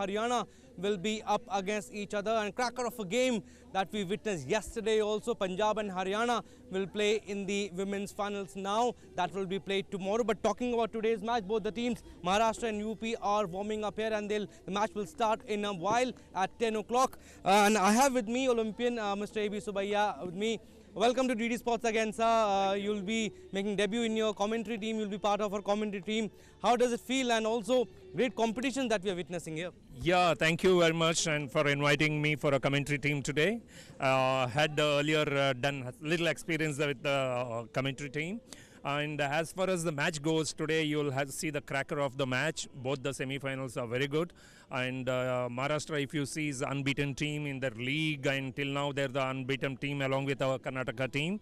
Haryana will be up against each other, and cracker of a game that we witnessed yesterday also. Punjab and Haryana will play in the women's finals now. That will be played tomorrow. But talking about today's match, both the teams, Maharashtra and UP, are warming up here, and the match will start in a while at 10 o'clock. And I have with me Olympian Mr. A.B. Subaiya with me. Welcome to DD Sports again, sir. You'll be making debut in your commentary team. You'll be part of our commentary team. How does it feel? And also great competition that we are witnessing here. Yeah, thank you very much and for inviting me for a commentary team today. Had earlier done a little experience with the commentary team. And as far as the match goes, today you'll have to see the cracker of the match. Both the semi-finals are very good. And Maharashtra, if you see, is the unbeaten team in their league. And till now, they're the unbeaten team along with our Karnataka team.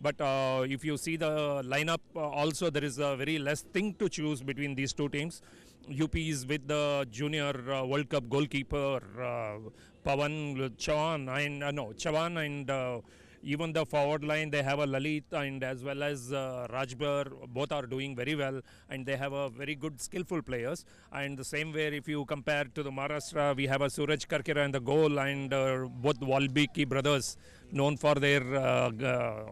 But if you see the lineup, also there is a very less thing to choose between these two teams. UP is with the junior World Cup goalkeeper Pawan Chavan and even the forward line, they have a Lalit and as well as Rajbar. Both are doing very well, and they have a very good skillful players. And the same way, if you compare to the Maharashtra, we have a Suraj Karkera in the goal, and both Walbiki brothers, known for their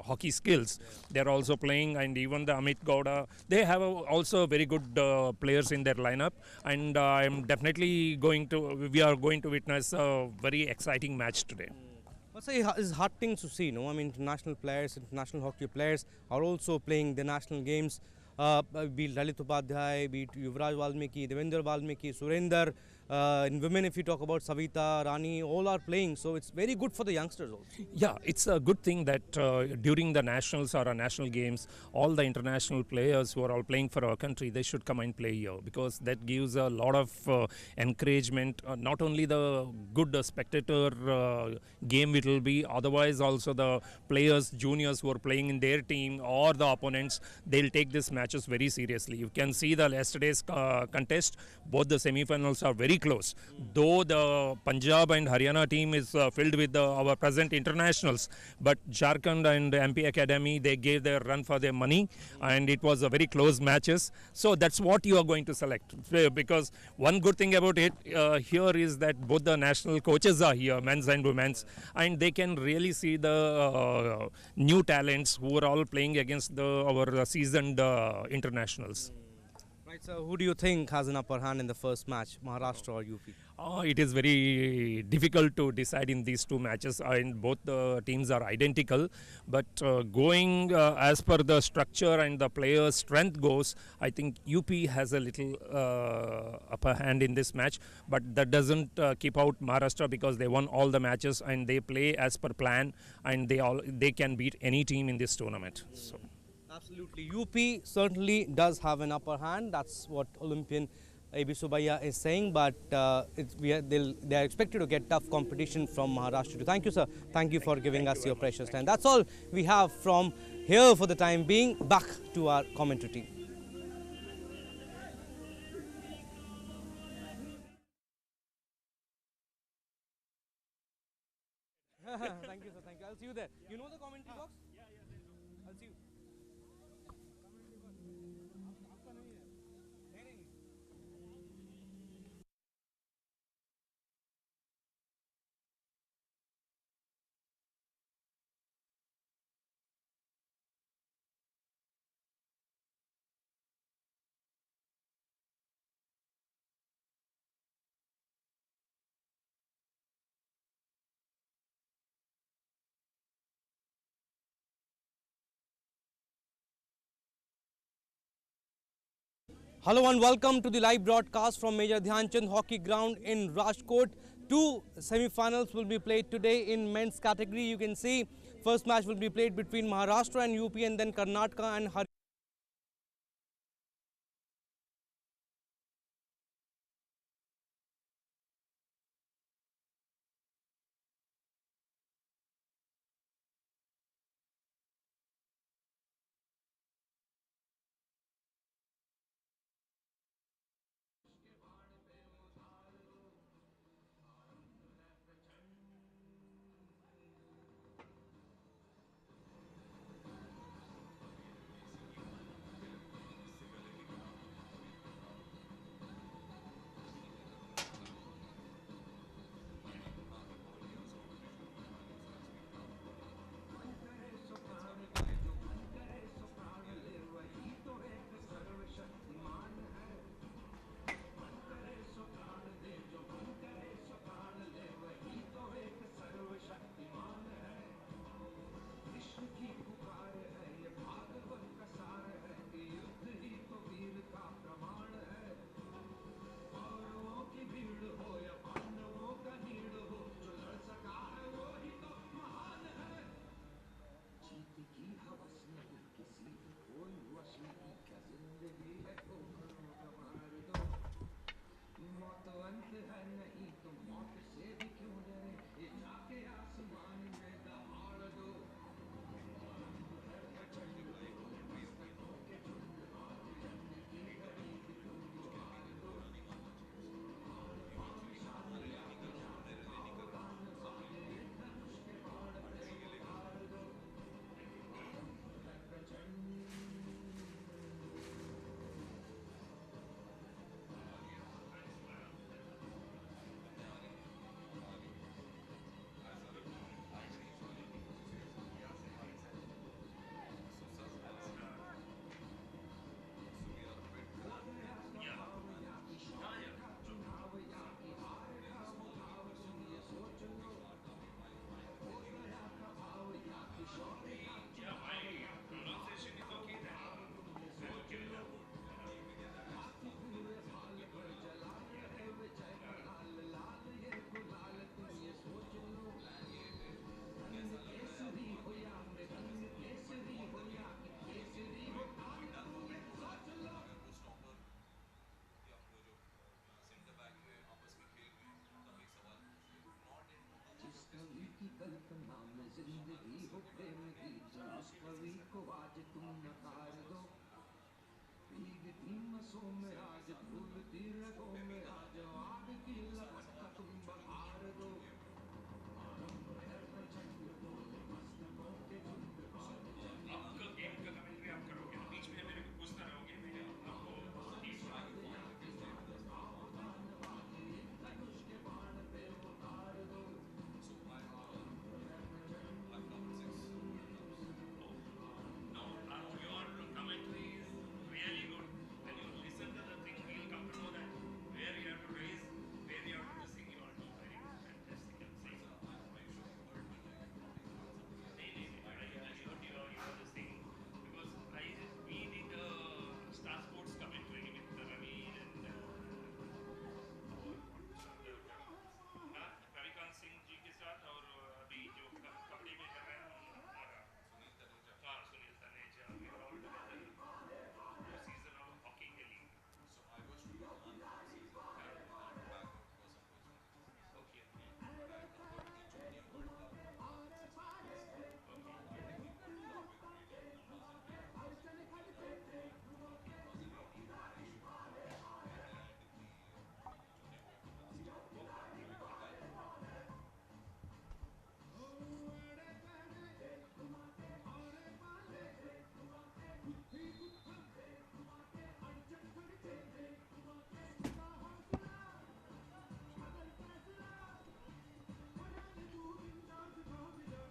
hockey skills, they're also playing, and even the Amit Gowda, they have also very good players in their lineup. And I'm definitely we are going to witness a very exciting match today. What's it's heartening to see, no? I mean, international players, international hockey players are also playing the national games. Be it Lalit Upadhyay, be it Yuvraj Valmiki, Devendra Valmiki, Surender. In women, if you talk about Savita, Rani, all are playing. So it's very good for the youngsters also. Yeah, it's a good thing that during the nationals or national games, all the international players who are all playing for our country, they should come and play here, because that gives a lot of encouragement. Not only the good spectator game it will be, otherwise also the players, juniors who are playing in their team or the opponents, they'll take these matches very seriously. You can see the yesterday's contest, both the semi-finals are very close. Though the Punjab and Haryana team is filled with our present internationals, but Jharkhand and MP Academy, they gave their run for their money, and it was a very close matches. So that's what you are going to select, because one good thing about it here is that both the national coaches are here, men's and women's, and they can really see the new talents who are all playing against our seasoned internationals. Right, so who do you think has an upper hand in the first match, Maharashtra or UP? It is very difficult to decide in these two matches, and both the teams are identical. But going as per the structure and the players' strength goes, I think UP has a little upper hand in this match. But that doesn't keep out Maharashtra, because they won all the matches and they play as per plan, and they can beat any team in this tournament. So. Absolutely. UP certainly does have an upper hand. That's what Olympian A.B. Subaiya is saying. But they are expected to get tough competition from Maharashtra. Thank you, sir. Thank you for giving us your precious time. That's all we have from here for the time being. Back to our commentary team. Thank you, sir. Thank you. I'll see you there. You know the commentary box? Yeah. I'll see you. Hello and welcome to the live broadcast from Major Dhyan Chand Hockey Ground in Rajkot. Two semi-finals will be played today in men's category. You can see first match will be played between Maharashtra and UP, and then Karnataka and Haryana.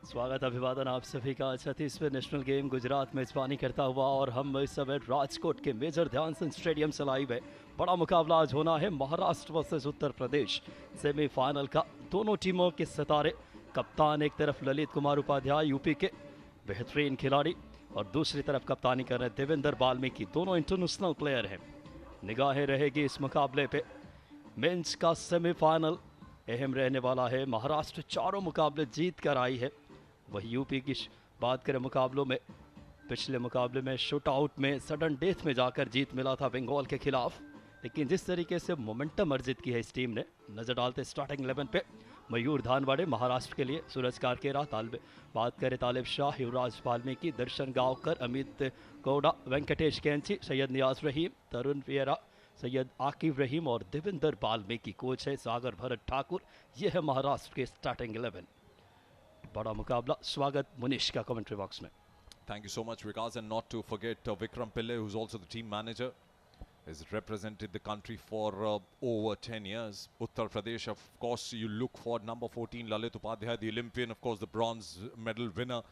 स्वागत अभिवादन आप सभी का 36वें national game Gujarat मेजबानी करता हुआ और हम इस समय राजकोट के मेजर ध्यानचंद स्टेडियम से लाइव है। बड़ा मुकाबला आज होना है महाराष्ट्र वर्सेस उत्तर प्रदेश सेमीफाइनल का। दोनों टीमों के सितारे, कप्तान एक तरफ ललित कुमार उपाध्याय यूपी के बेहतरीन खिलाड़ी और दूसरी तरफ कप्तानी कर रहे देवेंद्र बाल्मीकि, दोनों इंटरनेशनल प्लेयर हैं। निगाहें रहेगी इस मुकाबले पे। मेंस का सेमीफाइनल अहम रहने वाला है। महाराष्ट्र चारों मुकाबले जीत कर आई है। वही यूपी की बात करें मुकाबलों में, पिछले मुकाबले में शूट आउट में सडन डेथ में जाकर जीत मिला था बंगाल के खिलाफ। लेकिन जिस तरीके से मोमेंटम अर्जित की है इस टीम ने, नजर डालते स्टार्टिंग 11 पे मयूर धानवाड़े महाराष्ट्र के लिए, सूरज कारकेरा, बात करें तालिब शाह, युवराज वाल्मीकि, दर्शन गांवकर, अमित गौड़ा, वेंकटेश कैंची, सैयद नियाज रहीम, तरुण वियरा, सैयद आकिब रहीम और देवेंद्र बाल्मीकि। कोच है सागर भरत ठाकुर। यह है महाराष्ट्र के स्टार्टिंग 11। बड़ा मुकाबला। स्वागत मुनीश का कमेंट्री बॉक्स में। Thank you so much, Vikas, and not to forget Vikram Pillai, who's also the team manager, has represented the country for over 10 years. Uttar Pradesh, of course, you look for number 14, Lalit Upadhyay, the Olympian, of course, the bronze medal winner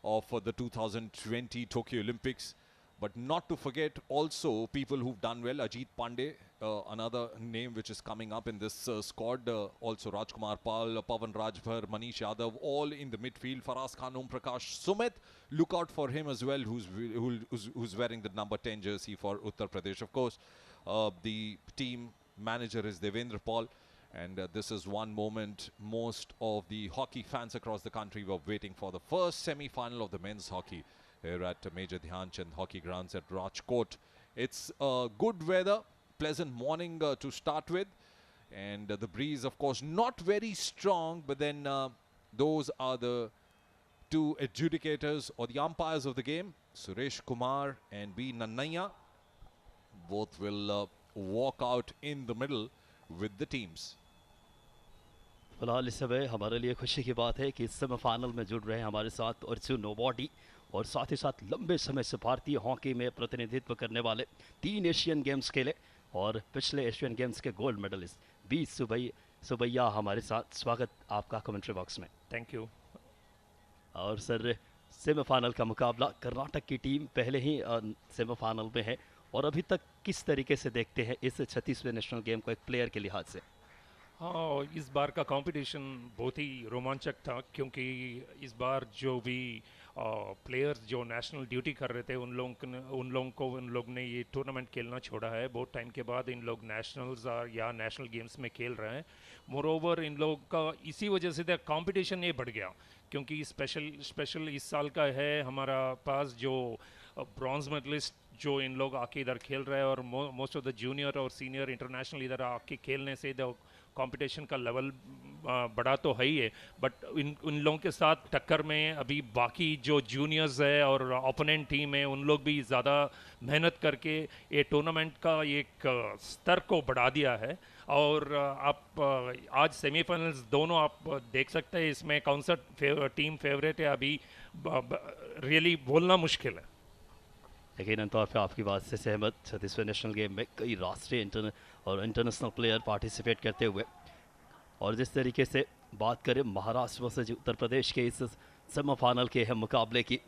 of the 2020 Tokyo Olympics. But not to forget also people who've done well. Ajit Pandey, another name which is coming up in this squad. Also Rajkumar Pal, Pawan Rajbhar, Manish Yadav, all in the midfield. Faraz Khan, Om Prakash, Sumit. Look out for him as well, who's wearing the number 10 jersey for Uttar Pradesh. Of course, the team manager is Devendra Paul. And this is one moment most of the hockey fans across the country were waiting for. The first semi-final of the men's hockey here at Major Dhyanchand Hockey Grounds at Rajkot. It's good weather, pleasant morning to start with, and the breeze, of course, not very strong, but then those are the two adjudicators or the umpires of the game, Suresh Kumar and B. Nannaya. Both will walk out in the middle with the teams. फिलहाल इस समय हमारे लिए खुशी की बात है कि इस सेमीफाइनल में जुड़ रहे हैं हमारे साथ अर्जुन नोबॉडी और साथ ही साथ लंबे समय से भारतीय हॉकी में प्रतिनिधित्व करने वाले 3 एशियन गेम्स खेले और पिछले एशियन गेम्स के गोल्ड मेडलिस्ट बी सुबैया हमारे साथ। स्वागत आपका कमेंट्री बॉक्स में। Thank you. और सर, सेमीफाइनल का मुकाबला, कर्नाटक की टीम पहले ही सेमीफाइनल में है और अभी तक किस तरीके से देखते हैं इस 36वें नेशनल गेम को एक प्लेयर के लिहाज से? हाँ, इस बार का कंपटीशन बहुत ही रोमांचक था क्योंकि इस बार जो भी प्लेयर्स जो नेशनल ड्यूटी कर रहे थे उन लोग ने ये टूर्नामेंट खेलना छोड़ा है। बहुत टाइम के बाद इन लोग नेशनल्स या नेशनल गेम्स में खेल रहे हैं। मोरोवर इन लोग का इसी वजह से कंपटीशन ये बढ़ गया क्योंकि स्पेशल इस साल का है हमारा पास जो ब्रॉन्ज मेडलिस्ट जो इन लोग आके इधर खेल रहे हैं और मोस्ट ऑफ द जूनियर और सीनियर इंटरनेशनल इधर आके खेलने से कंपटीशन का लेवल बड़ा तो है ही है, बट उन लोगों के साथ टक्कर में अभी बाकी जो जूनियर्स है और ओपोनेंट टीम है उन लोग भी ज़्यादा मेहनत करके ये टूर्नामेंट का एक स्तर को बढ़ा दिया है। और आप आज सेमीफाइनल्स दोनों आप देख सकते हैं, इसमें कौन सा टीम फेवरेट है अभी रियली बोलना मुश्किल है। यकीनन तौर पे आपकी बात से सहमत। 36वें नेशनल गेम में कई राष्ट्रीय और इंटरनेशनल प्लेयर पार्टिसिपेट करते हुए, और जिस तरीके से बात करें महाराष्ट्र वर्सेज उत्तर प्रदेश के इस सेमीफाइनल के अहम मुकाबले की,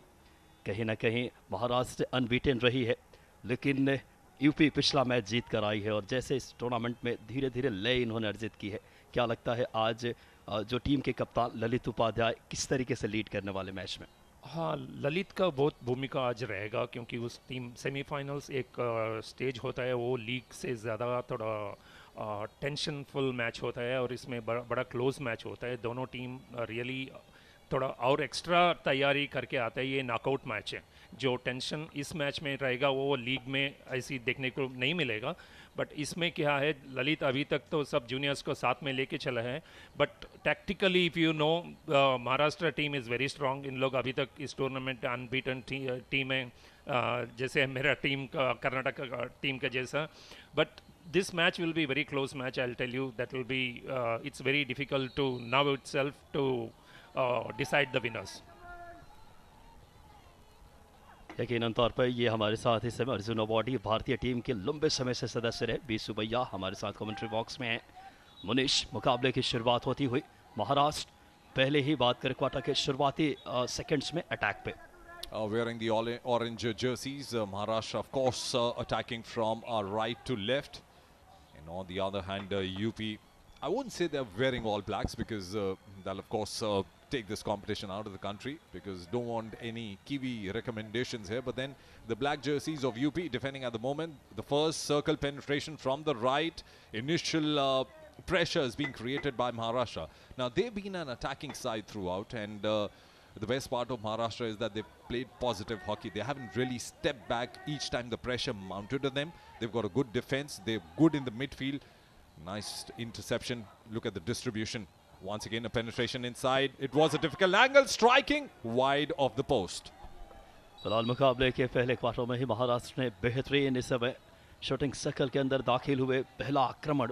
कहीं ना कहीं महाराष्ट्र अनबीटन रही है, लेकिन यूपी पिछला मैच जीत कर आई है और जैसे इस टूर्नामेंट में धीरे धीरे लय इन्होंने अर्जित की है। क्या लगता है आज जो टीम के कप्तान ललित उपाध्याय किस तरीके से लीड करने वाले मैच में? हाँ, ललित का बहुत भूमिका आज रहेगा, क्योंकि उस टीम सेमीफाइनल्स एक स्टेज होता है, वो लीग से ज़्यादा थोड़ा टेंशनफुल मैच होता है और इसमें बड़ा क्लोज मैच होता है। दोनों टीम रियली थोड़ा और एक्स्ट्रा तैयारी करके आता है। ये नॉकआउट मैच है, जो टेंशन इस मैच में रहेगा वो लीग में ऐसी देखने को नहीं मिलेगा। बट इसमें क्या है, ललित अभी तक तो सब जूनियर्स को साथ में लेके चला है, but tactically if you know Maharashtra team is very strong. इन लोग अभी तक इस टूर्नामेंट अनबीटन टीम है, जैसे मेरा टीम का कर्नाटक टीम का जैसा। But this match will be very close match, I'll tell you. That will be it's very difficult to now itself to decide the winners. यकीनन तौर पर ये हमारे साथ इस समय अर्जुन अवार्डी भारतीय टीम के लंबे समय से सदस्य रहे बी सुबैया हमारे साथ कमेंट्री बॉक्स में है। मुनीश, मुकाबले की शुरुआत होती हुई महाराष्ट्र पहले ही बात करें क्वार्टर के शुरुआती सेकंड्स में अटैक पे। Wearing the orange jerseys, Maharashtra of course attacking from right to left. And on the other hand, UP, I wouldn't say they're wearing all blacks because they'll of course take this competition out of the country, because don't want any Kiwi recommendations here. But then the black jerseys of UP defending at the moment. The first circle penetration from the right, initial pressure is being created by Maharashtra. Now they've been an attacking side throughout, and the best part of Maharashtra is that they've played positive hockey. They haven't really stepped back each time the pressure mounted to them. They've got a good defense. They're good in the midfield. Nice interception. Look at the distribution. Once again, a penetration inside. It was a difficult angle. Striking wide of the post. फिलहाल मुकाबले के पहले quarter में ही महाराष्ट्र ने बेहतरीन इस समय shooting circle के अंदर दाखिल हुए, पहला आक्रमण,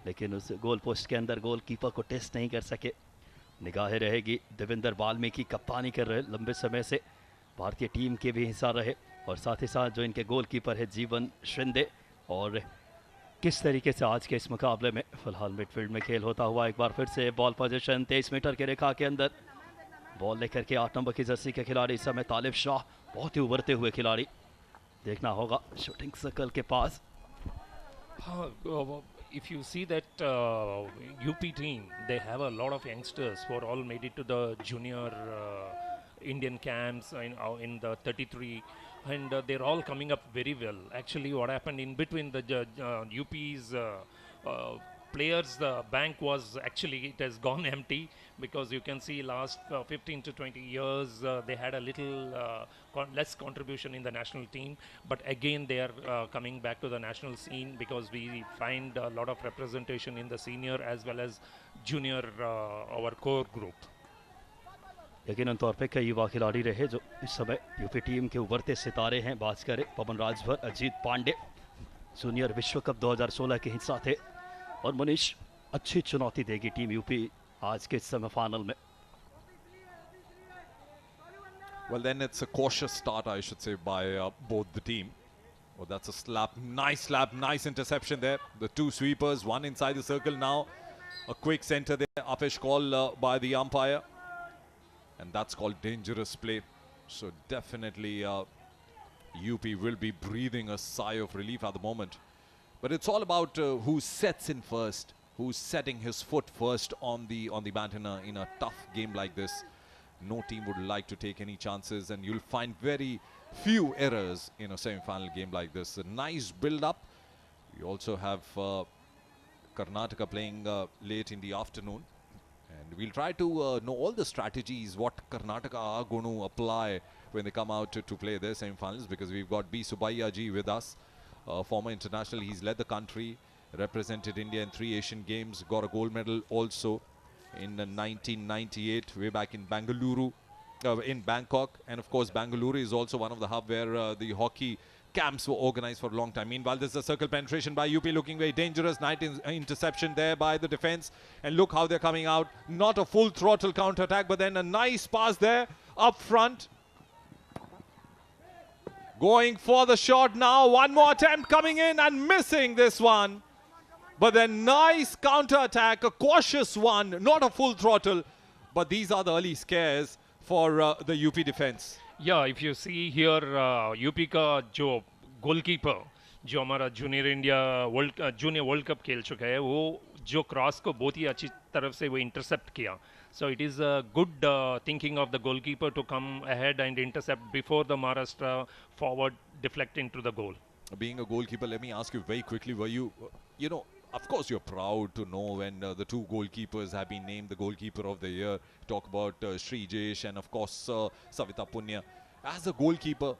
लेकिन उस गोल पोस्ट के अंदर गोलकीपर को टेस्ट नहीं कर सके। निगाहें रहेगी देवेंद्र वाल्मीकि, कप्तानी कर रहे लंबे समय से, भारतीय टीम के भी हिस्सा रहे, और साथ ही साथ जो इनके गोलकीपर है जीवन शिंदे। और किस तरीके से आज के इस मुकाबले में फिलहाल मिडफील्ड में खेल होता हुआ, एक बार फिर से बॉल पोजीशन 23 मीटर के रेखा के अंदर बॉल लेकर के 8 नंबर की जर्सी के खिलाड़ी इस समय तालिब शाह, बहुत ही उभरते हुए खिलाड़ी, देखना होगा शूटिंग सर्कल के पास। If you see that UP team, they have a lot of youngsters who are all made it to the junior Indian camps in the 33, and they're all coming up very well. Actually, what happened in between the UP's players, the bank was actually, it has gone empty, because you can see last 15 to 20 years they had a little less contribution in the national team, but again they are coming back to the national scene, because we find a lot of representation in the senior as well as junior our core group. यकीनन तौर पे कई युवा खिलाड़ी रहे जो इस समय यूपी टीम के उभरते सितारे हैं। बात करें पवन राजभर, अजीत पांडे, जूनियर विश्व कप 2016 के हिस्सा थे, और मनीष, अच्छी चुनौती देगी टीम यूपी आज के सेमीफाइनल में। Well, then it's a cautious start, I should say, by both the team. Oh, that's a slap, nice interception there. The two sweepers, one inside the circle now. A quick center there, uppish call by the umpire. And that's called dangerous play. So definitely UP will be breathing a sigh of relief at the moment. But it's all about who sets in first, who's setting his foot first on the mat in a tough game like this. No team would like to take any chances, and you'll find very few errors in a semi-final game like this. A nice build-up. We also have Karnataka playing late in the afternoon. And we'll try to know all the strategies, what Karnataka are going to apply when they come out to play their semi-finals, because we've got B. Subbiah ji with us, former international. He's led the country, represented India in 3 Asian Games, got a gold medal also. in 1998, way back in Bangalore, in Bangkok. And of course, Bangalore is also one of the hub where the hockey camps were organized for a long time. Meanwhile, there's a circle penetration by UP, looking very dangerous. Night interception there by the defense. And look how they're coming out. Not a full throttle counter-attack, but then a nice pass there up front. Going for the shot now. One more attempt coming in and missing this one. But then nice counter-attack, a cautious one, not a full throttle. But these are the early scares for the UP defense. Yeah, if you see here, UP का जो goalkeeper जो हमारा junior world cup खेल चुका है, वो जो cross को बहुत ही अच्छी तरफ से वो इंटरसेप्ट किया. So it is a good thinking of the goalkeeper to come ahead and intercept before the Maharashtra forward deflect into the goal. Being a goalkeeper, let me ask you very quickly, were you, of course you're proud to know when the two goalkeepers have been named the goalkeeper of the year. Talk about Srijesh and of course Savita Punya. As a goalkeeper,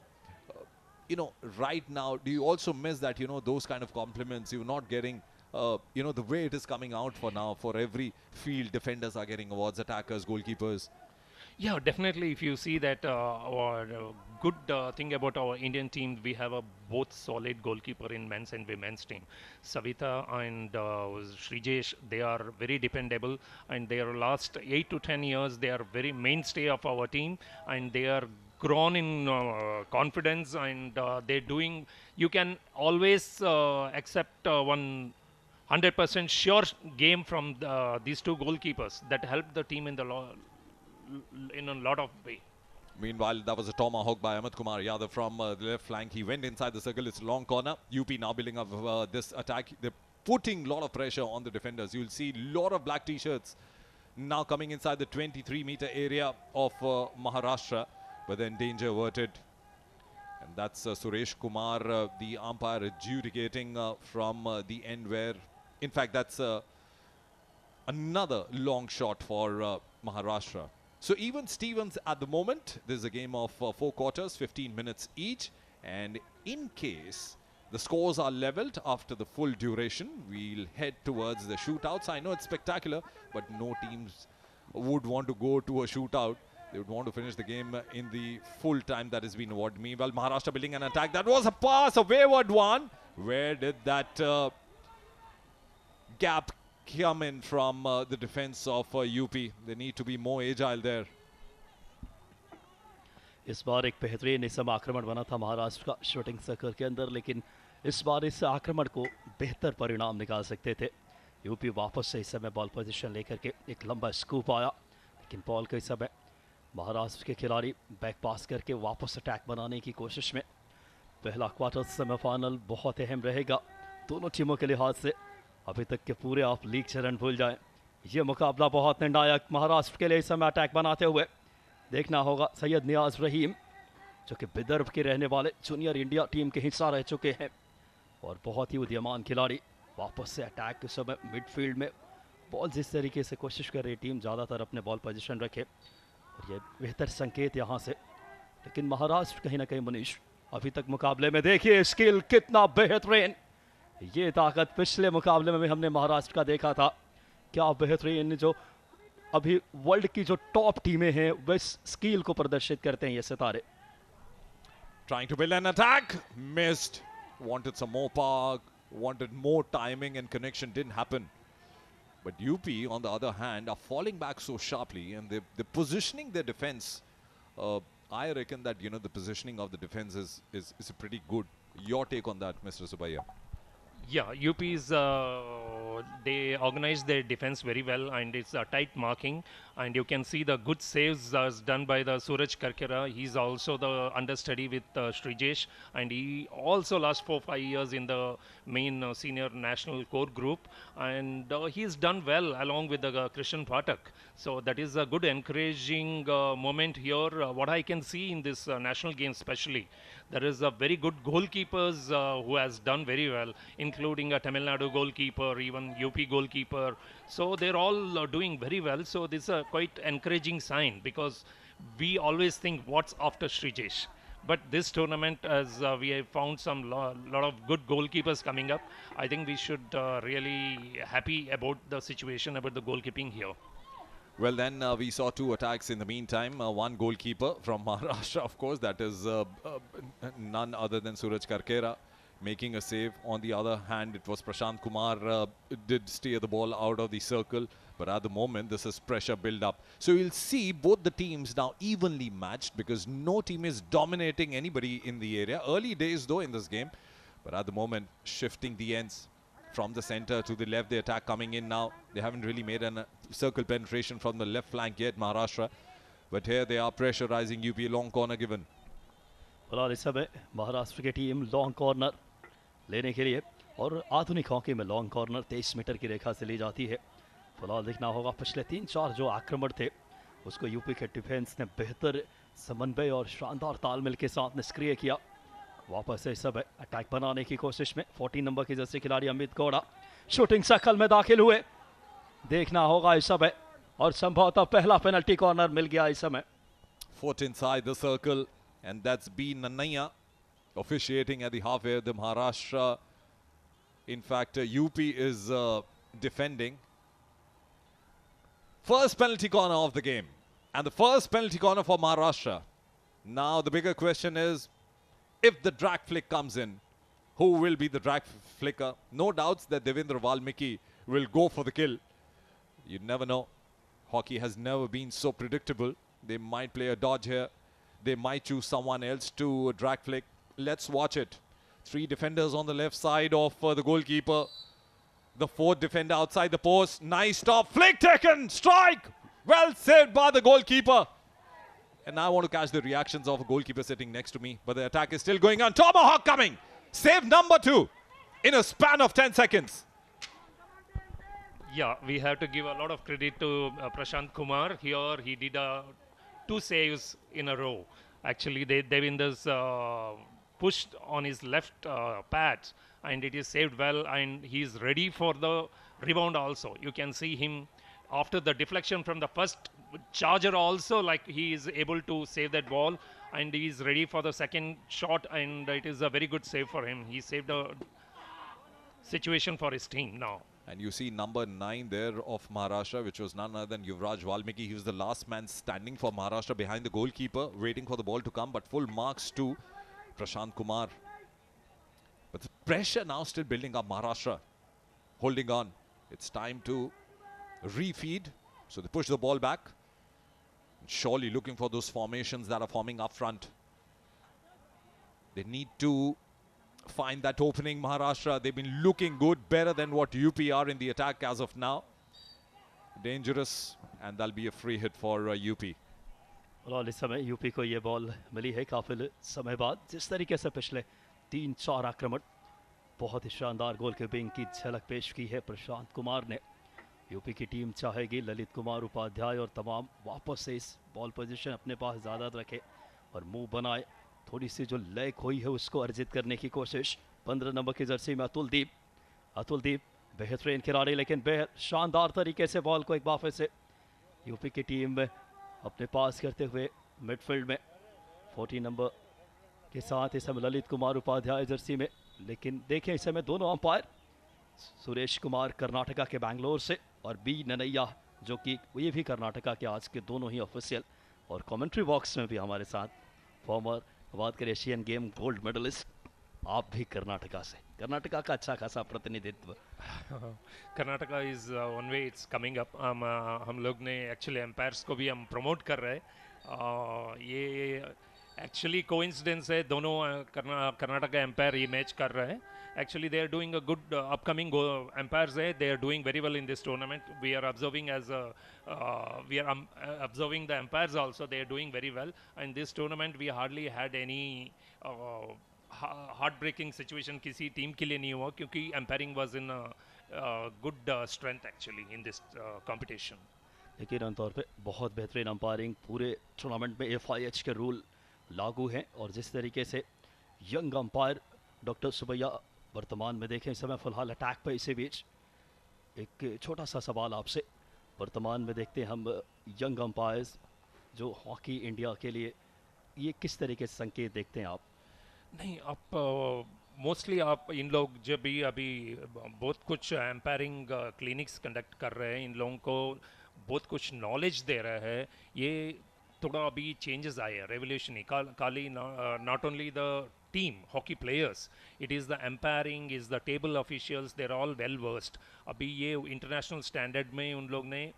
right now, do you also miss that, those kind of compliments you're not getting, the way it is coming out for now, for every field, defenders are getting awards, attackers, goalkeepers. Yeah, definitely. If you see that our good thing about our Indian team, we have a both solid goalkeeper in men's and women's team. Savita and Srijesh, they are very dependable, and their last 8 to 10 years, they are very mainstay of our team, and they are grown in confidence, and they're doing. You can always accept 100% sure game from these two goalkeepers that help the team in a lot of way. Meanwhile, that was a tomahawk by Amit Kumar Yadav from the left flank. He went inside the circle. It's a long corner. UP now building up this attack. They're putting a lot of pressure on the defenders. You'll see a lot of black t-shirts now coming inside the 23-meter area of Maharashtra. But then danger averted. And that's Suresh Kumar, the umpire, adjudicating from the end where, in fact, that's another long shot for Maharashtra. So even Stevens at the moment, there's a game of 4 quarters, 15 minutes each. And in case the scores are leveled after the full duration, we'll head towards the shootouts. I know it's spectacular, but no teams would want to go to a shootout. They would want to finish the game in the full time that has been awarded. Meanwhile, Maharashtra building an attack. That was a pass, a wayward one. Where did that gap come in from the defense of UP? They need to be more agile there. इस बार एक बेहतरीन इस समय आक्रमण बना था महाराष्ट्र का shooting circle के अंदर, लेकिन इस बार इस आक्रमण को बेहतर परिणाम निकाल सकते थे. यूपी वापस से इस समय बॉल पोजीशन लेकर के एक लंबा स्कूप आया, लेकिन बॉल के समय महाराष्ट्र के खिलाड़ी बैक पास करके वापस अटैक बनाने की कोशिश में. पहला क्वार्टर सेमीफाइनल बहुत अहम रहेगा दोनों टीमों के लिहाज से. अभी तक के पूरे आप लीग चरण भूल जाएं. ये मुकाबला बहुत निर्णायक महाराष्ट्र के लिए इस समय अटैक बनाते हुए देखना होगा. सैयद नियाज रहीम, जो कि विदर्भ के रहने वाले जूनियर इंडिया टीम के हिस्सा रह चुके हैं और बहुत ही उदीयमान खिलाड़ी, वापस से अटैक के समय मिडफील्ड में बॉल जिस तरीके से कोशिश कर रही टीम ज़्यादातर अपने बॉल पोजीशन रखे, और ये बेहतर संकेत यहाँ से. लेकिन महाराष्ट्र कहीं ना कहीं मनीष अभी तक मुकाबले में देखिए स्किल कितना बेहतरीन. ये ताकत पिछले मुकाबले में भी हमने महाराष्ट्र का देखा था. क्या बेहतरीन, जो अभी वर्ल्ड की जो टॉप टीमें हैं वे स्किल को प्रदर्शित करते हैं ये सितारे. Trying to build an attack, missed. Wanted some more power, wanted more timing and connection, didn't happen. But UP, on the other hand, are falling back so sharply, and they're positioning their defense. I reckon that, the positioning of the defense is pretty good. Your take on that, Mr. Subaiya? Yeah, UP's they organize their defense very well, and it's a tight marking, and you can see the good saves as done by the Suraj Karkera. He's also the understudy with Srijesh, and he also last 4-5 years in the main senior national core group, and he's done well along with the Krishan Pathak. So that is a good encouraging moment here. What I can see in this national game especially, there is a very good goalkeepers who has done very well, including a Tamil Nadu goalkeeper, even UP goalkeeper. So they're all doing very well. So this is a quite encouraging sign, because we always think what's after Srijesh. But this tournament, as we have found some lot of good goalkeepers coming up, I think we should really happy about the situation, about the goalkeeping here. Well, then we saw two attacks in the meantime. One goalkeeper from Maharashtra, of course, that is none other than Suraj Karkera, making a save. On the other hand, it was Prashant Kumar did steer the ball out of the circle. But at the moment, this is pressure build up. So you'll see both the teams now evenly matched because no team is dominating anybody in the area. Early days, though, in this game. But at the moment, shifting the ends. From the center to the left, the attack coming in now. They haven't really made a circle penetration from the left flank yet, Maharashtra. But here they are pressurizing UP. Long corner given. फिलहाल इस समय महाराष्ट्र की team long corner लेने के लिए और आधुनिक hockey में लॉन्ग कॉर्नर 23 मीटर की रेखा से ली जाती है. फिलहाल देखना होगा पिछले 3-4 जो आक्रमण थे उसको यूपी के डिफेंस ने बेहतर समन्वय और शानदार तालमेल के साथ निष्क्रिय किया. वापस से इस समय अटैक बनाने की कोशिश में 14 नंबर की जर्सी खिलाड़ी अमित गौड़ा शूटिंग सर्कल में दाखिल हुए. देखना होगा इस समय और संभवतः पहला पेनल्टी कॉर्नर मिल गया इस समय. Foot inside the circle, and that's B. Nannaya officiating at the halfway. The Maharashtra, in fact, UP is defending. First penalty corner of the game, and the first penalty corner for Maharashtra. Now the bigger question is, if the drag flick comes in, who will be the drag flicker? No doubts that Devendra Valmiki will go for the kill. You never know. Hockey has never been so predictable. They might play a dodge here. They might choose someone else to drag flick. Let's watch it. 3 defenders on the left side of the goalkeeper. The 4th defender outside the post. Nice stop. Flick taken. Strike. Well saved by the goalkeeper. And now I want to catch the reactions of a goalkeeper sitting next to me. But the attack is still going on. Tomahawk coming. Save number 2 in a span of 10 seconds. Yeah, we have to give a lot of credit to Prashant Kumar. Here he did 2 saves in a row. Actually, Devinder's pushed on his left pads and it is saved well, and he is ready for the rebound also. You can see him after the deflection from the first charger also, like he is able to save that ball, and he is ready for the second shot, and it is a very good save for him. He saved a situation for his team now. And you see number 9 there of Maharashtra, which was none other than Yuvraj Valmiki. He was the last man standing for Maharashtra behind the goalkeeper, waiting for the ball to come, but full marks to Prashant Kumar. But the pressure now still building up. Maharashtra holding on. It's time to refeed. So they push the ball back. Surely looking for those formations that are forming up front. They need to find that opening, Maharashtra. They've been looking good, better than what UP are in the attack as of now. Dangerous, and that'll be a free hit for UP. और इस समय UP को ये ball मिली है काफी समय बाद. जिस तरीके से पिछले 3-4 आक्रमण बहुत ही शानदार गोल कीपिंग की झलक पेश की है प्रशांत कुमार ने. यूपी की टीम चाहेगी ललित कुमार उपाध्याय और तमाम वापस से इस बॉल पोजीशन अपने पास ज़्यादा रखे और मूव बनाए. थोड़ी सी जो लय खोई है उसको अर्जित करने की कोशिश. 15 नंबर की जर्सी में अतुलदीप बेहतरीन खिलाड़ी, लेकिन बेहद शानदार तरीके से बॉल को एक बार फिर से यूपी की टीम में अपने पास करते हुए मिडफील्ड में 14 नंबर के साथ इस समय ललित कुमार उपाध्याय जर्सी में. लेकिन देखें इस समय दोनों अंपायर सुरेश कुमार कर्नाटका के बैंगलोर से और बी ननैया जो कि ये भी कर्नाटका के आज के दोनों ही ऑफिशियल, और कमेंट्री बॉक्स में भी हमारे साथ फॉर्मर बात करें एशियन गेम गोल्ड मेडलिस्ट, आप भी कर्नाटका से. कर्नाटका का अच्छा खासा प्रतिनिधित्व. Karnataka is one way it's coming up. हम लोग ने एक्चुअली एम्पायर्स को भी हम प्रमोट कर रहे हैं. ये एक्चुअली कोइंसिडेंस है, दोनों कर्नाटका एम्पायर ये मैच कर रहे हैं. Actually, they are doing a good upcoming umpires. They are doing very well in this tournament. We are observing observing the umpires also. They are doing very well. In this tournament, we hardly had any heartbreaking situation. किसी team के लिए नहीं हुआ क्योंकि umpiring was in good strength actually in this competition. लेकिन आमतौर पे बहुत बेहतरीन अंपायरिंग पूरे टूर्नामेंट में FIH के रूल लागू हैं. और जिस तरीके से यंग अंपायर डॉक्टर सुबैया वर्तमान में देखें इस समय फिलहाल अटैक पे. इसी बीच एक छोटा सा सवाल आपसे, वर्तमान में देखते हैं हम यंग अंपायर्स जो हॉकी इंडिया के लिए, ये किस तरीके से संकेत देखते हैं आप? नहीं, आप मोस्टली आप इन लोग जब भी अभी बहुत कुछ एम्पायरिंग क्लिनिक्स कंडक्ट कर रहे हैं, इन लोगों को बहुत कुछ नॉलेज दे रहा है, ये थोड़ा अभी चेंजेस आए हैं, revolution Kali not only the team hockey players, it is the एम्पायरिंग, is the table officials, there all well versed. अभी ये इंटरनेशनल स्टैंडर्ड में उन लोग ने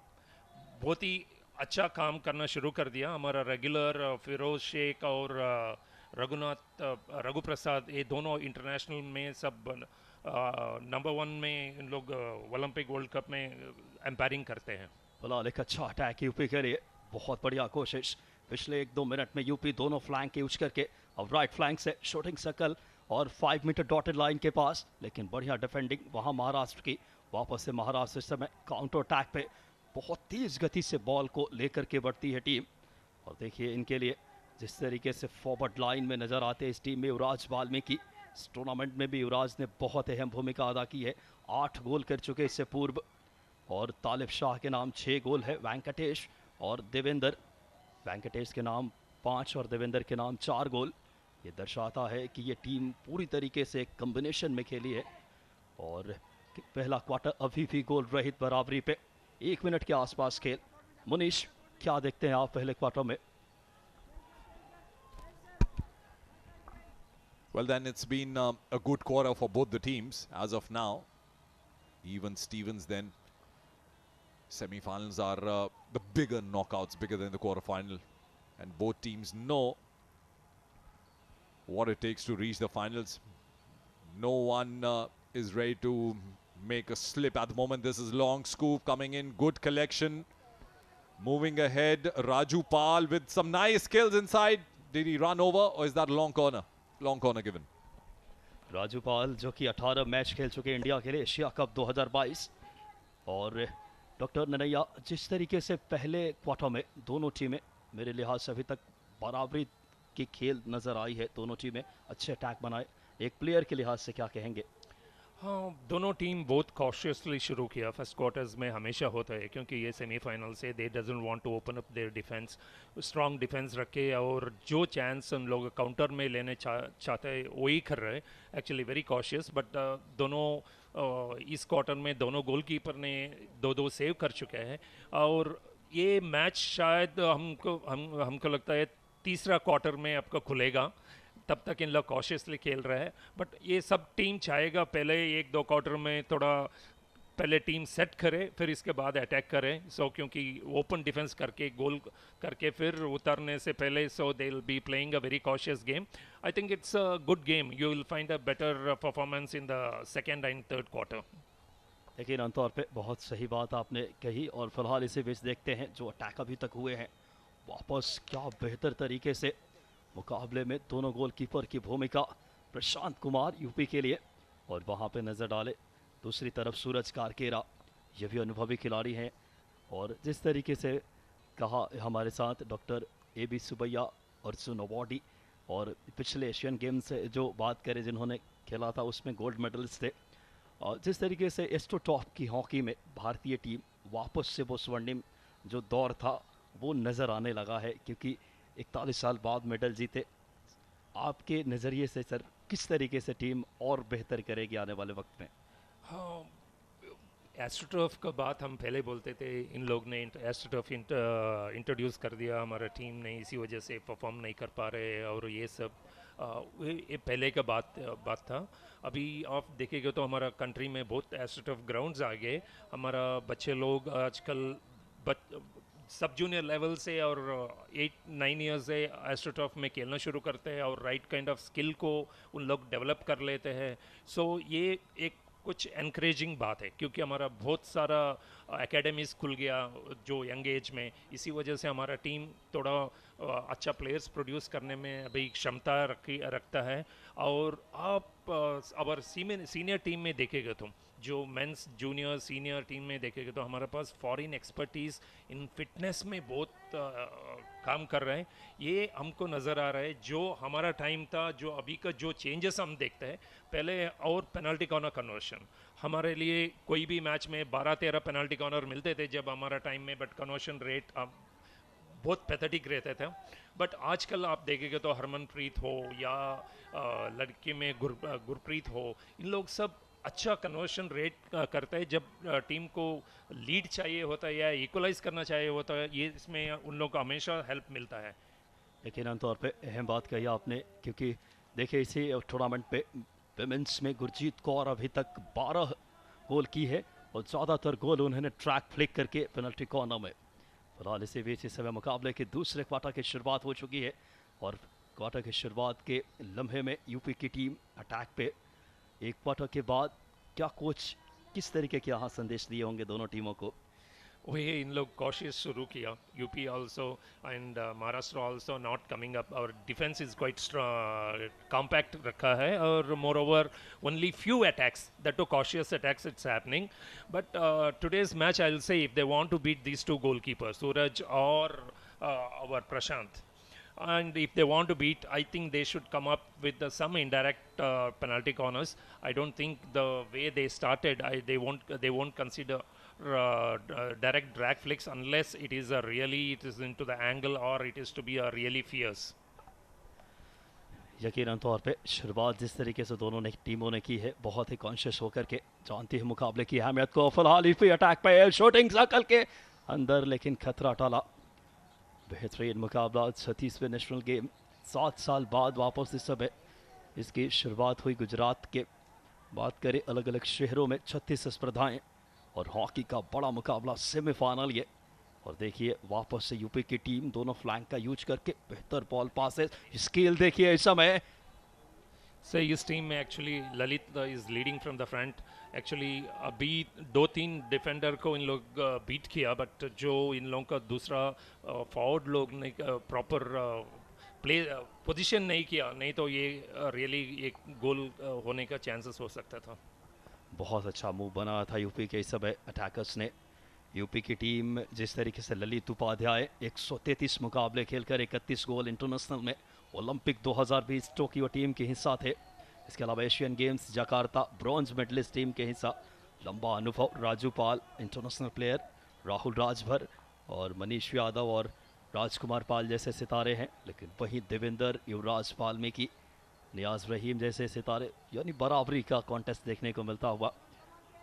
बहुत ही अच्छा काम करना शुरू कर दिया। हमारा रेगुलर फिरोज शेख और रघु प्रसाद, ये दोनों इंटरनेशनल में सब नंबर 1 में इन लोग ओलंपिक वर्ल्ड कप में एम्पायरिंग करते हैं। फिलहाल एक अच्छा अटैक यूपी के लिए, बहुत बढ़िया कोशिश। पिछले 1-2 मिनट में यूपी दोनों फ्लैंक यूज करके अब राइट फ्लैंक से शूटिंग सर्कल और 5 मीटर डॉटेड लाइन के पास, लेकिन बढ़िया डिफेंडिंग वहाँ महाराष्ट्र की। वापस से महाराष्ट्र इस समय काउंटर अटैक पे बहुत तेज गति से बॉल को लेकर के बढ़ती है टीम। और देखिए इनके लिए जिस तरीके से फॉरवर्ड लाइन में नजर आते हैं इस टीम में युवराज वाल्मीकि। इस टूर्नामेंट में भी युवराज ने बहुत अहम भूमिका अदा की है, 8 गोल कर चुके इससे पूर्व। और तालिब शाह के नाम 6 गोल है, वेंकटेश और देवेंद्र, वेंकटेश के नाम 5 और देवेंद्र के नाम 4 गोल। ये दर्शाता है कि ये टीम पूरी तरीके से एक कम्बिनेशन में खेली है। और पहला क्वार्टर अभी भी गोल रहित बराबरी पे, 1 मिनट के आसपास खेल। मुनीश, क्या देखते हैं आप पहले क्वार्टर में? Well, then it's been a good quarter for both the teams as of now. Even Stevens then. Semi-finals are the bigger knockouts, bigger than the quarter-final. And both teams know what it takes to reach the finals. No one is ready to make a slip at the moment. This is long scoop coming in, good collection. Moving ahead, Raju Pal with some nice skills inside. Did he run over or is that a long corner? Long corner given. Raju पाल जो कि 18 match खेल चुके India के लिए Asia cup 2022। और doctor ननैया, जिस तरीके से पहले क्वार्टर में दोनों टीमें मेरे लिहाज से अभी तक बराबरी की खेल नज़र आई है, दोनों टीमें अच्छे अटैक बनाए, एक प्लेयर के लिहाज से क्या कहेंगे? हाँ, दोनों टीम बहुत कॉशियसली शुरू किया। फर्स्ट क्वार्टर्स में हमेशा होता है क्योंकि ये सेमीफाइनल से they doesn't want to open up their defence, strong defence रखे और जो चांस हम लोग काउंटर में लेने चाहते हैं वही कर रहे हैं। एक्चुअली वेरी कॉशियस, बट दोनों इस क्वार्टर में दोनों गोलकीपर ने 2-2 सेव कर चुके हैं। और ये मैच शायद हमको लगता है तीसरा क्वार्टर में आपका खुलेगा, तब तक इन लोग कॉशियसली खेल रहे हैं। बट ये सब टीम चाहेगा पहले 1-2 क्वार्टर में थोड़ा पहले टीम सेट करे, फिर इसके बाद अटैक करें। सो क्योंकि ओपन डिफेंस करके गोल करके फिर उतरने से पहले, so they will be playing a very cautious game. I think it's a good game, you will find a better performance in the second and third quarter. लेकिन आमतौर पे बहुत सही बात आपने कही। और फिलहाल इसी बीच देखते हैं जो अटैक अभी तक हुए हैं वापस क्या बेहतर तरीके से मुकाबले में दोनों गोलकीपर की भूमिका। प्रशांत कुमार यूपी के लिए और वहाँ पे नज़र डाले दूसरी तरफ सूरज कारकेरा, ये भी अनुभवी खिलाड़ी हैं। और जिस तरीके से कहा हमारे साथ डॉक्टर AB सुबैया और सुनोवाडी, और पिछले एशियन गेम्स से जो बात करें जिन्होंने खेला था उसमें गोल्ड मेडलिस्ट थे। और जिस तरीके से एस्टो टॉप की हॉकी में भारतीय टीम वापस से वो स्वर्णिम जो दौर था वो नज़र आने लगा है, क्योंकि 41 साल बाद मेडल जीते। आपके नज़रिए से सर किस तरीके से टीम और बेहतर करेगी आने वाले वक्त में? हाँ, एस्ट्रोटर्फ का बात हम पहले बोलते थे, इन लोग ने एस्ट्रोटर्फ इंट्रोड्यूस कर दिया, हमारा टीम ने इसी वजह से परफॉर्म नहीं कर पा रहे और ये सब ये पहले का बात था। अभी आप देखेंगे तो हमारा कंट्री में बहुत एस्ट्रोटर्फ ग्राउंड्स आ गए। हमारा बच्चे लोग आजकल सब जूनियर लेवल से और 8-9 ईयर्स से एस्ट्रोटर्फ में खेलना शुरू करते हैं और राइट काइंड ऑफ स्किल को उन लोग डेवलप कर लेते हैं। सो ये एक कुछ एनकरेजिंग बात है, क्योंकि हमारा बहुत सारा एकेडमीज़ खुल गया जो यंग एज में, इसी वजह से हमारा टीम थोड़ा अच्छा प्लेयर्स प्रोड्यूस करने में अभी क्षमता रखता है। और आप अगर सीनियर टीम में देखेगा तो जो मेंस जूनियर सीनियर टीम में देखेगा तो हमारे पास फॉरेन एक्सपर्टीज़ इन फिटनेस में बहुत काम कर रहे हैं। ये हमको नज़र आ रहा है जो हमारा टाइम था, जो अभी का जो चेंजेस हम देखते हैं। पहले और पेनल्टी कॉर्नर कन्वर्शन हमारे लिए कोई भी मैच में 12-13 पेनल्टी कॉर्नर मिलते थे जब हमारा टाइम में, बट कन्वर्शन रेट बहुत पैथेटिक रहते थे। बट आजकल आप देखेंगे तो हरमनप्रीत हो या लड़के में गुरप्रीत हो, इन लोग सब अच्छा कन्वर्शन रेट करता है जब टीम को लीड चाहिए होता है या इक्वलाइज करना चाहिए होता है, ये इसमें उन लोगों को हमेशा हेल्प मिलता है। यकीनन तौर पे अहम बात कही आपने, क्योंकि देखिए इसी टूर्नामेंट पे विमेंस में गुरजीत कौर अभी तक 12 गोल की है और ज़्यादातर गोल उन्होंने ट्रैक फ्लिक करके पेनल्टी कॉर्नर में। फिलहाल इसी बीच इस समय मुकाबले के दूसरे क्वार्टर की शुरुआत हो चुकी है और क्वार्टर की शुरुआत के लम्हे में यूपी की टीम अटैक पे। एक क्वार्टर के बाद क्या कोच किस तरीके के यहाँ संदेश दिए होंगे दोनों टीमों को? वही इन लोग कॉशियस शुरू किया, UP also and Maharashtra also not coming up, और डिफेंस इज क्वाइट कॉम्पैक्ट रखा है और moreover only few attacks, that too cautious attacks it's happening. But today's match I will say if they want to beat these two goalkeeper Suraj और our Prashant, and if they want to beat, I think they should come up with some indirect penalty corners. I don't think the way they started, they won't consider direct drag flicks unless it is it is into the angle or it is to be a really fierce. यकीनन तौर पे शुरुआत जिस तरीके से दोनों ने टीमों ने की है, बहुत ही कॉन्शियस होकर के जानती है मुकाबले की अहमियत को। फिलहाल यूपी अटैक पे शूटिंग सर्कल के अंदर, लेकिन खतरा टाला। बेहतरीन मुकाबला 36वें नेशनल गेम 7 साल बाद वापस इस समय इसकी शुरुआत हुई गुजरात के। बात करें अलग अलग शहरों में 36 स्पर्धाएं और हॉकी का बड़ा मुकाबला सेमीफाइनल ये। और देखिए वापस से यूपी की टीम दोनों फ्लैंक का यूज करके बेहतर बॉल पासेस, स्किल देखिए इस समय। So इस टीम में actually Lalit is leading from the front. Actually अभी 2-3 डिफेंडर को इन लोग बीट किया, बट जो इन लोगों का दूसरा फॉरवर्ड लोग ने प्रॉपर प्ले पोजीशन नहीं किया, नहीं तो ये रियली एक गोल होने का चांसेस हो सकता था। बहुत अच्छा मूव बना था यूपी के इस समय अटैकर्स ने। यूपी की टीम जिस तरीके से ललित उपाध्याय 133 मुकाबले खेलकर 31 गोल इंटरनेशनल में, ओलंपिक 2020 टोक्यो टीम के हिस्सा थे। इसके अलावा Asian Games Jakarta bronze medallist team के हिस्सा। लंबा अनुभव, राजू पाल इंटरनेशनल प्लेयर, राहुल राजभर और मनीष यादव और राजकुमार पाल जैसे सितारे हैं। लेकिन वहीं देवेंद्र, युवराज वाल्मीकि, नियाज रहीम जैसे सितारे, यानी बराबरी का कॉन्टेस्ट देखने को मिलता हुआ।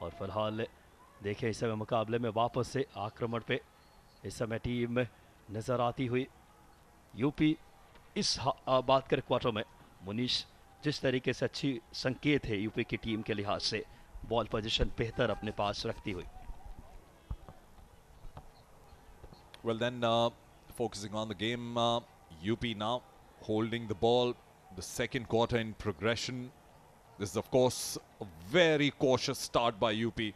और फिलहाल देखिए इस समय मुकाबले में वापस से आक्रमण पे इस समय टीम नज़र आती हुई। यूपी इस बात कर क्वार्टर में मुनीश जिस तरीके से अच्छी संकेत है यूपी की टीम के लिहाज से, बॉल पोजीशन बेहतर अपने पास रखती हुई। Well then, focusing on the game, UP now holding the ball, the second quarter in progression. This is of course a very cautious start by UP.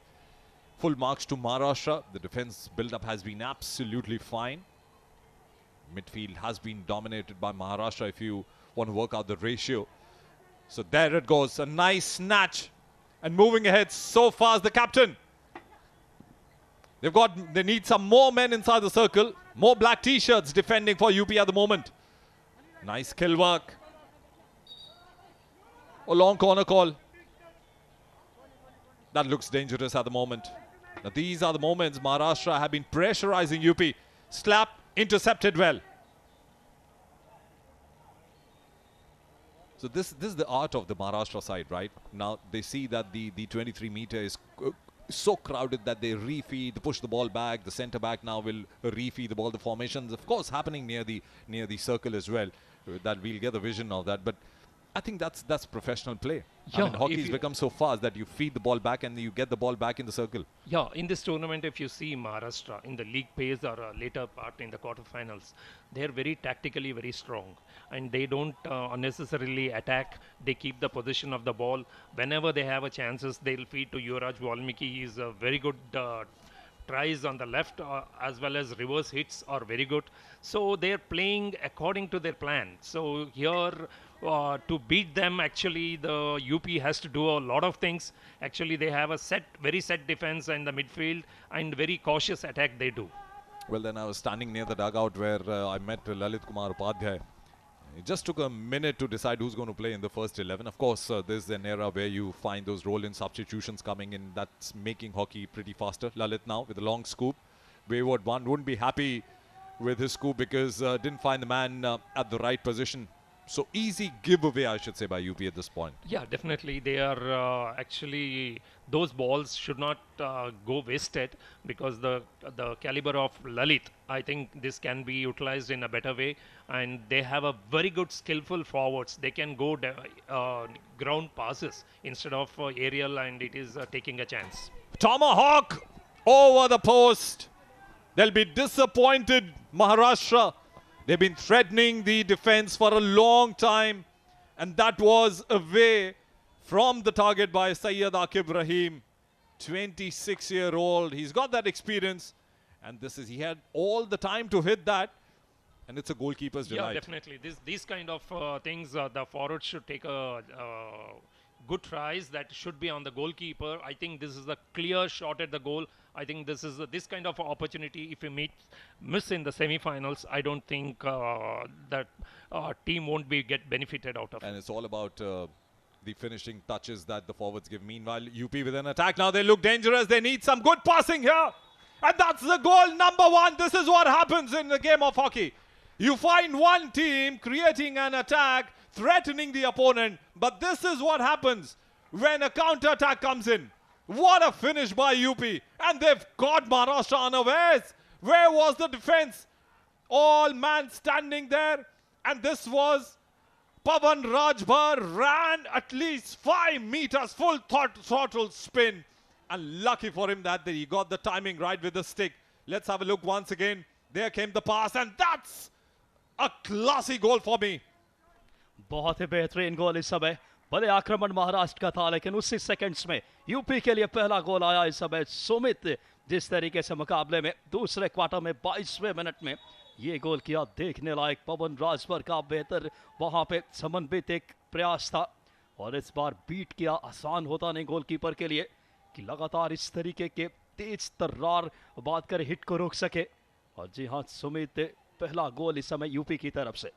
Full marks to Maharashtra. The defense build-up has been absolutely fine. Midfield has been dominated by Maharashtra if you want to work out the ratio. So there it goes, a nice snatch, and moving ahead so fast the captain. They need some more men inside the circle, more black t-shirts defending for UP at the moment. Nice kill work. A long corner call. That looks dangerous at the moment. Now these are the moments Maharashtra have been pressurizing UP. Slap, intercepted well. So this is the art of the Maharashtra side, right? Now they see that the 23 meter is so crowded that they refeed, push the ball back. The centre back now will refeed the ball. The formations, of course, happening near the circle as well. That we'll get the vision of that. But I think that's professional play. Yeah, I mean, hockey has become so fast that you feed the ball back and you get the ball back in the circle. Yeah, in this tournament, if you see Maharashtra in the league phase or later part in the quarterfinals, they're very tactically very strong, and they don't unnecessarily attack. They keep the position of the ball. Whenever they have a chances, they'll feed to Yuvraj Valmiki. He's a very good tries on the left as well as reverse hits are very good. So they're playing according to their plan. So here to beat them, actually the UP has to do a lot of things. Actually they have a very set defense in the midfield and very cautious attack they do. Well, then I was standing near the dugout where I met Lalit Kumar Upadhyay. It just took a minute to decide who's going to play in the first 11. Of course, there's an era where you find those roll-in substitutions coming in. That's making hockey pretty faster. Lalit now with a long scoop. Wayward one wouldn't be happy with his scoop because didn't find the man at the right position. So easy giveaway, I should say, by UP at this point. Yeah, definitely. They are actually, those balls should not go wasted, because the caliber of Lalit, I think this can be utilized in a better way. And they have a very good skillful forwards. They can go ground passes instead of aerial, and it is taking a chance. Tomahawk over the post. They'll be disappointed, Maharashtra. They've been threatening the defense for a long time, and that was away from the target by Syed Aqib Rahim, 26-year-old. He's got that experience, and he had all the time to hit that, and it's a goalkeeper's delight. Yeah, definitely. These kind of things, the forward should take a good tries that should be on the goalkeeper. I think this is a clear shot at the goal. I think this is this kind of opportunity. If you miss in the semi-finals, I don't think that team won't get benefited out of it. And it's all about the finishing touches that the forwards give. Meanwhile, UP with an attack. Now they look dangerous. They need some good passing here. And that's the goal number 1. This is what happens in the game of hockey. You find one team creating an attack, threatening the opponent, but this is what happens when a counter-attack comes in. What a finish by UP, and they've caught Maharashtra unawares. Where was the defense? All man standing there, and this was Pavan Rajbhar ran at least 5 meters, full throttle spin, and lucky for him that he got the timing right with the stick. Let's have a look once again. There came the pass, and that's a classy goal for me. बहुत ही बेहतरीन गोल इस समय, भले आक्रमण महाराष्ट्र का था, लेकिन उसी सेकंड्स में यूपी के लिए पहला गोल आया इस समय। सुमित जिस तरीके से मुकाबले में दूसरे क्वार्टर में 22वें मिनट में ये गोल किया, देखने लायक पवन राजभर का बेहतर वहां पे समन्वित एक प्रयास था, और इस बार बीट किया। आसान होता नहीं गोलकीपर के लिए कि लगातार इस तरीके के तेज तर्रार बात कर हिट को रोक सके। और जी हाँ, सुमित पहला गोल इस समय यूपी की तरफ से।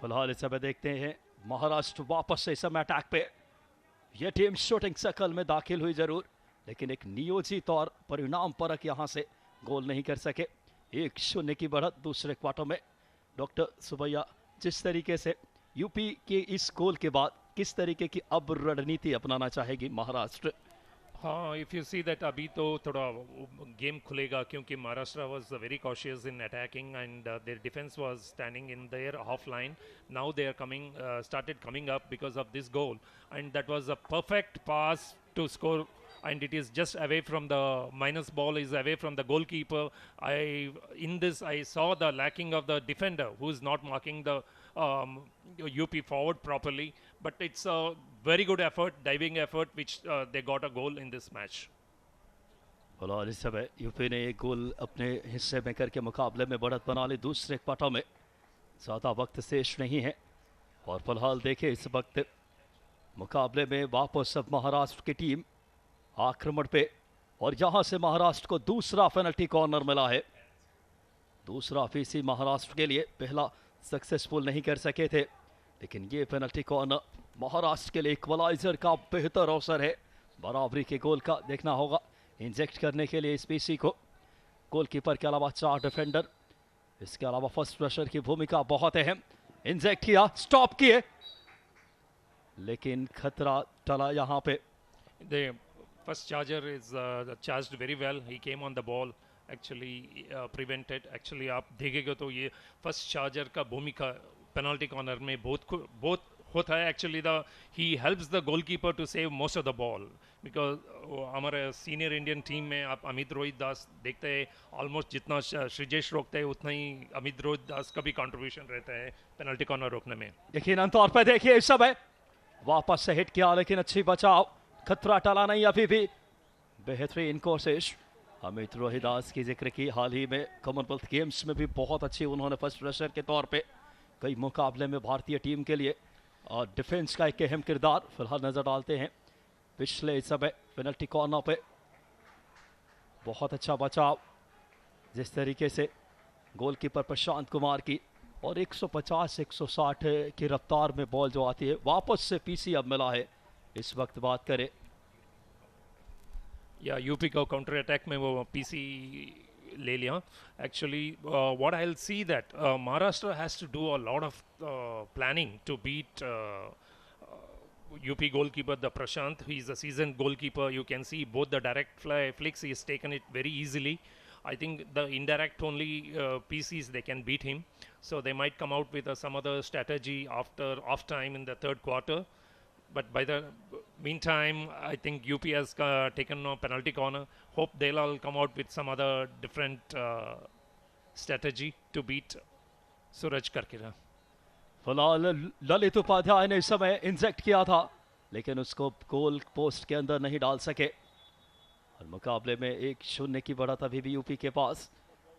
फिलहाल इस समय देखते हैं महाराष्ट्र वापस से इस समय अटैक पे। यह टीम शूटिंग सर्कल में दाखिल हुई जरूर, लेकिन एक नियोजित और परिणाम परक यहां से गोल नहीं कर सके। 1-0 की बढ़त दूसरे क्वार्टर में। डॉक्टर सुबैया, जिस तरीके से यूपी के इस गोल के बाद किस तरीके की अब रणनीति अपनाना चाहेगी महाराष्ट्र? हाँ, इफ यू सी दैट अभी तो थोड़ा गेम खुलेगा, क्योंकि Maharashtra was very cautious in attacking and their defence was standing in their half line. Now they are started coming up because of this goal, and that was a perfect pass to score, and it is just away from the minus ball, is away from the goalkeeper. I saw the lacking of the defender who is not marking the UP forward properly, but it's a very good effort, diving effort, which they got a goal in this match. और इस समय UP ने एक गोल अपने हिस्से में करके मुकाबले में बढ़त बना ली दूसरे क्वार्टर में। ज़्यादा वक्त शेष नहीं है, और फिलहाल देखें इस वक्त मुकाबले में वापस अब महाराष्ट्र की टीम आक्रमण पे, और यहाँ से महाराष्ट्र को दूसरा पेनल्टी कॉर्नर मिला है। दूसरा फीसी महाराष्ट्र के लिए, पहला सक्सेसफुल नहीं कर सके थे, लेकिन ये पेनल्टी कॉर्नर महाराष्ट्र के लिए इक्वलाइजर का बेहतर अवसर है। बराबरी के गोल का देखना होगा इंजेक्ट करने के लिए इस पीसी को। गोलकीपर के अलावा 4 डिफेंडर, इसके अलावा फर्स्ट प्रेशर की भूमिका बहुत अहम। इंजेक्ट किया, स्टॉप किए, लेकिन खतरा टला यहाँ पे। The first charger is charged very well. He came on the ball, actually prevented. Actually आप देखेंगे तो ये फर्स्ट चार्जर का भूमिका पेनल्टी कॉर्नर में बहुत होता है। Actually he helps the goalkeeper to save most of the ball, because हमारे सीनियर इंडियन टीम में आप अमित रोहित दास देखते हैं, ऑलमोस्ट जितना श्रीजेश रोकते हैं उतना ही अमित रोहित दास का भी कंट्रीब्यूशन रहता है पेनल्टी कॉर्नर रोकने में। यकीनन तौर पर देखिए इस समय वापस से हिट किया, लेकिन अच्छी बचाव, खतरा टला नहीं अभी भी। बेहतरीन कोशिश अमित रोहित दास की जिक्र की, हाल ही में कॉमनवेल्थ गेम्स में भी बहुत अच्छी उन्होंने फर्स्ट प्रेशर के तौर पे कई मुकाबले में भारतीय टीम के लिए और डिफेंस का एक अहम किरदार। फिलहाल नजर डालते हैं पिछले समय पेनल्टी कॉर्नर पे, बहुत अच्छा बचाव जिस तरीके से गोलकीपर प्रशांत कुमार की, और 150-160 की रफ्तार में बॉल जो आती है। वापस से पीसी अब मिला है इस वक्त बात करें। या यूपी को काउंटर अटैक में वो पीसी ले लिया. Actually, what I'll see that Maharashtra has to do a lot of planning to beat UP goalkeeper the Prashant. He's a seasoned goalkeeper. You can see both the direct flicks. He's taken it very easily. I think the indirect only PCs they can beat him. So they might come out with some other strategy after off time in the third quarter. But by the meantime, I think UP has taken a penalty corner. Hope they'll all come out with some other different strategy to beat Suraj Karkera. फिलहाल ललित उपाध्याय ने इस समय inject किया था, लेकिन उसको goal post के अंदर नहीं डाल सके और मुकाबले में 1-0 की बढ़त अभी भी यूपी के पास.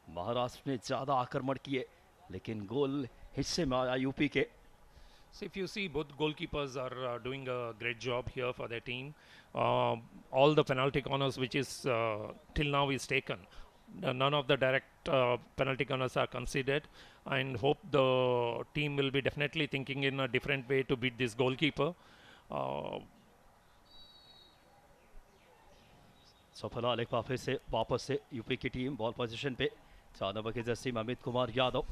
महाराष्ट्र ने ज़्यादा आक्रमण किए, लेकिन गोल हिस्से में आया यूपी के. So if you see, both goalkeepers are doing a great job here for their team. All the penalty corners which is till now is taken. None of the direct penalty corners are considered, and hope the team will be definitely thinking in a different way to beat this goalkeeper. सो फिलहाल एक बार से वापस से UP की team ball position पे. 4 number की Jersey में अमित कुमार यादव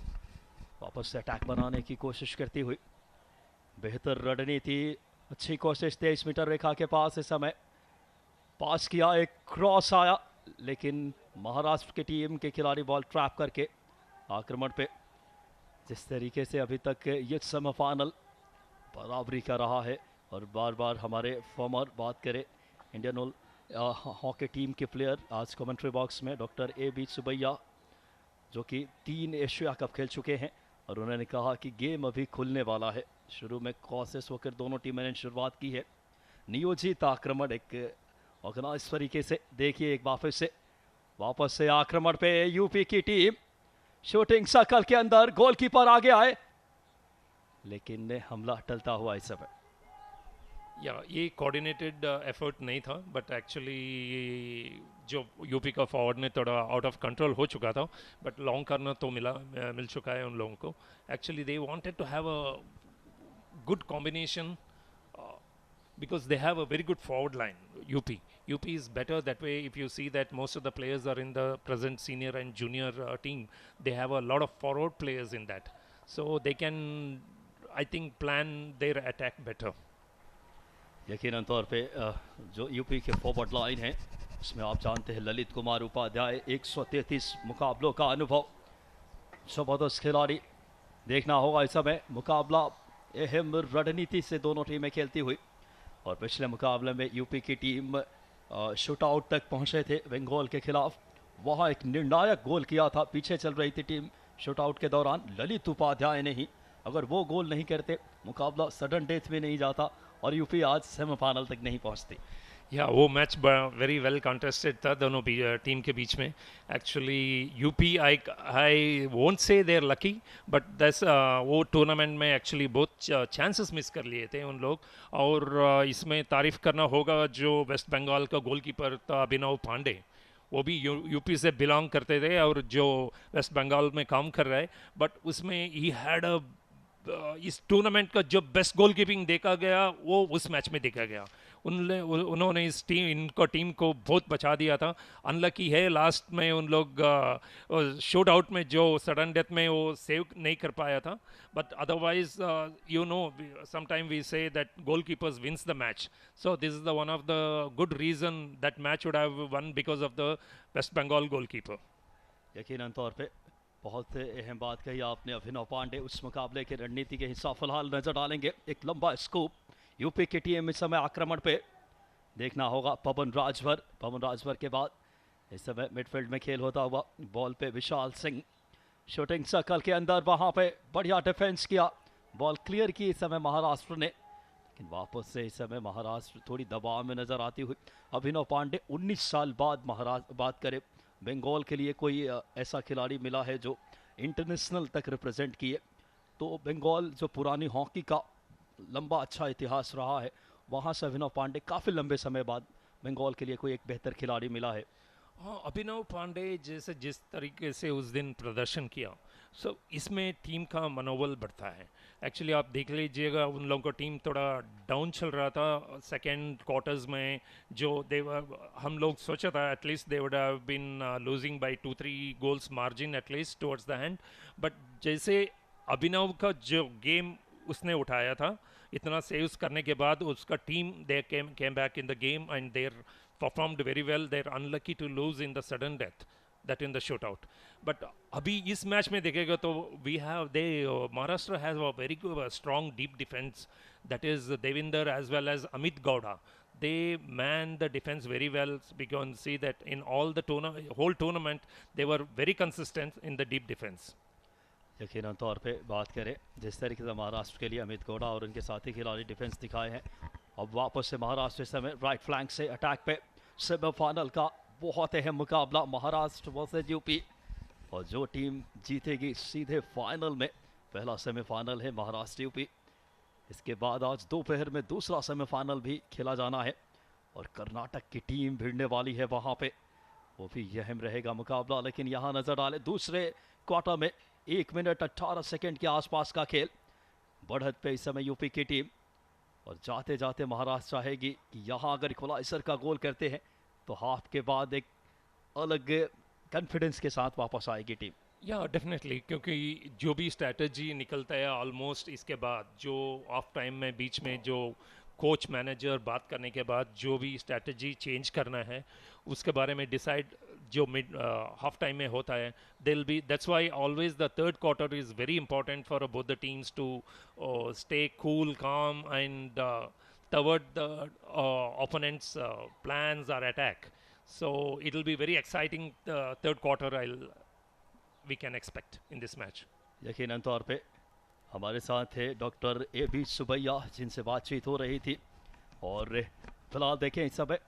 वापस से अटैक बनाने की कोशिश करती हुई. बेहतर रणनीति, अच्छी कोशिश 23 मीटर रेखा के पास. इस समय पास किया, एक क्रॉस आया, लेकिन महाराष्ट्र की टीम के खिलाड़ी बॉल ट्रैप करके आक्रमण पे. जिस तरीके से अभी तक ये सेमीफाइनल बराबरी का रहा है, और बार बार हमारे फॉर्मर बात करें इंडियन हॉकी टीम के प्लेयर आज कमेंट्री बॉक्स में डॉक्टर A.B. सुबैया, जो कि 3 एशिया कप खेल चुके हैं, और उन्होंने कहा कि गेम अभी खुलने वाला है. शुरू में कोशिश होकर दोनों टीमों ने शुरुआत की है. नियोजित आक्रमण एक ऑर्गेनाइज तरीके से. देखिए एक बार से वापस से आक्रमण पे यूपी की टीम. शूटिंग सर्कल के अंदर गोलकीपर आगे आए, लेकिन हमला टलता हुआ इस समय. ये कोऑर्डिनेटेड एफर्ट नहीं था, बट एक्चुअली जो यूपी का फॉरवर्ड ने थोड़ा आउट ऑफ कंट्रोल हो चुका था, बट लॉन्ग करना तो मिल चुका है उन लोगों को. Actually they wanted to have a good combination because they have a very good forward line. UP is better that way. If you see that most of the players are in the present senior and junior team, they have a lot of forward players in that, so they can, I think, plan their attack better. यकीनन तौर पे जो UP के forward line है, उसमें आप जानते हैं ललित कुमार उपाध्याय, 133 मुकाबलों का अनुभव, जबरदस्त खिलाड़ी. देखना होगा इस समय मुकाबला अहम रणनीति से दोनों टीमें खेलती हुई. और पिछले मुकाबले में यूपी की टीम शूटआउट तक पहुंचे थे बंगाल के खिलाफ. वहां एक निर्णायक गोल किया था, पीछे चल रही थी टीम शूटआउट के दौरान. ललित उपाध्याय ने ही, अगर वो गोल नहीं करते मुकाबला सडन डेथ में नहीं जाता और यूपी आज सेमीफाइनल तक नहीं पहुंचती. वो मैच वेरी वेल कंटेस्टेड था दोनों टीम के बीच में. Actually UP I won't say they are lucky, but that's वो टूर्नामेंट में एक्चुअली बहुत चांसेस मिस कर लिए थे उन लोग. और इसमें तारीफ करना होगा जो वेस्ट बंगाल का गोलकीपर था अभिनव पांडे, वो भी यूपी से बिलोंग करते थे और जो वेस्ट बंगाल में काम कर रहा है. बट उसमें ही हैड अ इस टूर्नामेंट का जो बेस्ट गोल कीपिंग देखा गया वो उस मैच में देखा गया. उन्होंने इनको टीम को बहुत बचा दिया था. अनलकी है लास्ट में उन लोग शूट आउट में जो सडन डेथ में वो सेव नहीं कर पाया था. But otherwise sometime we say that goalkeepers wins the match. So this is the one of the good reason that match would have won because of the West Bengal goalkeeper. यकीनन तौर पे बहुत अहम बात कही आपने. अभिनव पांडे उस मुकाबले की रणनीति के हिस्सा फिलहाल नजर डालेंगे. एक लंबा स्कूप यूपी की टीम इस समय आक्रमण पे. देखना होगा पवन राजभर के बाद इस समय मिडफील्ड में खेल होता हुआ. बॉल पे विशाल सिंह शूटिंग सर्कल के अंदर, वहां पे बढ़िया डिफेंस किया, बॉल क्लियर की इस समय महाराष्ट्र ने. लेकिन वापस से इस समय महाराष्ट्र थोड़ी दबाव में नजर आती हुई. अभिनव पांडे 19 साल बाद महाराष्ट्र बात करें बंगाल के लिए कोई ऐसा खिलाड़ी मिला है जो इंटरनेशनल तक रिप्रेजेंट किए, तो बंगाल जो पुरानी हॉकी का लंबा अच्छा इतिहास रहा है, वहाँ से अभिनव पांडे काफ़ी लंबे समय बाद बंगाल के लिए कोई एक बेहतर खिलाड़ी मिला है. हाँ, अभिनव पांडे जैसे जिस तरीके से उस दिन प्रदर्शन किया, सो इसमें टीम का मनोबल बढ़ता है। एक्चुअली आप देख लीजिएगा, उन लोगों का टीम थोड़ा डाउन चल रहा था सेकेंड क्वार्टर्स में, जो हम लोग सोचा था at least they would have been losing by 2-3 goals margin at least towards the end, but जैसे अभिनव का जो गेम उसने उठाया था, इतना सेव्स करने के बाद उसका team they came back in the game and there performed very well. They're unlucky to lose in the sudden death that in the shootout. But अभी इस मैच में देखेगा तो we have Maharashtra has a very good strong deep defense, that is Devinder as well as Amit Gowda. They man the defense very well. We can see that in all the whole tournament they were very consistent in the deep defense. यकीनन तौर पे बात करें जिस तरीके से महाराष्ट्र के लिए अमित गौड़ा और उनके साथी खिलाड़ी डिफेंस दिखाए हैं, अब वापस से महाराष्ट्र इस समय राइट फ्लैंक से अटैक पे। सेमीफाइनल का बहुत अहम मुकाबला महाराष्ट्र वर्सेस यूपी, और जो टीम जीतेगी सीधे फाइनल में। पहला सेमीफाइनल है महाराष्ट्र यूपी, इसके बाद आज दोपहर में दूसरा सेमीफाइनल भी खेला जाना है और कर्नाटक की टीम भिड़ने वाली है वहां पे, वो भी अहम रहेगा मुकाबला। लेकिन यहाँ नजर डाले दूसरे क्वार्टर में 1 मिनट 18 सेकंड के आसपास का खेल, बढ़त पे इस समय यूपी की टीम, और जाते जाते महाराष्ट्र चाहेगी कि यहाँ अगर इक्वलाइजर का गोल करते हैं तो हाफ के बाद एक अलग कॉन्फिडेंस के साथ वापस आएगी टीम। या डेफिनेटली, क्योंकि जो भी स्ट्रैटेजी निकलता है ऑलमोस्ट इसके बाद, जो ऑफ टाइम में बीच में जो कोच मैनेजर बात करने के बाद जो भी स्ट्रैटेजी चेंज करना है उसके बारे में डिसाइड जो मिड हाफ टाइम में होता है, दिल बी that's why always the third quarter is very important for both the teams to stay cool calm and toward the opponent's plans or attack. So it will be very exciting third quarter we can expect in this match. यकीनन तौर पे हमारे साथ थे doctor AB Subbaiah जिनसे बातचीत हो रही थी, और फिलहाल देखें इस समय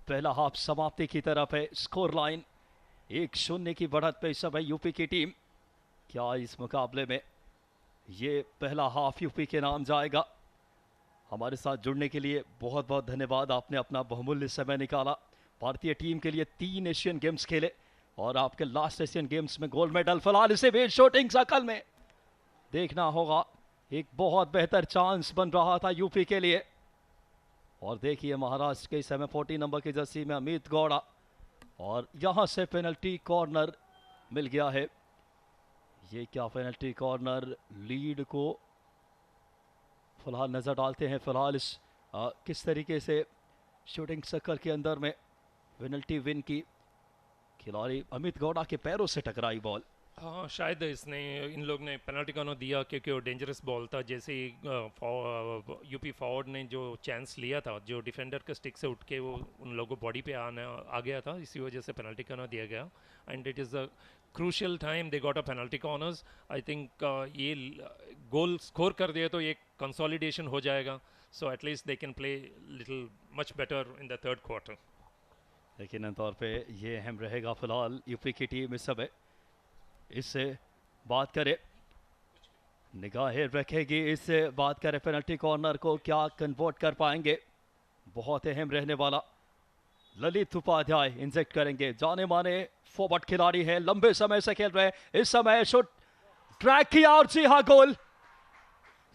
पहला हाफ समाप्ति की तरफ है। स्कोर लाइन 1-0 की बढ़त पे इस समय यूपी की टीम। क्या इस मुकाबले में ये पहला हाफ यूपी के नाम जाएगा? हमारे साथ जुड़ने के लिए बहुत बहुत धन्यवाद, आपने अपना बहुमूल्य समय निकाला। भारतीय टीम के लिए 3 एशियन गेम्स खेले और आपके लास्ट एशियन गेम्स में गोल्ड मेडल। फिलहाल इसे वेट शूटिंग सर्कल में देखना होगा, एक बहुत बेहतर चांस बन रहा था यूपी के लिए। और देखिए महाराष्ट्र के इस समय 40 नंबर की जर्सी में अमित गौड़ा, और यहां से पेनल्टी कॉर्नर मिल गया है। ये क्या पेनल्टी कॉर्नर लीड को फिलहाल नज़र डालते हैं। फिलहाल इस किस तरीके से शूटिंग सर्कल के अंदर में पेनल्टी विन की, खिलाड़ी अमित गौड़ा के पैरों से टकराई बॉल। हाँ, शायद इन लोग ने पेनल्टी का दिया क्योंकि वो डेंजरस बॉल था। जैसे यूपी फॉरवर्ड ने जो चांस लिया था, जो डिफेंडर के स्टिक से उठ के वो उन लोगों बॉडी पे आ गया था, इसी वजह से पेनल्टी का दिया गया। And it is a crucial time they got a penalty corners. I think ये गोल स्कोर कर दिया तो ये कंसोलिडेशन हो जाएगा, so at least they can play little much better in the third quarter. यकीनन तौर पे ये अहम रहेगा। फिलहाल यूपी की टीम इस समय इससे बात करें, निगाहें रखेगी, इससे बात करें पेनल्टी कॉर्नर को क्या कन्वर्ट कर पाएंगे, बहुत अहम रहने वाला। ललित उपाध्याय इंजेक्ट करेंगे, जाने माने फॉरवर्ड खिलाड़ी है, लंबे समय से खेल रहे हैं। इस समय शॉट ट्रैक किया और जी हाँ गोल,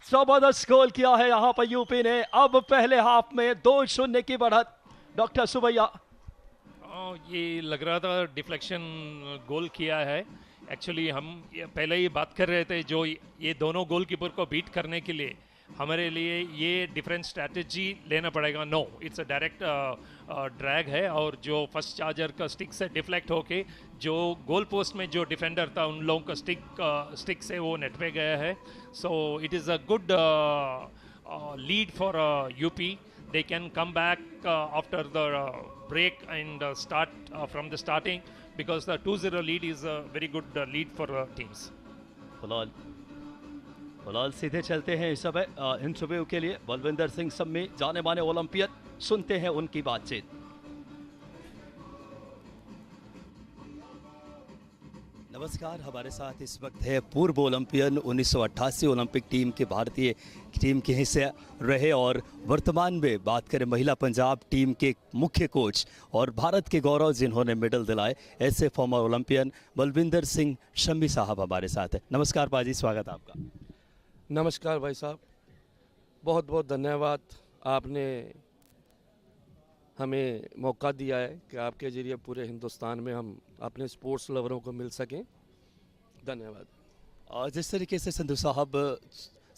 जबरदस्त गोल किया है यहां पर यूपी ने। अब पहले हाफ में 2-0 की बढ़त। डॉक्टर सुबैया, ये लग रहा था डिफ्लेक्शन गोल किया है। एक्चुअली हम पहले ही बात कर रहे थे, जो ये दोनों गोलकीपर को बीट करने के लिए हमारे लिए ये डिफरेंट स्ट्रैटेजी लेना पड़ेगा। No, it's a direct drag है, और जो फर्स्ट चार्जर का स्टिक से डिफ्लेक्ट होके जो गोल पोस्ट में जो डिफेंडर था उन लोगों का स्टिक से वो नेट पे गया है। So it is a good lead for UP. They can come back after the break and start from the starting, because the 2-0 lead is a very good lead for teams. फिलहाल सीधे चलते हैं इस समय interview के लिए। बलविंदर सिंह सम्मी, जाने माने ओलंपियन, सुनते हैं उनकी बातचीत। नमस्कार, हमारे साथ इस वक्त है पूर्व ओलंपियन 1988 ओलंपिक टीम के भारतीय टीम के हिस्से रहे और वर्तमान में बात करें महिला पंजाब टीम के मुख्य कोच और भारत के गौरव जिन्होंने मेडल दिलाए, ऐसे फॉर्मर ओलंपियन बलविंदर सिंह शम्मी साहब हमारे साथ है। नमस्कार पाजी, स्वागत आपका। नमस्कार भाई साहब, बहुत बहुत धन्यवाद, आपने हमें मौका दिया है कि आपके ज़रिए पूरे हिंदुस्तान में हम अपने स्पोर्ट्स लवरों को मिल सकें। धन्यवाद। और जिस तरीके से संधू साहब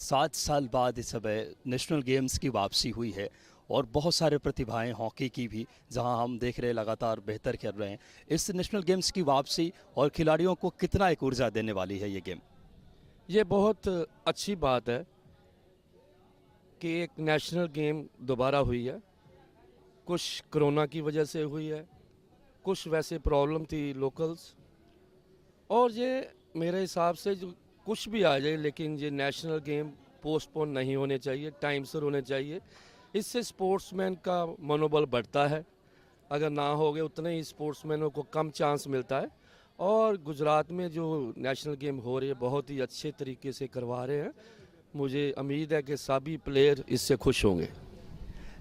7 साल बाद इस समय नेशनल गेम्स की वापसी हुई है और बहुत सारे प्रतिभाएं हॉकी की भी, जहां हम देख रहे हैं लगातार बेहतर कर रहे हैं, इस नेशनल गेम्स की वापसी और खिलाड़ियों को कितना एक ऊर्जा देने वाली है ये गेम? ये बहुत अच्छी बात है कि एक नेशनल गेम दोबारा हुई है। कुछ कोरोना की वजह से हुई है, कुछ वैसे प्रॉब्लम थी लोकल्स, और ये मेरे हिसाब से जो कुछ भी आ जाए, लेकिन ये नेशनल गेम पोस्टपोन नहीं होने चाहिए, टाइम से होने चाहिए। इससे स्पोर्ट्समैन का मनोबल बढ़ता है, अगर ना होगे उतने ही स्पोर्ट्समैनों को कम चांस मिलता है। और गुजरात में जो नेशनल गेम हो रही है बहुत ही अच्छे तरीके से करवा रहे हैं। मुझे उम्मीद है कि सभी प्लेयर इससे खुश होंगे।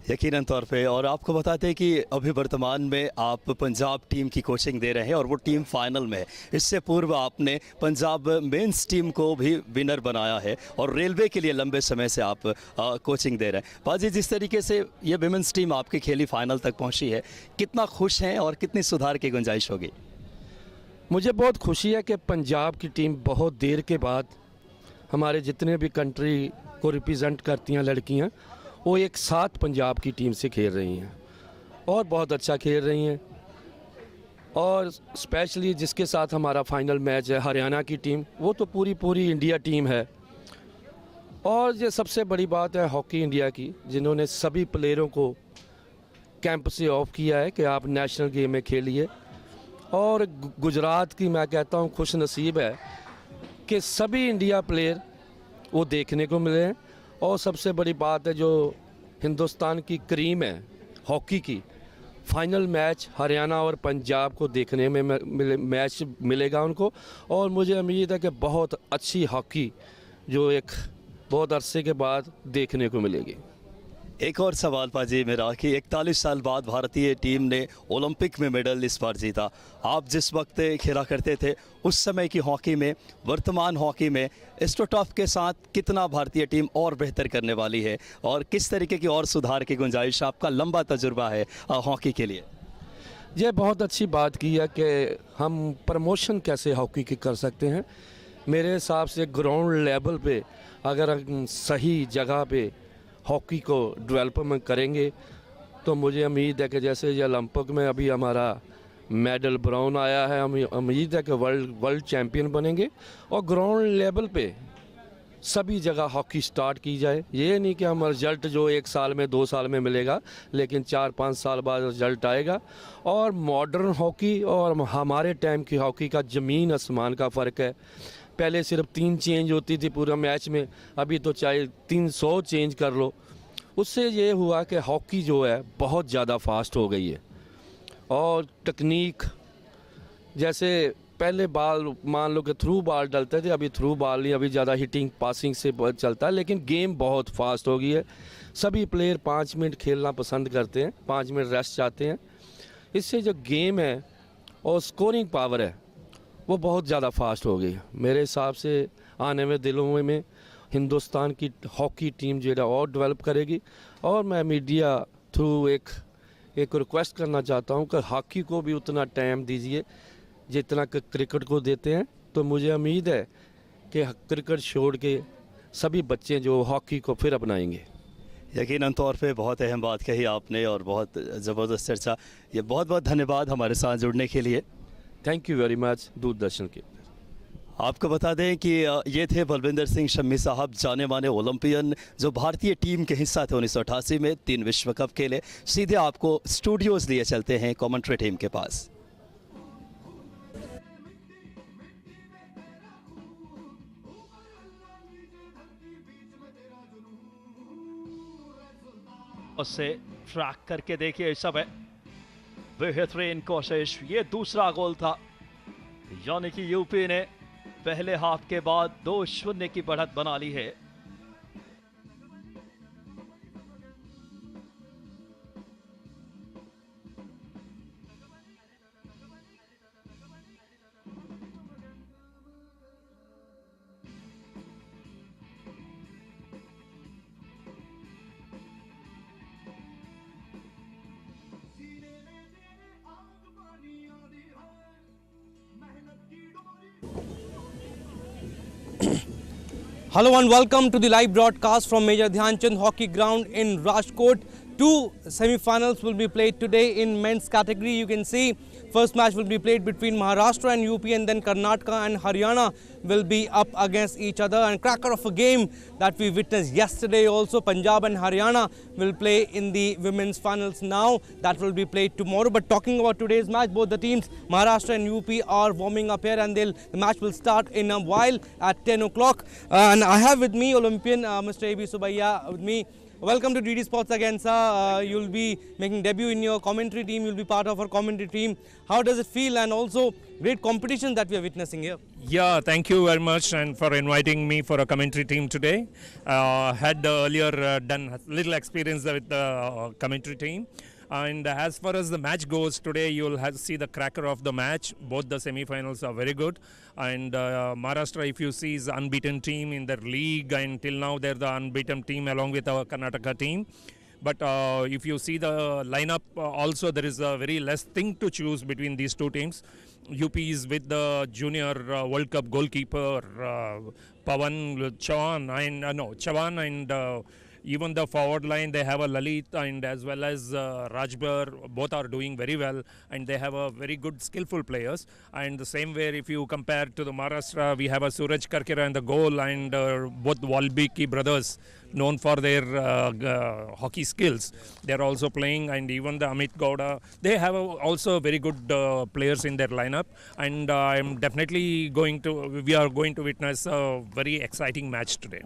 यकीनन तौर पे। और आपको बताते हैं कि अभी वर्तमान में आप पंजाब टीम की कोचिंग दे रहे हैं और वो टीम फाइनल में है। इससे पूर्व आपने पंजाब मेंस टीम को भी विनर बनाया है और रेलवे के लिए लंबे समय से आप कोचिंग दे रहे हैं। पाजी, जिस तरीके से ये विमेंस टीम आपकी खेली फाइनल तक पहुंची है, कितना खुश हैं और कितनी सुधार की गुंजाइश होगी? मुझे बहुत खुशी है कि पंजाब की टीम बहुत देर के बाद, हमारे जितने भी कंट्री को रिप्रेजेंट करती हैं लड़कियां, वो एक साथ पंजाब की टीम से खेल रही हैं और बहुत अच्छा खेल रही हैं। और स्पेशली जिसके साथ हमारा फाइनल मैच है, हरियाणा की टीम, वो तो पूरी इंडिया टीम है। और ये सबसे बड़ी बात है हॉकी इंडिया की, जिन्होंने सभी प्लेयरों को कैंप से ऑफ किया है कि आप नेशनल गेम में खेलिए। और गुजरात की मैं कहता हूँ खुश नसीब है कि सभी इंडिया प्लेयर वो देखने को मिले हैं। और सबसे बड़ी बात है, जो हिंदुस्तान की क्रीम है हॉकी की, फाइनल मैच हरियाणा और पंजाब को देखने में मैच मिलेगा उनको। और मुझे उम्मीद है कि बहुत अच्छी हॉकी जो एक बहुत अरसे के बाद देखने को मिलेगी। एक और सवाल पाजी मेरा कि 41 साल बाद भारतीय टीम ने ओलंपिक में मेडल इस बार जीता। आप जिस वक्त खेला करते थे उस समय की हॉकी में, वर्तमान हॉकी में एस्ट्रोटर्फ के साथ कितना भारतीय टीम और बेहतर करने वाली है और किस तरीके की और सुधार की गुंजाइश? आपका लंबा तजुर्बा है हॉकी के लिए। ये बहुत अच्छी बात की है कि हम प्रमोशन कैसे हॉकी की कर सकते हैं। मेरे हिसाब से ग्राउंड लेवल पे अगर हम सही जगह पे हॉकी को डेवलपमेंट करेंगे तो मुझे उम्मीद है कि जैसे ये ओलंपिक में अभी हमारा मेडल ब्राउन आया है, हम उम्मीद है कि वर्ल्ड चैम्पियन बनेंगे। और ग्राउंड लेवल पे सभी जगह हॉकी स्टार्ट की जाए। ये नहीं कि हम रिजल्ट जो 1 साल में 2 साल में मिलेगा, लेकिन 4-5 साल बाद रिजल्ट आएगा। और मॉडर्न हॉकी और हमारे टाइम की हॉकी का ज़मीन आसमान का फ़र्क है। पहले सिर्फ 3 चेंज होती थी पूरा मैच में, अभी तो चाहे 300 चेंज कर लो। उससे ये हुआ कि हॉकी जो है बहुत ज़्यादा फास्ट हो गई है। और टेक्निक, जैसे पहले बॉल मान लो कि थ्रू बॉल डलते थे, अभी थ्रू बॉल नहीं, अभी ज़्यादा हिटिंग पासिंग से चलता है। लेकिन गेम बहुत फास्ट हो गई है। सभी प्लेयर 5 मिनट खेलना पसंद करते हैं, 5 मिनट रेस्ट चाहते हैं। इससे जो गेम है और स्कोरिंग पावर है वो बहुत ज़्यादा फास्ट हो गई है। मेरे हिसाब से आने वाले दिनों में हिंदुस्तान की हॉकी टीम जो है और डेवलप करेगी। और मैं मीडिया थ्रू एक रिक्वेस्ट करना चाहता हूं कि हॉकी को भी उतना टाइम दीजिए जितना क्रिकेट को देते हैं। तो मुझे उम्मीद है कि क्रिकेट छोड़ के सभी बच्चे जो हॉकी को फिर अपनाएंगे। यकीनन तौर पे बहुत अहम बात कही आपने और बहुत ज़बरदस्त चर्चा। ये बहुत बहुत धन्यवाद हमारे साथ जुड़ने के लिए। Thank you very much Doordarshan के। आपको बता दें कि ये थे बलविंदर सिंह शम्मी साहब, जाने माने ओलंपियन जो भारतीय टीम के हिस्सा थे 1988 में 3 विश्व कप के लिए। सीधे आपको स्टूडियोज़ लिए चलते हैं कमेंट्री टीम के पास। उससे ट्रैक करके देखिए सब है, बेहतरीन कोशिश, ये दूसरा गोल था यानी कि यूपी ने पहले हाफ के बाद 2-0 की बढ़त बना ली है। Hello and welcome to the live broadcast from Major Dhyan Chand Hockey Ground in Rajkot. Two semi-finals will be played today in men's category. You can see first match will be played between Maharashtra and UP, and then Karnataka and Haryana will be up against each other. And cracker of a game that we witnessed yesterday also. Punjab and Haryana will play in the women's finals now. That will be played tomorrow. But talking about today's match, both the teams, Maharashtra and UP, are warming up here, and the match will start in a while at 10 o'clock. And I have with me Olympian Mr. A.B. Subaiya with me. Welcome to DD Sports again, sir. You'll be making debut in your commentary team. You'll be part of our commentary team. How does it feel? And also great competition that we are witnessing here. Yeah, thank you very much and for inviting me for a commentary team today. Had earlier done a little experience with the commentary team. And as far as the match goes, today you'll see the cracker of the match. Both the semi-finals are very good. And Maharashtra, if you see, is the unbeaten team in their league. And till now, they're the unbeaten team along with our Karnataka team. But if you see the lineup, also there is a very less thing to choose between these two teams. UP is with the junior World Cup goalkeeper Pawan Chavan and even the forward line, they have a Lalit and as well as Rajbar. Both are doing very well, and they have a very good skillful players. And the same way, if you compare to the Maharashtra, we have a Suraj Karkera in the goal, and both Walbiki brothers, known for their hockey skills. They're also playing, and even the Amit Gowda, they have also very good players in their lineup. And I'm definitely we are going to witness a very exciting match today.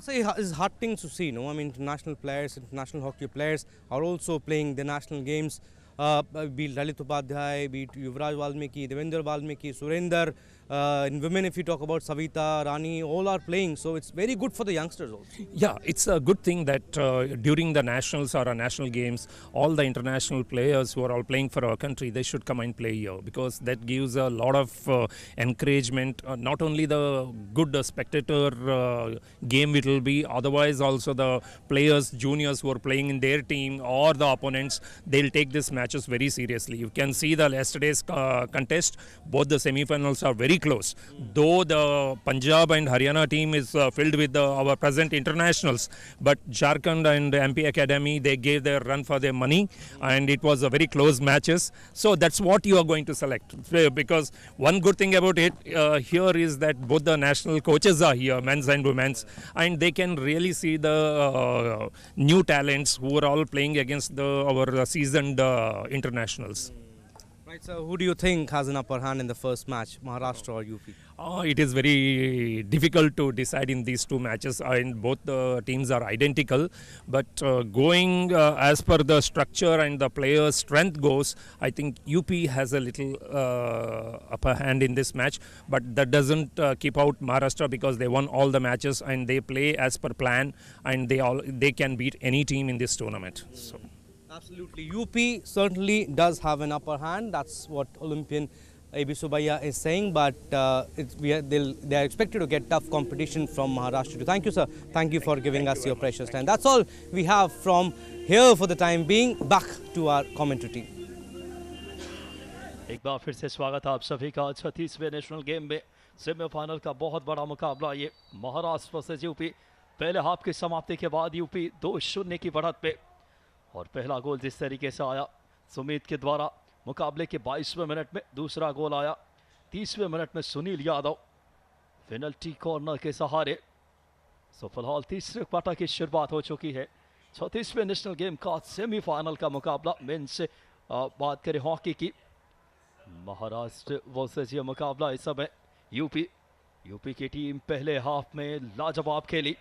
It's heartening to see, no? I mean, international players, international hockey players are also playing the national games. Be it Lalit Upadhyay, be it Yuvraj Valmiki, Devendra Valmiki, Surender. In women, if you talk about Savita, Rani, all are playing. So it's very good for the youngsters also. Yeah, it's a good thing that during the nationals or national games, all the international players who are all playing for our country, they should come and play here, because that gives a lot of encouragement. Not only the good spectator game it will be, otherwise also the players, juniors who are playing in their team or the opponents, they'll take these matches very seriously. You can see the yesterday's contest, both the semi-finals are very close. Though the Punjab and Haryana team is filled with our present internationals, but Jharkhand and MP Academy, they gave their run for their money, and it was a very close matches. So that's what you are going to select, because one good thing about it here is that both the national coaches are here, men's and women's, and they can really see the new talents who are all playing against our seasoned internationals. Right, so who do you think has an upper hand in the first match, Maharashtra or UP? It is very difficult to decide in these two matches, and both the teams are identical. But going as per the structure and the players' strength goes, I think UP has a little upper hand in this match. But that doesn't keep out Maharashtra, because they won all the matches and they play as per plan, and they can beat any team in this tournament. So. Absolutely. UP certainly does have an upper hand. That's what Olympian A.B. Subaiya is saying. But they are expected to get tough competition from Maharashtra. Thank you, sir. Thank you for giving us your precious time. That's all we have from here for the time being. Back to our commentary team. एक बार फिर से स्वागत है आप सभी का 36वें national game में semifinal का बहुत बड़ा मुकाबला ये महाराष्ट्र वर्सेस यूपी। पहले हाफ की समाप्ति के बाद यूपी 2-0 की बढ़त पे, और पहला गोल जिस तरीके से आया सुमित के द्वारा, मुकाबले के 22वें मिनट में दूसरा गोल आया, 30वें मिनट में सुनील यादव पेनल्टी कॉर्नर के सहारे। सो फिलहाल तीसरे क्वार्टर की शुरुआत हो चुकी है 36वें नेशनल गेम का सेमीफाइनल का मुकाबला। मेंस से बात करें हॉकी की, महाराष्ट्र वर्सेस ये मुकाबला इस समय यूपी की टीम पहले हाफ में लाजवाब खेली,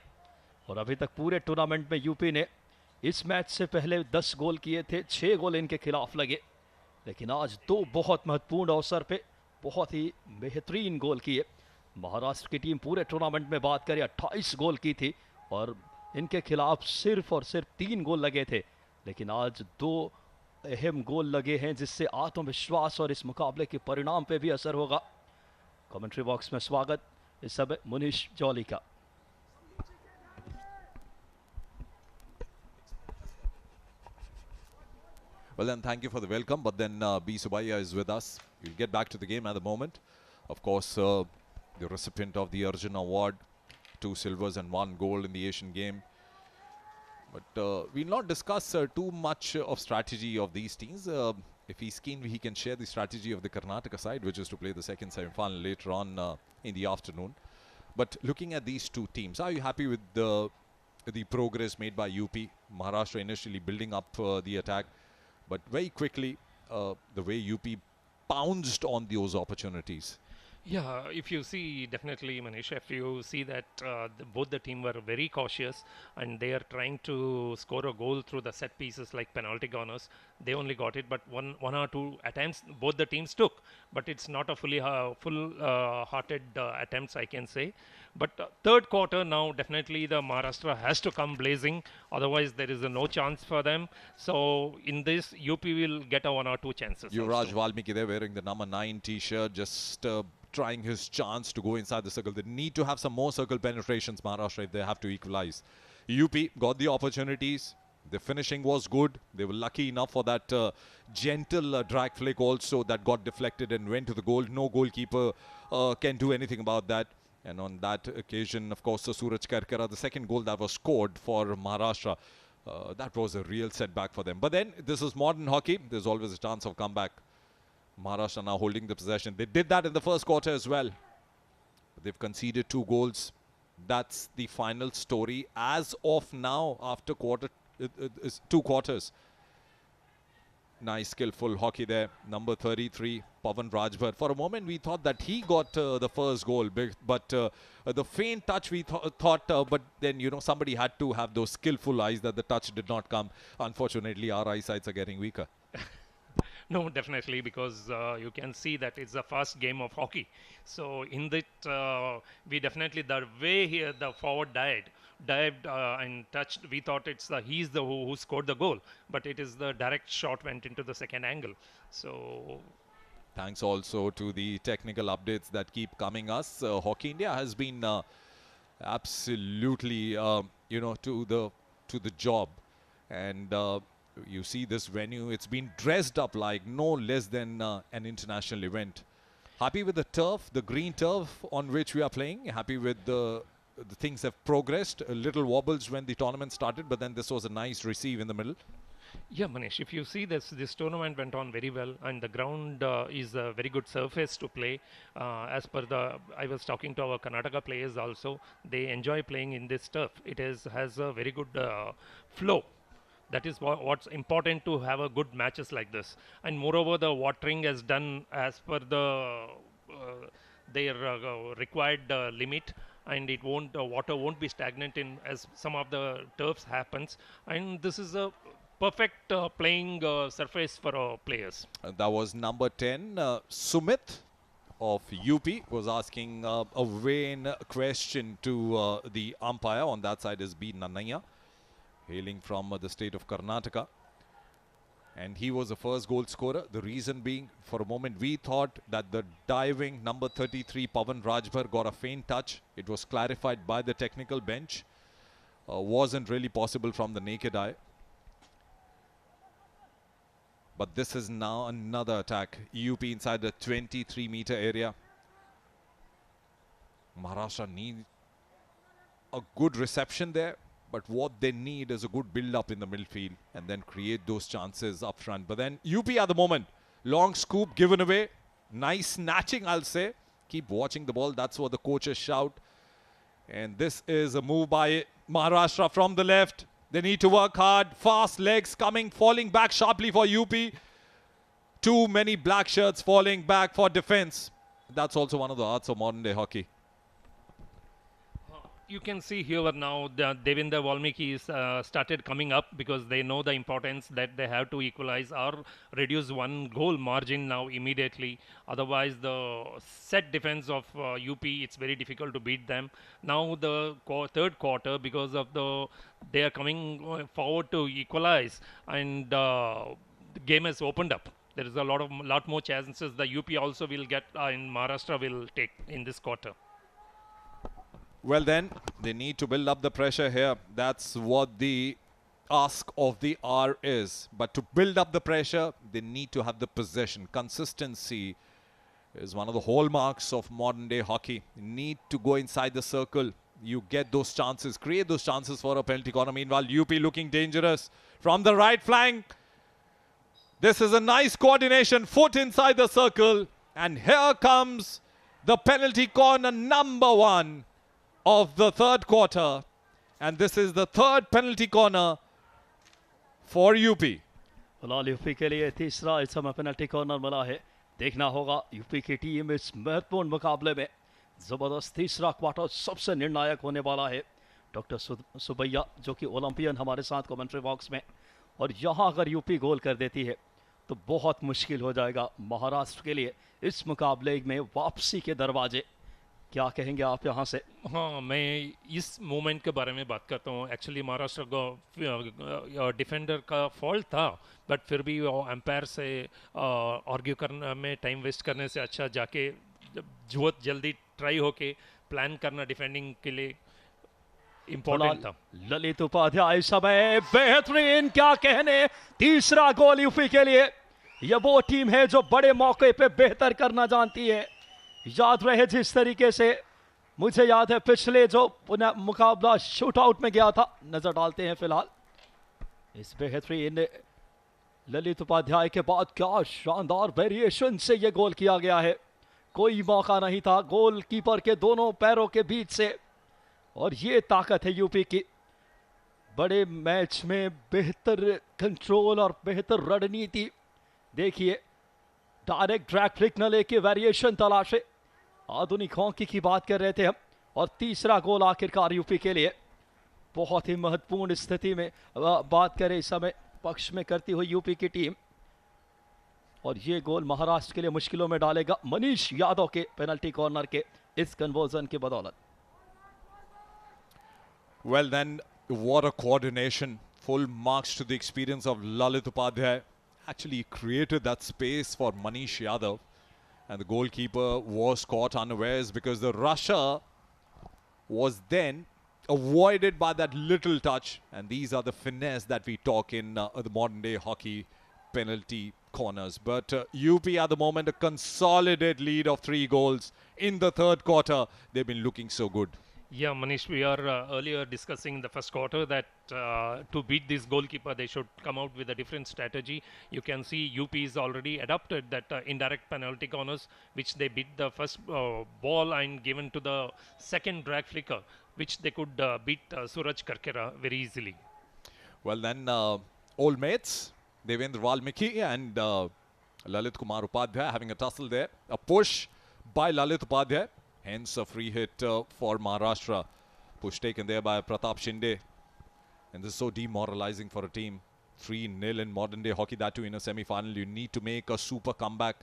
और अभी तक पूरे टूर्नामेंट में यूपी ने इस मैच से पहले 10 गोल किए थे, 6 गोल इनके खिलाफ लगे। लेकिन आज 2 बहुत महत्वपूर्ण अवसर पे बहुत ही बेहतरीन गोल किए। महाराष्ट्र की टीम पूरे टूर्नामेंट में बात करें 28 गोल की थी और इनके खिलाफ सिर्फ और सिर्फ 3 गोल लगे थे, लेकिन आज 2 अहम गोल लगे हैं जिससे आत्मविश्वास और इस मुकाबले के परिणाम पे भी असर होगा। कमेंट्री बॉक्स में स्वागत इस समय मुनीश जौली का। Well then, thank you for the welcome, but then B. Subaiya is with us. We'll get back to the game at the moment. Of course, the recipient of the Arjun Award, 2 silvers and 1 gold in the Asian game. But we'll not discuss too much of strategy of these teams. If he's keen, he can share the strategy of the Karnataka side, which is to play the second semi-final later on in the afternoon. But looking at these 2 teams, are you happy with the progress made by UP? Maharashtra initially building up the attack, but very quickly, the way UP pounced on those opportunities. Yeah, if you see, definitely, Manish, if you see that both the team were very cautious and they are trying to score a goal through the set pieces like penalty corners. They only got it, but one or two attempts both the teams took. But it's not a full-hearted attempts, I can say. But third quarter now, definitely the Maharashtra has to come blazing. Otherwise, there is no chance for them. So in this, UP will get a 1 or 2 chances. Yuvraj Valmiki there wearing the number 9 t-shirt, just trying his chance to go inside the circle. They need to have some more circle penetrations, Maharashtra, if they have to equalize. UP got the opportunities. The finishing was good. They were lucky enough for that gentle drag flick also that got deflected and went to the goal. No goalkeeper can do anything about that. And on that occasion, of course, Suraj Karkara, the second goal that was scored for Maharashtra, that was a real setback for them. But then, this is modern hockey. There's always a chance of comeback. Maharashtra now holding the possession. They did that in the first quarter as well. They've conceded 2 goals. That's the final story as of now after 2 quarters. Nice skillful hockey there. Number 33, Pavan Rajbhar. For a moment we thought that he got the first goal, but the faint touch we thought, but then, you know, somebody had to have those skillful eyes that the touch did not come. Unfortunately, our eyesights are getting weaker. No, definitely, because you can see that it's the first game of hockey. So in that, we definitely, the way here the forward dived and touched, we thought he's the who scored the goal, but it is the direct shot went into the second angle. So thanks also to the technical updates that keep coming us. Hockey India has been absolutely, you know, to the job, and you see this venue, it's been dressed up like no less than an international event. Happy with the turf, the green turf on which we are playing. Happy with the things have progressed. A little wobbles when the tournament started, but then this was a nice receive in the middle. Yeah, Manish, if you see this tournament went on very well, and the ground is a very good surface to play. As per I was talking to our Karnataka players also, they enjoy playing in this turf. It has a very good flow. That is what's important to have a good matches like this. And moreover, the watering is done as per their required limit, and it won't water won't be stagnant in as some of the turfs happens. And this is a perfect playing surface for our players. That was number 10, Sumit of UP was asking a vain question to the umpire. On that side is B. Nannaya, hailing from the state of Karnataka. And he was the first goal scorer. The reason being, for a moment, we thought that the diving number 33, Pavan Rajbhar, got a faint touch. It was clarified by the technical bench. Wasn't really possible from the naked eye. But this is now another attack. UP inside the 23-meter area. Maharashtra need a good reception there. But what they need is a good build-up in the midfield and then create those chances up front. But then UP at the moment, long scoop given away. Nice snatching, I'll say. Keep watching the ball. That's what the coaches shout. And this is a move by Maharashtra from the left. They need to work hard. Fast legs coming, falling back sharply for UP. Too many black shirts falling back for defense. That's also one of the arts of modern-day hockey. You can see here now Devendra Valmiki is started coming up because they know the importance that they have to equalize or reduce one goal margin now immediately. Otherwise, the set defense of UP, it's very difficult to beat them. Now the third quarter, because of they are coming forward to equalize, and the game has opened up. There is a lot more chances the UP also will get in Maharashtra will take in this quarter. Well then, they need to build up the pressure here. That's what the ask of the hour is. But to build up the pressure, they need to have the possession. Consistency is one of the hallmarks of modern day hockey. You need to go inside the circle. You get those chances, create those chances for a penalty corner. Meanwhile, UP looking dangerous from the right flank. This is a nice coordination, foot inside the circle. And here comes the penalty corner number 1 of the third quarter, and this is the third penalty corner for UP. फिलहाल UP के लिए तीसरा इस समय penalty corner मिला है. देखना होगा यूपी की टीम इस महत्वपूर्ण मुकाबले में. जबरदस्त तीसरा क्वार्टर सबसे निर्णायक होने वाला है. डॉक्टर सुबैया जो कि ओलंपियन हमारे साथ कमेंट्री बॉक्स में, और यहाँ अगर यूपी गोल कर देती है तो बहुत मुश्किल हो जाएगा महाराष्ट्र के लिए इस मुकाबले में वापसी के दरवाजे. क्या कहेंगे आप यहाँ से? हाँ, मैं इस मोमेंट के बारे में बात करता हूँ. एक्चुअली महाराष्ट्र को डिफेंडर का फॉल्ट था, बट फिर भी एम्पायर से आर्ग्यू करने में टाइम वेस्ट करने से अच्छा जाके बहुत जल्दी ट्राई होके प्लान करना डिफेंडिंग के लिए इम्पोर्टेंट था. ललित उपाध्याय समय बेहतरीन, क्या कहने. तीसरा गोल यूपी के लिए. यह वो टीम है जो बड़े मौके पे बेहतर करना जानती है. याद रहे जिस तरीके से मुझे याद है पिछले जो मुकाबला शूट आउट में गया था. नजर डालते हैं फिलहाल इस बेहतरीन ललित उपाध्याय के बाद क्या शानदार वेरिएशन से यह गोल किया गया है. कोई मौका नहीं था गोलकीपर के दोनों पैरों के बीच से, और ये ताकत है यूपी की. बड़े मैच में बेहतर कंट्रोल और बेहतर रणनीति. देखिए डायरेक्ट ड्रैग फ्लिक न लेके वेरिएशन तलाशे. आधुनिक हॉकी की बात कर रहे थे हम, और तीसरा गोल आखिरकार यूपी के लिए. बहुत ही महत्वपूर्ण स्थिति में बात करें इस समय पक्ष में करती हुई यूपी की टीम, और ये गोल महाराष्ट्र के लिए मुश्किलों में डालेगा मनीष यादव के पेनल्टी कॉर्नर के इस कन्वर्जन की बदौलत. Well then, what a coordination. Full marks to the experience of Lalit Upadhyay. Actually created that space for Manish Yadav, and the goalkeeper was caught unawares because the rusher was then avoided by that little touch. And these are the finesse that we talk in the modern day hockey penalty corners. But UP at the moment a consolidated lead of 3 goals in the third quarter. They've been looking so good. Yeah, Manish, we are earlier discussing in the first quarter that to beat this goalkeeper, they should come out with a different strategy. You can see UP is already adopted that indirect penalty corners, which they beat the first ball and given to the second drag flicker, which they could beat Suraj Karkera very easily. Well then, old mates, Devendra Valmiki and Lalit Kumar Upadhyay having a tussle there. A push by Lalit Upadhyay. Hence a free hit for Maharashtra. Push taken there by Pratap Shinde. And this is so demoralizing for a team. 3-0 in modern day hockey, that too in a semi-final. You need to make a super comeback.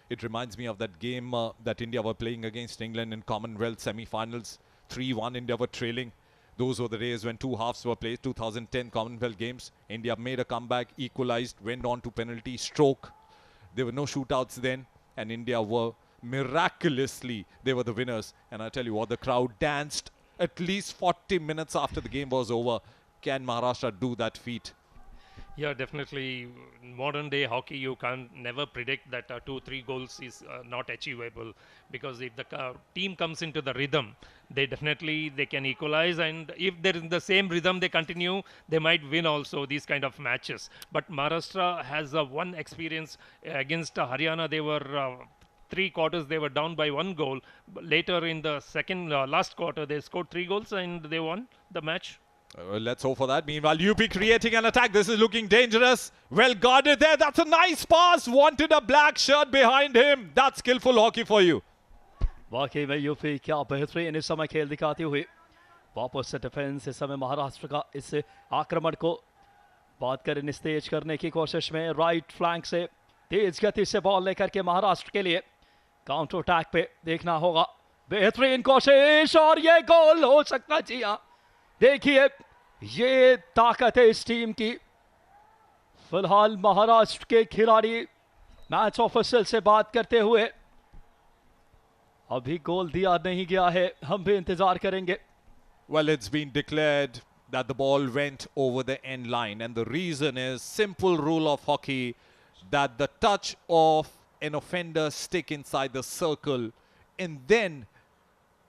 It reminds me of that game that India were playing against England in Commonwealth semi-finals. 3-1 India were trailing. Those were the days when 2 halves were played. 2010 Commonwealth Games. India made a comeback, equalized, went on to penalty, stroke. There were no shootouts then, and India were miraculously, they were the winners. And I tell you what, the crowd danced at least 40 minutes after the game was over. Can Maharashtra do that feat? Yeah, definitely. Modern day hockey, you can never predict that 2-3 goals is not achievable, because if the team comes into the rhythm, they can equalize, and if they're in the same rhythm they continue, they might win also these kind of matches. But Maharashtra has one experience against Haryana. They were 3 quarters they were down by 1 goal. Later in the second last quarter they scored 3 goals and they won the match. Let's hope for that. Meanwhile, UP creating an attack. This is looking dangerous. Well guarded there. That's a nice pass. Wanted a black shirt behind him. That's skillful hockey for you. वाकई में UP क्या बेहतरीन इस समय खेल दिखाती हुई. वापस से डिफेंस इस समय महाराष्ट्र का इस आक्रमण को बात करें निस्तेज करने की कोशिश में राइट फ्लैंक से तेज गति से बॉल लेकर के महाराष्ट्र के लिए काउंटर अटैक पे देखना होगा। बेहतरीन कोशिश और ये गोल हो सकता। जी हाँ, देखिए ये ताकत है इस टीम की। फिलहाल महाराष्ट्र के खिलाड़ी मैच ऑफिशियल से बात करते हुए अभी गोल दिया नहीं गया है, हम भी इंतजार करेंगे। Well, it's been declared that the ball went over the end line, and the reason is simple rule of hockey that the touch of an offender stick inside the circle, and then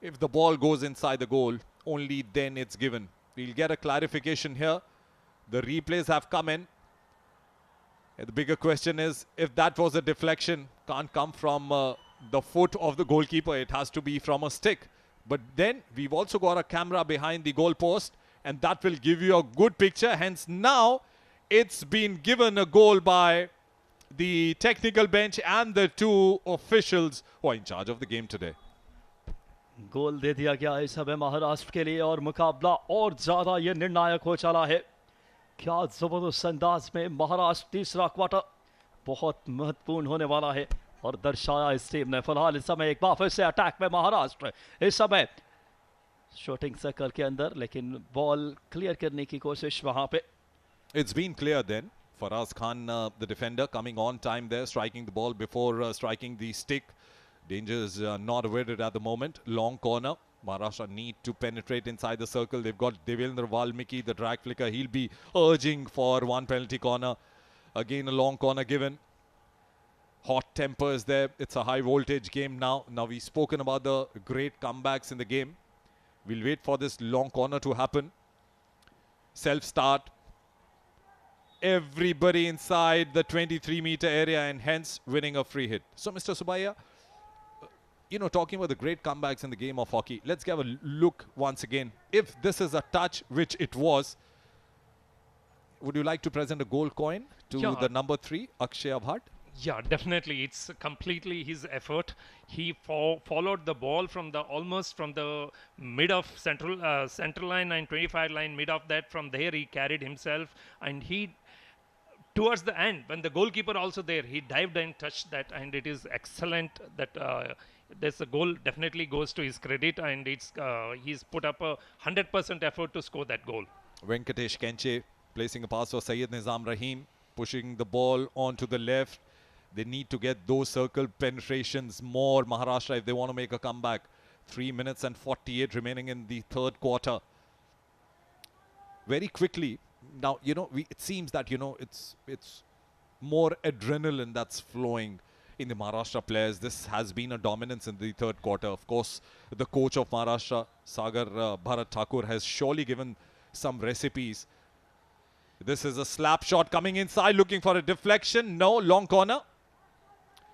if the ball goes inside the goal, only then it's given. We'll get a clarification here. The replays have come in. And the bigger question is, if that was a deflection, can't come from the foot of the goalkeeper, it has to be from a stick. But then we've also got a camera behind the goal post, and that will give you a good picture. Hence now it's been given a goal by the technical bench and the two officials who are in charge of the game today. गोल दे दिया गया इस समय महाराष्ट्र के लिए और मुकाबला और ज्यादा ये निर्णायक हो चला है। क्या जबरदस्त अंदाज में महाराष्ट्र तीसरा क्वार्टर बहुत महत्वपूर्ण होने वाला है और दर्शाया इस टीम ने। फिलहाल इस समय एक बार फिर से अटैक में महाराष्ट्र, इस समय शूटिंग सर्कल के अंदर, लेकिन बॉल क्लियर करने की कोशिश वहां पे। It's been clear then. Faraz Khan, the defender, coming on time there, striking the ball before striking the stick. Danger is not avoided at the moment. Long corner. Maharashtra need to penetrate inside the circle. They've got Devendra Valmiki, the drag flicker. He'll be urging for one penalty corner. Again, a long corner given. Hot tempers there. It's a high voltage game now. Now we've spoken about the great comebacks in the game. We'll wait for this long corner to happen. Self-start. Everybody inside the 23-meter area and hence winning a free hit. So, Mr. Subaiya, you know, talking about the great comebacks in the game of hockey, let's give a look once again. If this is a touch, which it was, would you like to present a gold coin to the number 3, Akshay Abhat? Yeah, definitely. It's completely his effort. He followed the ball from the almost from the mid of central line and 25 line, mid of that. From there, he carried himself, and he towards the end when the goalkeeper also there, he dived and touched that, and it is excellent that this goal definitely goes to his credit, and it's he's put up a 100% effort to score that goal. Venkatesh Kenche placing a pass for Syed Nizam Rahim, pushing the ball onto the left. They need to get those circle penetrations more, Maharashtra, if they want to make a comeback. 3 minutes and 48 remaining in the third quarter. Very quickly, now, you know, it seems that, you know, it's more adrenaline that's flowing in the Maharashtra players. This has been a dominance in the third quarter. Of course, the coach of Maharashtra, Sagar Bharat Thakur, has surely given some recipes. This is a slap shot coming inside, looking for a deflection. No, long corner.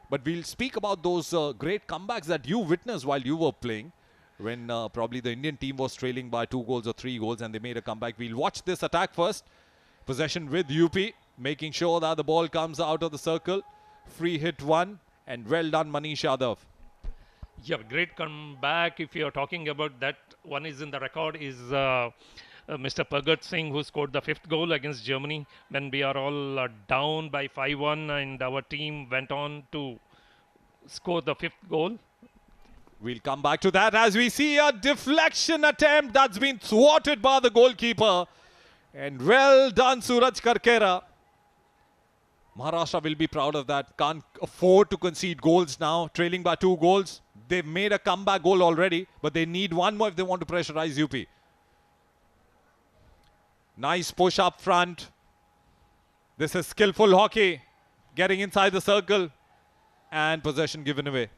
But we'll speak about those great comebacks that you witnessed while you were playing, when probably the Indian team was trailing by 2 goals or 3 goals and they made a comeback. We'll watch this attack first. Possession with UP, making sure that the ball comes out of the circle. Free hit one, and well done, Manish Yadav. Yeah, great comeback. If you're talking about that, one is in the record is Mr. Pagat Singh, who scored the 5th goal against Germany when we are all down by 5-1, and our team went on to score the 5th goal. We'll come back to that as we see a deflection attempt that's been thwarted by the goalkeeper. And well done, Suraj Karkera. Maharashtra will be proud of that. Can't afford to concede goals now, trailing by 2 goals. They've made a comeback goal already, but they need one more if they want to pressurize UP. Nice push up front. This is skillful hockey. Getting inside the circle. And possession given away.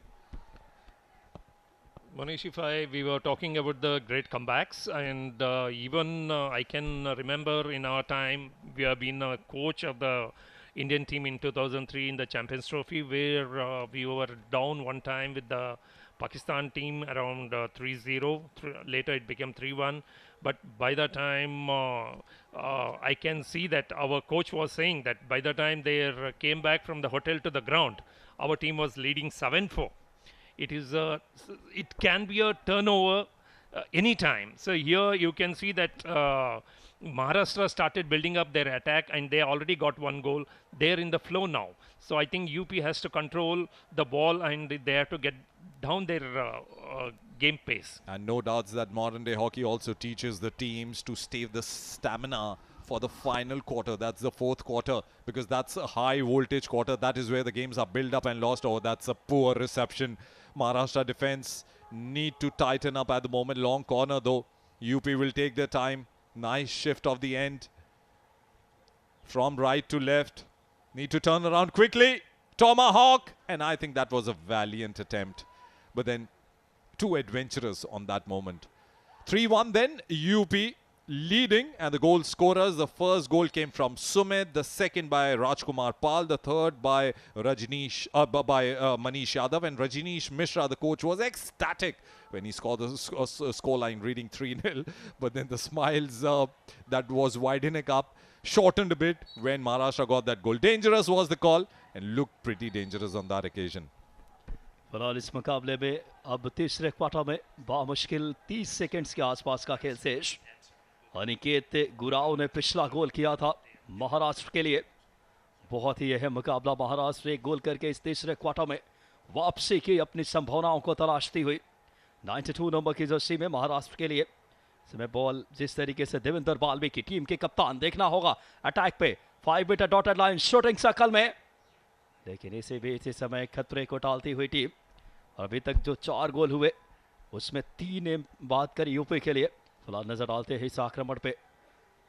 Manish, we were talking about the great comebacks, and even I can remember in our time, we have been a coach of the Indian team in 2003 in the Champions Trophy, where we were down one time with the Pakistan team around 3-0. Later it became 3-1. But by the time I can see that our coach was saying that by the time they came back from the hotel to the ground, our team was leading 7-4. It can be a turnover anytime. So here you can see that Maharashtra started building up their attack and they already got one goal. They're in the flow now. So I think UP has to control the ball and they have to get down their game pace. And no doubts that modern day hockey also teaches the teams to save the stamina for the final quarter. That's the fourth quarter, because that's a high voltage quarter. That is where the games are built up and lost. Oh, that's a poor reception. Maharashtra defense need to tighten up at the moment. Long corner though. UP will take their time. Nice shift of the end. From right to left. Need to turn around quickly. Tomahawk. And I think that was a valiant attempt. But then too adventurous on that moment. 3-1 then. UP leading, and the goal scorers, the first goal came from Sumit, the second by Rajkumar Pal, the third by Manish Yadav, and Rajneesh Mishra, the coach, was ecstatic when he scored the scoreline reading 3-0. But then the smiles that was widening up shortened a bit when Maharashtra got that goal. Dangerous was the call and looked pretty dangerous on that occasion. फिलहाल इस मुकाबले में अब तीसरे quarter में बामुश्किल 30 seconds के आसपास का खेल शेष। अनिकेत गुराव ने पिछला गोल किया था महाराष्ट्र के लिए। बहुत ही यह मुकाबला महाराष्ट्र एक गोल करके इस तीसरे क्वार्टर में वापसी की अपनी संभावनाओं को तलाशती हुई। 92 नंबर की जर्सी में महाराष्ट्र के लिए इसमें बॉल जिस तरीके से देवेंद्र बाल्मीकि टीम के कप्तान, देखना होगा अटैक पे 5 metre dotted line shooting circle में, लेकिन इसी बीच इस समय खतरे को टालती हुई टीम। अभी तक जो 4 गोल हुए उसमें 3 बात करी यूपी के लिए। फिलहाल नजर डालते हैं इस आक्रमण पे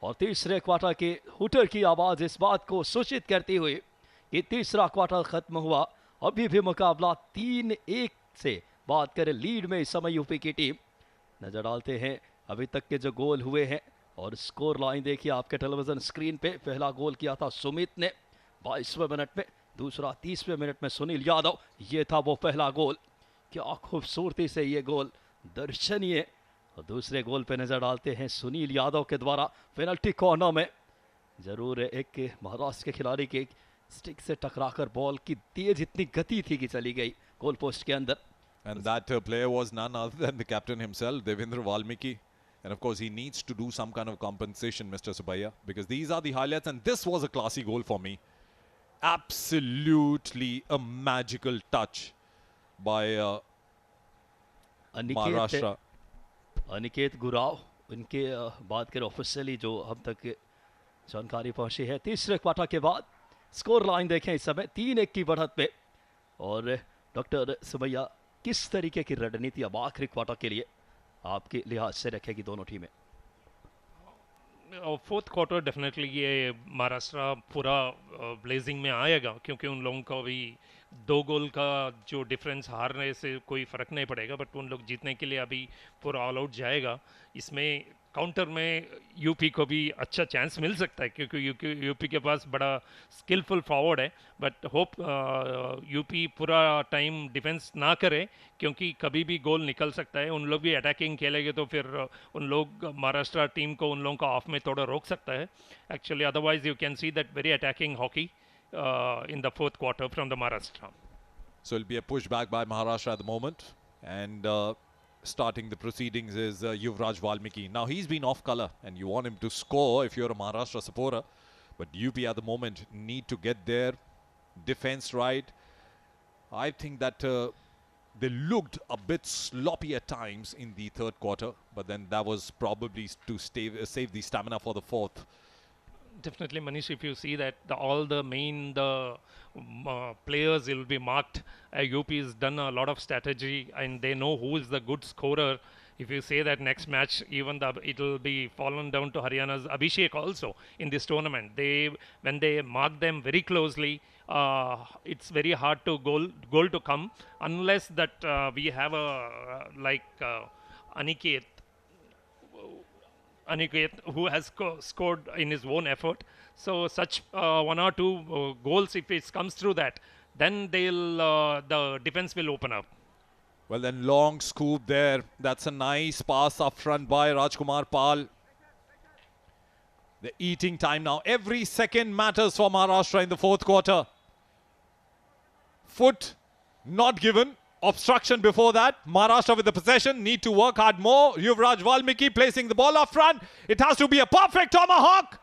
और तीसरे क्वार्टर के हुटर की आवाज इस बात को सूचित करती हुई कि तीसरा क्वार्टर खत्म हुआ। अभी भी मुकाबला 3-1 से बात करें लीड में इस समय यूपी की टीम। नजर डालते हैं अभी तक के जो गोल हुए हैं और स्कोर लाइन देखिए आपके टेलीविजन स्क्रीन पे। पहला गोल किया था सुमित ने 22वें मिनट में, दूसरा 30वें मिनट में सुनील यादव। ये था वो पहला गोल। क्या खूबसूरती से ये गोल दर्शनीय। और दूसरे गोल पे नजर डालते हैं सुनील यादव के द्वारा पेनल्टी कॉर्नर में। जरूर एक महाराष्ट्र के खिलाड़ी के स्टिक से टकराकर बॉल की तेज इतनी गति थी कि चली गई गोल पोस्ट के अंदर। And that player was none other than the captain himself, Devendra Valmiki. And of course, he needs to do some kind of compensation, Mr. Subbiah, because these are the highlights. And this was a classy goal for me. Absolutely a magical touch by Maharashtra. Aniket गुराव, इनके बात करें officially जो हम तक जानकारी पहुंची है, तीसरे क्वार्टर के बाद स्कोर लाइन देखें इस समय 3-1 की बढ़त पे। और डॉक्टर सुबैया, किस तरीके की रणनीति अब आखिरी क्वार्टर के लिए आपके लिहाज से रखेगी दोनों टीमें? फोर्थ क्वार्टर डेफिनेटली ये महाराष्ट्र पूरा ब्लेजिंग में आएगा, क्योंकि उन लोगों को भी 2 गोल का जो डिफरेंस हारने से कोई फ़र्क नहीं पड़ेगा, बट उन लोग जीतने के लिए अभी पूरा ऑल आउट जाएगा। इसमें काउंटर में यूपी को भी अच्छा चांस मिल सकता है, क्योंकि यूपी के पास बड़ा स्किलफुल फॉरवर्ड है। बट होप यूपी पूरा टाइम डिफेंस ना करे, क्योंकि कभी भी गोल निकल सकता है। उन लोग भी अटैकिंग खेलेंगे तो फिर उन लोग महाराष्ट्र टीम को उन लोगों का ऑफ में थोड़ा रोक सकता है actually. Otherwise you can see that very attacking hockey in the fourth quarter from the Maharashtra. So it'll be a pushback by Maharashtra at the moment, and starting the proceedings is Yuvraj Valmiki. Now he's been off color and you want him to score if you're a Maharashtra supporter, but UP at the moment need to get their defense right. I think that they looked a bit sloppy at times in the third quarter, but then that was probably to save the stamina for the fourth. Definitely, Manish, if you see that all the players will be marked. UP has done a lot of strategy and they know who is the good scorer. If you say that next match, even it will be fallen down to Haryana's Abhishek also in this tournament. When they mark them very closely, it's very hard to goal to come, unless that we have a Aniket, who has scored in his own effort. So such 1 or 2 goals, if it comes through that, then the defense will open up. Well, then long scoop there. That's a nice pass up front by Rajkumar Pal. The eating time now. Every second matters for Maharashtra in the fourth quarter. Foot not given. obstruction before that. Maharashtra with the possession, need to work hard more. Yuvraj Valmiki placing the ball up front. It has to be a perfect tomahawk.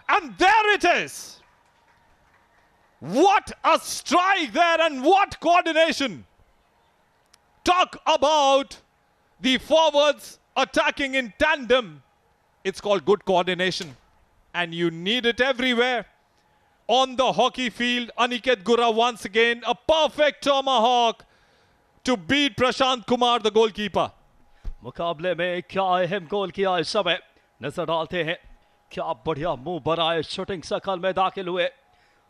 And there it is. What a strike there and what coordination. Talk about the forwards attacking in tandem. It's called good coordination. And you need it everywhere. On the hockey field, Aniket Gura once again, a perfect tomahawk to beat Prashant Kumar, the goalkeeper. मुकाबले में क्या अहम गोल किया इस समय नजर डालते हैं. क्या बढ़िया मुंह बनाए, शूटिंग सर्कल में दाखिल हुए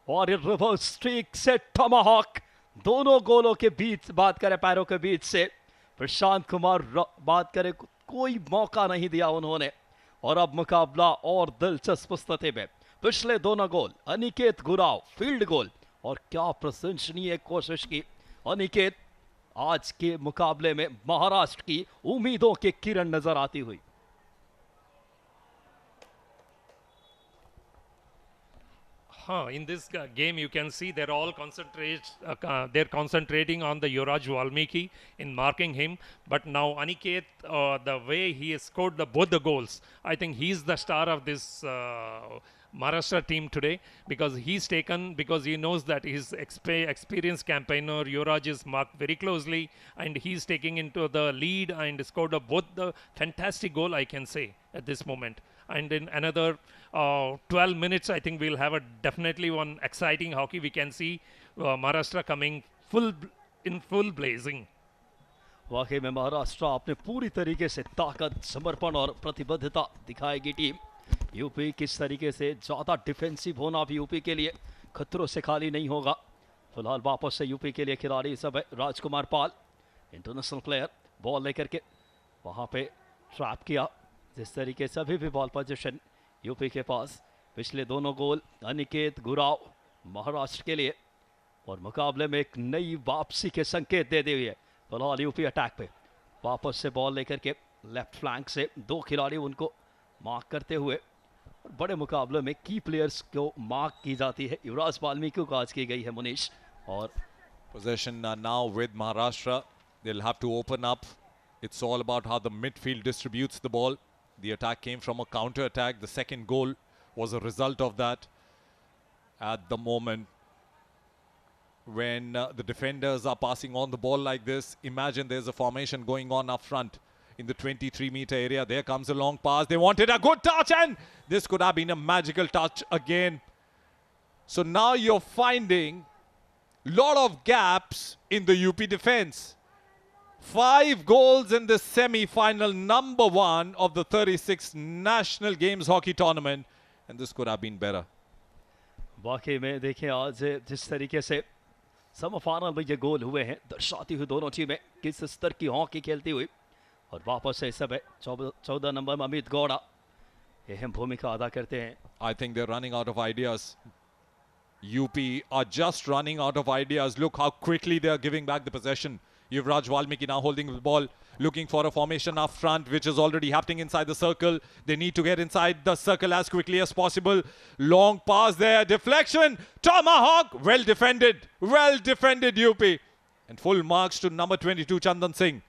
और ये रिवर्स स्ट्रीक से टमाहॉक दोनों गोलों के बीच, बात करें पैरों के बीच से प्रशांत कुमार, बात करें कोई मौका नहीं दिया उन्होंने. और अब मुकाबला और दिलचस्प स्थिति में. पिछले दोनों गोल अनिकेत गुराव फील्ड गोल और क्या प्रशंसनीय कोशिश की अनिकेत. आज के मुकाबले में महाराष्ट्र की उम्मीदों की किरण नजर आती हुई. In this game, you can see they're all they're concentrating on the Yuvraj Valmiki in marking him. But now Aniket, the way he has scored both the goals, I think he's the star of this Maharashtra team today, because he knows that his experienced campaigner Yuvraj is marked very closely, and he's taking into the lead and scored both the fantastic goal, I can say, at this moment. And in another 12 minutes, I think we'll have definitely one exciting hockey. We can see Maharashtra coming in full blazing. वाकई में महाराष्ट्र अपने पूरी तरीके से ताकत, समर्पण और प्रतिबद्धता दिखाएगी टीम. यूपी किस तरीके से ज़्यादा डिफेंसिव होना भी यूपी के लिए खतरों से खाली नहीं होगा. फिलहाल वापस से यूपी के लिए खिलाड़ी सब है. राजकुमार पाल, इंटरनेशनल प्लेयर, बॉल लेकर के वहाँ पे ट्रैप किया. जिस तरीके से अभी भी बॉल पोजीशन यूपी के पास. पिछले दोनों गोल अनिकेत गुराव महाराष्ट्र के लिए और मुकाबले में एक नई वापसी के संकेत दे दिए है. फिलहाल यूपी अटैक पे वापस से बॉल लेकर के लेफ्ट फ्लैंक से दो खिलाड़ी उनको मार्क करते हुए. और बड़े मुकाबले में की प्लेयर्स को मार्क की जाती है. युवराज वाल्मीकि को आज की गई है मुनीश. और Possession now with Maharashtra. They'll have to open up. It's all about how the midfield distributes the ball. The attack came from a counter attack. The second goal was a result of that. At the moment when the defenders are passing on the ball like this, imagine there's a formation going on up front in the 23-meter area. There comes a long pass. They wanted a good touch, and this could have been a magical touch again. So now you're finding a lot of gaps in the UP defense. 5 goals in the semi-final, number 1 of the 36th National Games Hockey Tournament, and this could have been better. वाकई में देखिए आज जिस तरीके से semifinal में ये गोल हुए हैं, दर्शाती हुई दोनों टीमें किस स्तर की हॉकी खेलती हुई. और वापस से सब 14 नंबर में अमित गौड़ा अहम भूमिका अदा करते हैं. I think they're running out of ideas. UP are just running out of ideas. Look how quickly they are giving back the possession. Yuvraj Valmiki now holding the ball, looking for a formation up front, which is already happening inside the circle. They need to get inside the circle as quickly as possible. Long pass there, deflection, tomahawk, well defended UP. And full marks to number 22, Chandan Singh.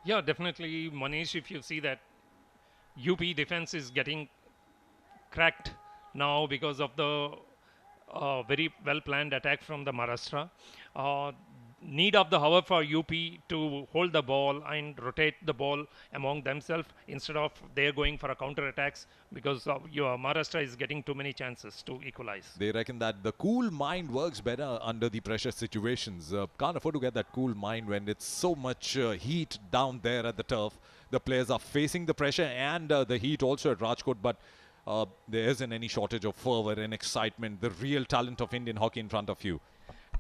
Yeah, definitely, Manish, if you see that UP defense is getting cracked now because of the very well-planned attack from the Maharashtra. Need of the hour for UP to hold the ball and rotate the ball among themselves instead of they're going for a counter attacks, because your Maharashtra is getting too many chances to equalize. They reckon that the cool mind works better under the pressure situations. Can't afford to get that cool mind when it's so much heat down there at the turf. The players are facing the pressure and the heat also at Rajkot, but there isn't any shortage of fervor and excitement, the real talent of Indian hockey in front of you.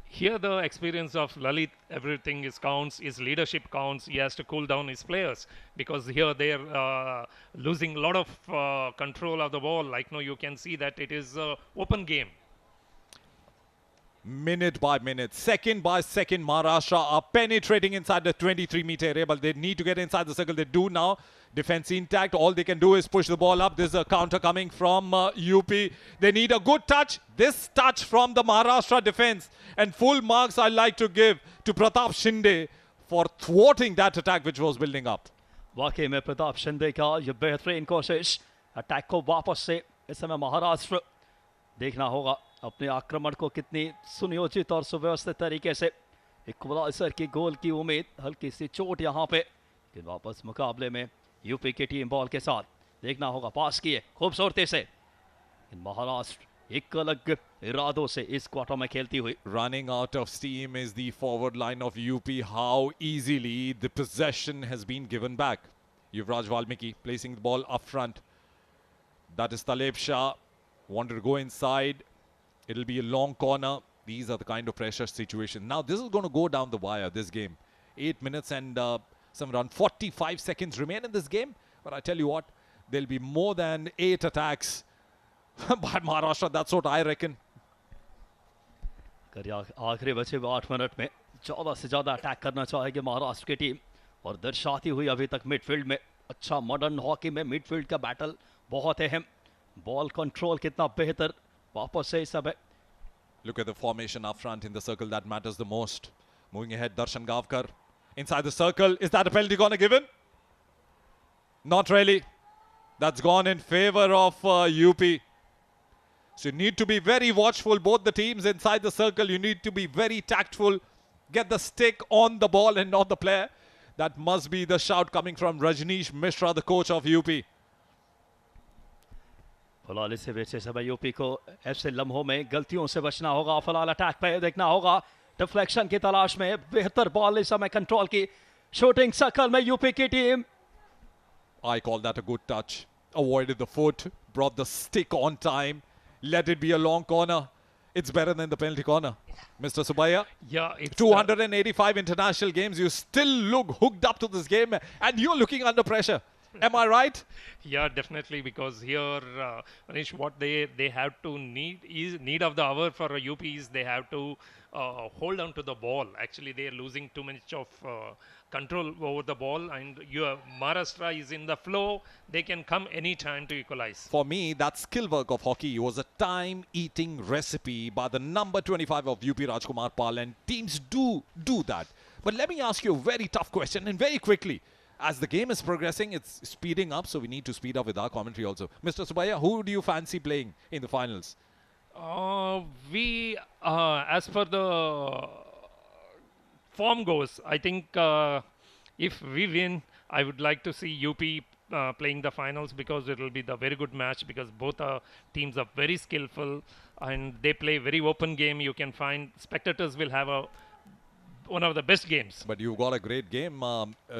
Here the experience of Lalit, everything counts, his leadership counts. He has to cool down his players, because here they're losing a lot of control of the ball. Like now you can see that it is an open game. Minute by minute, second by second, Maharashtra are penetrating inside the 23-meter area, but they need to get inside the circle. They do now. Defense intact. All they can do is push the ball up. There's a counter coming from UP. They need a good touch. This touch from the Maharashtra defense. And full marks I like to give to Pratap Shinde for thwarting that attack which was building up. वाकई में प्रताप शिंदे का ये बेहतरीन कोशिश attack को वापस से इस समय महाराष्ट्र देखना होगा अपने आक्रमण को कितनी सुनियोजित और सुव्यवस्थित तरीके से इक्वलाइजर की गोल की उम्मीद हल्की सी चोट यहाँ पे लेकिन वापस मुकाबले में यूपी की टीम बॉल के साथ देखना होगा पास किए खूबसूरती से महाराष्ट्र एक अलग इरादों से इस क्वार्टर में खेलती हुई Running out of steam is the forward line of UP. How easily the possession has been given back. Yuvraj Valmiki placing the ball up front. That is Taleb Shah. Wanted to go inside. It'll be a long corner. These are the kind of pressure situations. Now this is going to go down the wire, this game. 8 minutes and some around 45 seconds remain in this game. But I tell you what, there'll be more than 8 attacks by Maharashtra. That's what I reckon. आखिरी बचे 8 minute में ज़्यादा से ज़्यादा attack करना चाहेगी महाराष्ट्र की team और दर्शाती हुई अभी तक मिडफील्ड में अच्छा मॉडर्न हॉकी में मिडफील्ड का बैटल बहुत अहम बॉल कंट्रोल कितना बेहतर वापस से इस समय Look at the formation up front in the circle that matters the most. Moving ahead, Darshan Gavkar inside the circle. Is that a penalty corner given? Not really. That's gone in favor of UP. So you need to be very watchful, both the teams inside the circle. You need to be very tactful. Get the stick on the ball and not the player. That must be the shout coming from Rajneesh Mishra, the coach of UP. फिलहाल इससे बेचे समय UP को ऐसे लम्हों में गलतियों से बचना होगा फिलहाल अटैक पे देखना होगा डिफ्लेक्शन की तलाश में बेहतर बॉल इस समय कंट्रोल की शूटिंग सर्कल में यूपी की team I call that a good touch. Avoided the foot, brought the stick on time, let it be a long corner. It's better than the penalty corner. Mr. Subaya? Yeah, it's 285 international games. You still look hooked up to this game and you're looking under pressure. Am I right? Yeah, definitely, because here, Manish, what they have to need of the hour for UP is they have to hold on to the ball. Actually, they are losing too much of control over the ball, and Maharashtra is in the flow. They can come anytime to equalize. For me, that skill work of hockey was a time-eating recipe by the number 25 of UP, Rajkumar Pal, and teams do that. But let me ask you a very tough question, and very quickly. As the game is progressing, it's speeding up, so we need to speed up with our commentary also. Mr. Subaya, who do you fancy playing in the finals? As per the form goes, I think if we win, I would like to see UP playing the finals because it will be the very good match because both teams are very skillful and they play very open game. You can find spectators will have one of the best games. But you've got a great game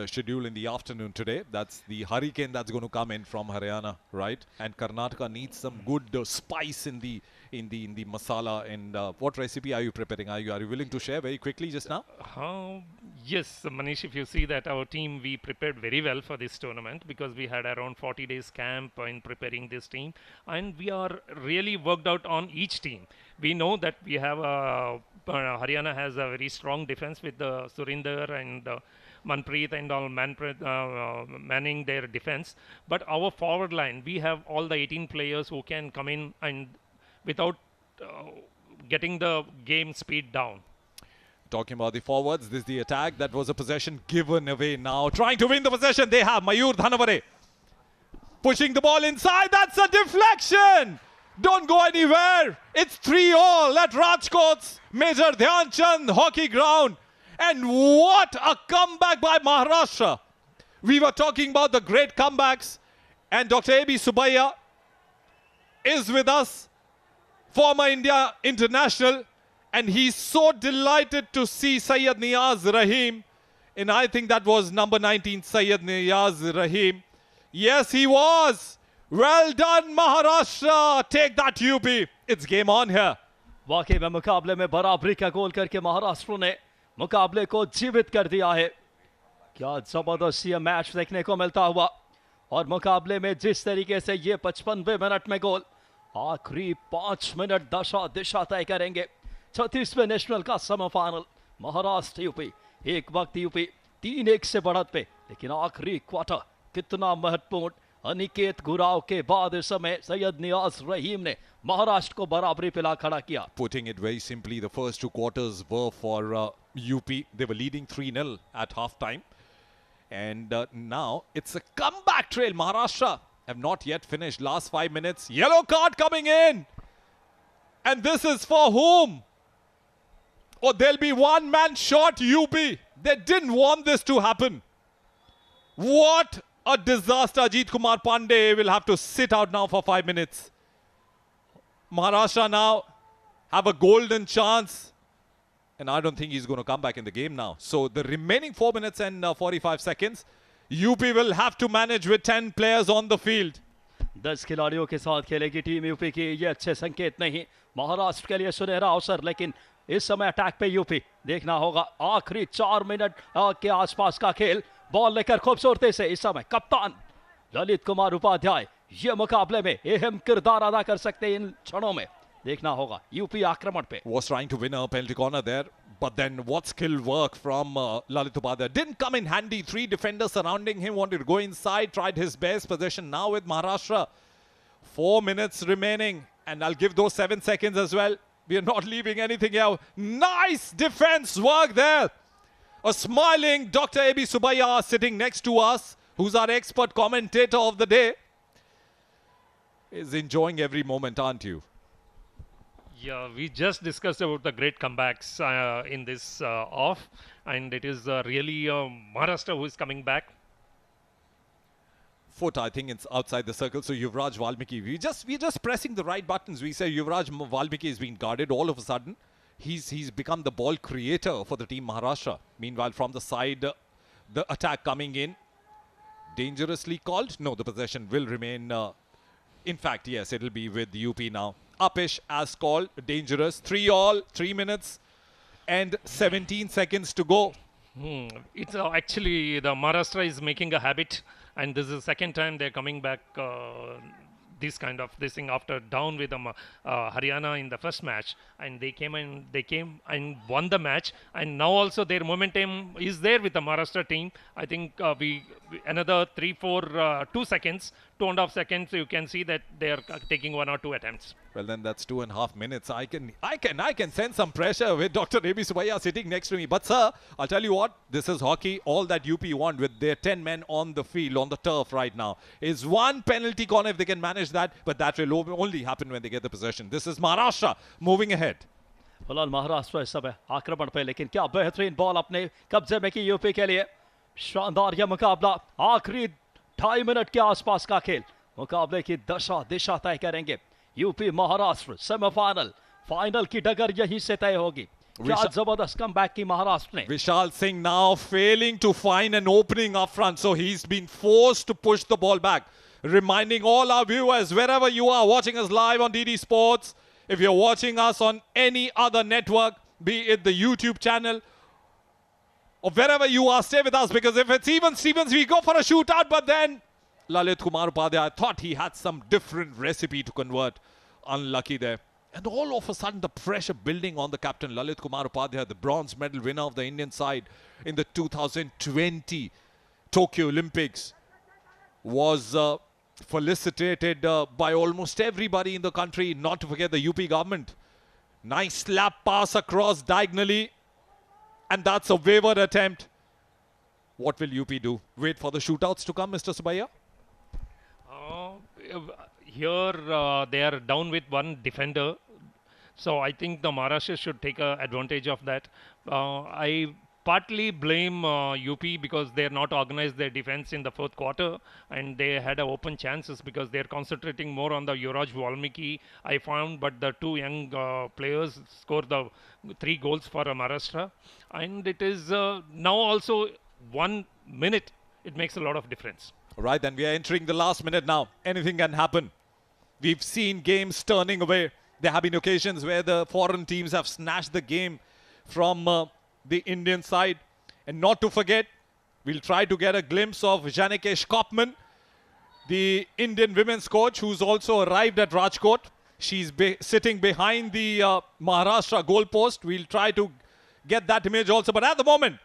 schedule in the afternoon today. That's the hurricane that's going to come in from Haryana, right? And Karnataka needs some good spice in the masala. And what recipe are you preparing? Are you willing to share very quickly just now? Yes, Manish, if you see that our team, we prepared very well for this tournament because we had around 40 days camp in preparing this team. And we are really worked out on each team. We know that we have Haryana has a very strong defense with Surinder and Manpreet and all manning their defense. But our forward line, we have all the 18 players who can come in and without getting the game speed down. Talking about the forwards, this is the attack. That was a possession given away now. Trying to win the possession. They have Mayur Dhanavare. Pushing the ball inside. That's a deflection. Don't go anywhere. It's 3-all at Rajkot's Major Dhyan Chand hockey ground. And what a comeback by Maharashtra. We were talking about the great comebacks. And Dr. A.B. Subaya is with us, former India international. And he's so delighted to see Syed Niyaz Rahim. And I think that was number 19, Syed Niyaz Rahim. Yes, he was. Well done, Maharashtra. Take that, UP. It's game on here. वाकई में मुकाबले में बराबरी का गोल करके महाराष्ट्र ने मुकाबले को जीवित कर दिया है क्या जबरदस्त ये मैच देखने को मिलता हुआ और मुकाबले में जिस तरीके से ये 55वें मिनट में गोल आखिरी 5 मिनट दशा दिशा तय करेंगे 36वें नेशनल का सेमीफाइनल महाराष्ट्र यूपी एक वक्त यूपी 3-1 से बढ़त पे लेकिन आखिरी क्वार्टर कितना महत्वपूर्ण। अनिकेत गुराव के बाद इस समय सैयद नियाज रहीम ने महाराष्ट्र को बराबरी पे ला खड़ा किया। Putting it very simply, the first two quarters were for UP. They were leading 3-0 at half-time. And now it's a comeback trail. Maharashtra have not yet finished. Last 5 minutes. Yellow card coming in. And this is for whom? Oh, there'll be one man short, UP. They didn't want this to happen. What a disaster. Ajit Kumar Pandey will have to sit out now for 5 minutes. Maharashtra now have a golden chance. And I don't think he's going to come back in the game now. So the remaining 4 minutes and 45 seconds, UP will have to manage with 10 players on the field. 10 खिलाड़ियों के साथ खेलेगी team UP की। ये अच्छे संकेत नहीं महाराष्ट्र के लिए सुनहरा अवसर, लेकिन इस समय अटैक पे यूपी। देखना होगा आखिरी 4 मिनट के आसपास का खेल। बॉल लेकर खूबसूरती से इस समय कप्तान ललित कुमार उपाध्याय ये मुकाबले में अहम किरदार अदा कर सकते हैं इन क्षणों में। देखना होगा यूपी आक्रमण पे। Was trying to win a penalty corner there, but then what skill work from Lalit Upadhyay. Didn't come in handy. 3 defenders surrounding him, wanted to go inside, tried his best. Possession now with Maharashtra. 4 minutes remaining, and I'll give those 7 seconds as well. We are not leaving anything out. Nice defense work there. A smiling Dr. A.B. Subaya sitting next to us, who's our expert commentator of the day, is enjoying every moment, aren't you? Yeah, we just discussed about the great comebacks in this off, and it is really Maharashtra who is coming back. Foot, I think it's outside the circle. So Yuvraj Valmiki, we're just pressing the right buttons. We say Yuvraj Valmiki is being guarded. All of a sudden, he's become the ball creator for the team Maharashtra. Meanwhile, from the side, the attack coming in, dangerously called. No, the possession will remain. In fact, yes, it'll be with UP now. Upish as called, dangerous. 3-all, 3 minutes and 17 seconds to go. It's actually the Maharashtra is making a habit, and this is the second time they're coming back this thing after down with Haryana in the first match, and they came and won the match, and now also their momentum is there with the Maharashtra team. I think we another 2.5 seconds you can see that they are taking 1 or 2 attempts. Well, then that's 2.5 minutes. I can sense some pressure with Dr. A.B. Subaya sitting next to me. But sir, I'll tell you what, this is hockey. All that UP want with their 10 men on the field, on the turf right now, is one penalty corner if they can manage that. But that will only happen when they get the possession. This is Maharashtra moving ahead. फिलहाल महाराष्ट्र इस समय आक्रमण पे, लेकिन क्या बेहतरीन ball अपने कब्जे में की यूपी के लिए। शानदार यह मुकाबला, आखिरी 2.5 मिनट के आसपास का खेल मुकाबले की दिशा तय करेंगे। यूपी महाराष्ट्र सेमीफाइनल, फाइनल की डगर यहीं से तय होगी। क्या जबरदस्त कमबैक की महाराष्ट्र ने। Vishal Singh now failing to find an opening up front, so he's been forced to push the ball back. Reminding all our viewers, wherever you are watching us live on DD Sports, if you're watching us on any other network, be it the YouTube channel or wherever you are, stay with us, because if it's even Stevens, we go for a shootout. But then Lalit Kumar Upadhyay thought he had some different recipe to convert. Unlucky there. And all of a sudden, the pressure building on the captain, Lalit Kumar Upadhyay, the bronze medal winner of the Indian side in the 2020 Tokyo Olympics, was felicitated by almost everybody in the country, not to forget the UP government. Nice slap pass across diagonally, and that's a wayward attempt. What will UP do? Wait for the shootouts to come, Mr. Subaya? Here they are down with one defender, so I think the Maharashtra should take advantage of that. I partly blame UP because they are not organized their defense in the 4th quarter, and they had open chances because they are concentrating more on the Yuvraj Valmiki, I found, but the 2 young players scored the 3 goals for Maharashtra, and it is now also 1 minute. It makes a lot of difference. Right, then we are entering the last minute now. Anything can happen. We've seen games turning away. There have been occasions where the foreign teams have snatched the game from the Indian side. And not to forget, we'll try to get a glimpse of Janikesh Kopman, the Indian women's coach, who's also arrived at Rajkot. She's sitting behind the Maharashtra goal post. We'll try to get that image also. But at the moment,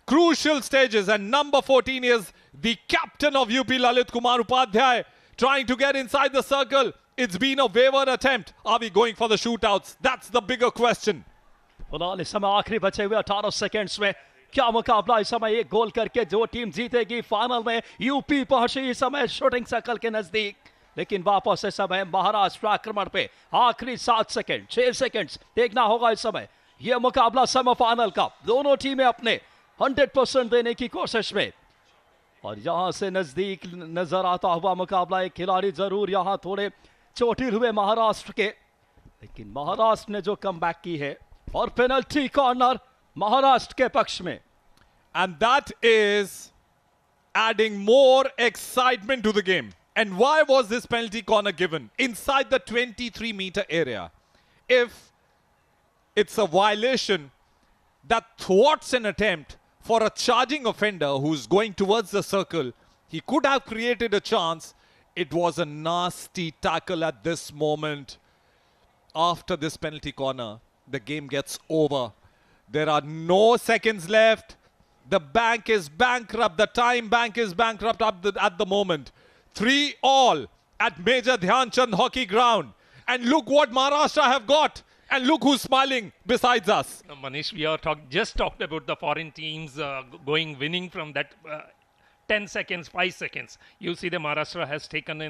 crucial stages, and number 14 is the captain of UP, Lalit Kumar Upadhyay, trying to get inside the circle. It's been a wayward attempt. Are we going for the shootouts? That's the bigger question. फिलहाल इस समय आखिरी बचे हुए 18 seconds में क्या मुकाबला, इस समय एक गोल करके जो टीम जीतेगी फाइनल में। यूपी पहुंची इस समय शूटिंग सर्कल के नजदीक, लेकिन वापस इस समय महाराष्ट्र आक्रमण पे। आखिरी 7 सेकंड 6 सेकंड्स देखना होगा इस समय। यह मुकाबला सेमीफाइनल का, दोनों टीमें अपने 100% देने की कोशिश में, और यहां से नजदीक नजर आता हुआ मुकाबला। एक खिलाड़ी जरूर यहां थोड़े चोटिल हुए महाराष्ट्र के, लेकिन महाराष्ट्र ने जो कमबैक की है, और पेनल्टी कॉर्नर महाराष्ट्र के पक्ष में। And that is adding more excitement to the game. And why was this penalty corner given inside the 23-meter area? If it's a violation that thwarts an attempt for a charging offender who's going towards the circle, he could have created a chance. It was a nasty tackle at this moment. After this penalty corner, the game gets over. There are no seconds left. The bank is bankrupt. The time bank is bankrupt at the moment. 3-3 at Major Dhyan Chand Hockey Ground. And look what Maharashtra have got. And look who's smiling besides us. Manish, we are just talked about the foreign teams winning from that 10 seconds, 5 seconds. You see the Maharashtra has taken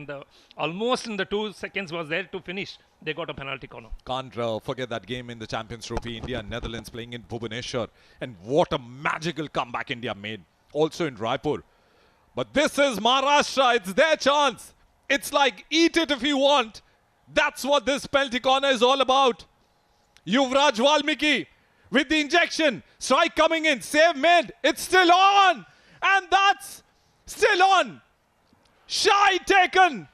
almost in the 2 seconds was there to finish. They got a penalty corner. Can't forget that game in the Champions Trophy, India and Netherlands playing in Bhubaneswar. And what a magical comeback India made. Also in Raipur. But this is Maharashtra. It's their chance. It's like eat it if you want. That's what this penalty corner is all about. Yuvraj Valmiki with the injection. Strike coming in. Save made. It's still on. And that's still on. Shy taken.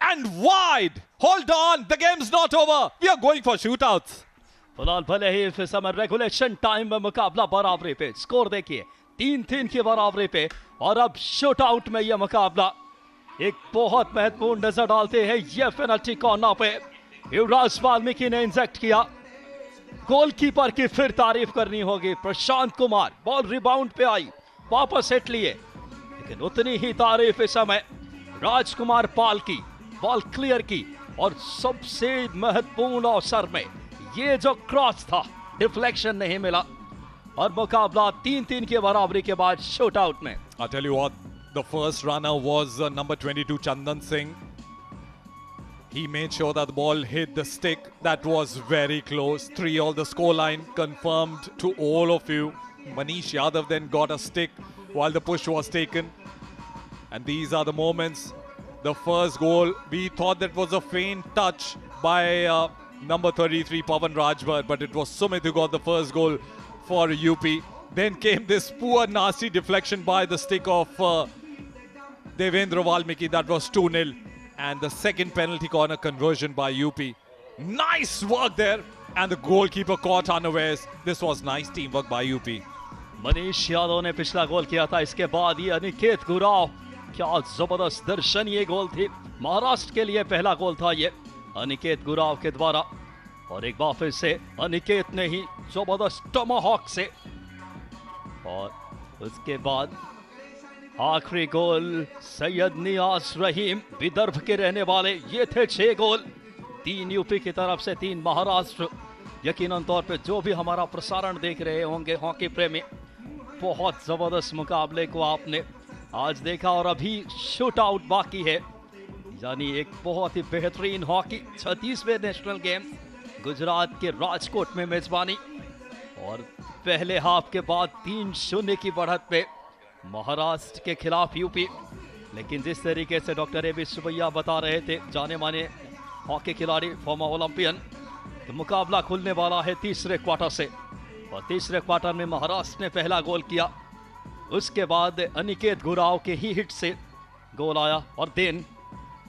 And wide. Hold on. The game's not over. We are going for shootouts. फिलहाल भले ही इस समय regulation time में मुकाबला बराबरी पे, score देखिए 3-3 की बराबरी पे, और अब शूट आउट में यह मुकाबला एक बहुत महत्वपूर्ण नजर डालते हैं। यह पेनल्टी कॉर्नर पे युवराज वाल्मीकि ने इंजेक्ट किया। गोलकीपर की फिर तारीफ करनी होगी, प्रशांत कुमार। बॉल रिबाउंड पे आई, वापस हिट लिए, लेकिन उतनी ही तारीफ इस समय राजकुमार पाल की, बॉल क्लियर की, और सबसे महत्वपूर्ण अवसर में ये जो क्रॉस था, डिफ्लेक्शन नहीं मिला, और मुकाबला 3-3 की बराबरी के बाद शूट आउट में। I'll tell you what, the first runner was number 22 Chandan Singh. He made sure that the ball hit the stick. That was very close. 3-3 the scoreline confirmed to all of you. Manish Yadav then got a stick while the push was taken. And these are the moments. The first goal, we thought that was a faint touch by number 33 Pavan Rajbar, but it was Sumit who got the first goal for UP. Then came this poor nasty deflection by the stick of Devendra Valmiki. That was 2-0. And the second penalty corner conversion by UP. Nice work there. And the goalkeeper caught unawares. This was nice teamwork by UP. Manish Yadav ने पिछला गोल किया था, इसके बाद ये अनिकेत गुराव, क्या जबरदस्त दर्शनीय गोल थी। महाराष्ट्र के लिए पहला गोल था ये अनिकेत गुराव के द्वारा, और एक बार फिर से अनिकेत ने ही जबरदस्त टमाहॉक से, और उसके बाद आखिरी गोल सैयद नियाज रहीम, विदर्भ के रहने वाले। ये थे 6 गोल, 3 यूपी की तरफ से, 3 महाराष्ट्र। यकीनन तौर पे जो भी हमारा प्रसारण देख रहे होंगे हॉकी प्रेमी, बहुत जबरदस्त मुकाबले को आपने आज देखा, और अभी शूट आउट बाकी है, यानी एक बहुत ही बेहतरीन हॉकी 36वें नेशनल गेम, गुजरात के राजकोट में मेजबानी, और पहले हाफ के बाद 3-0 की बढ़त पे महाराष्ट्र के खिलाफ यूपी। लेकिन जिस तरीके से डॉक्टर ए बी सुबैया बता रहे थे, जाने माने हॉकी खिलाड़ी, फॉर्मर ओलंपियन, तो मुकाबला खुलने वाला है तीसरे क्वार्टर से, और तीसरे क्वार्टर में महाराष्ट्र ने पहला गोल किया, उसके बाद अनिकेत गुराव के ही हिट से गोल आया, और देन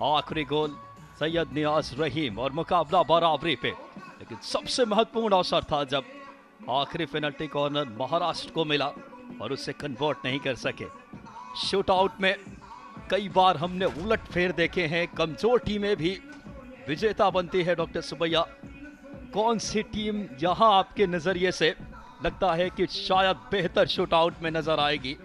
आखिरी गोल सैयद नियाज रहीम, और मुकाबला बराबरी पे। लेकिन सबसे महत्वपूर्ण अवसर था जब आखिरी पेनल्टी कॉर्नर महाराष्ट्र को मिला और उससे कन्वर्ट नहीं कर सके। शूट आउट में कई बार हमने उलट फेर देखे हैं, कमजोर टीमें भी विजेता बनती है। डॉक्टर सुबैया, कौन सी टीम यहाँ आपके नजरिए से लगता है कि शायद बेहतर शूटआउट में नजर आएगी।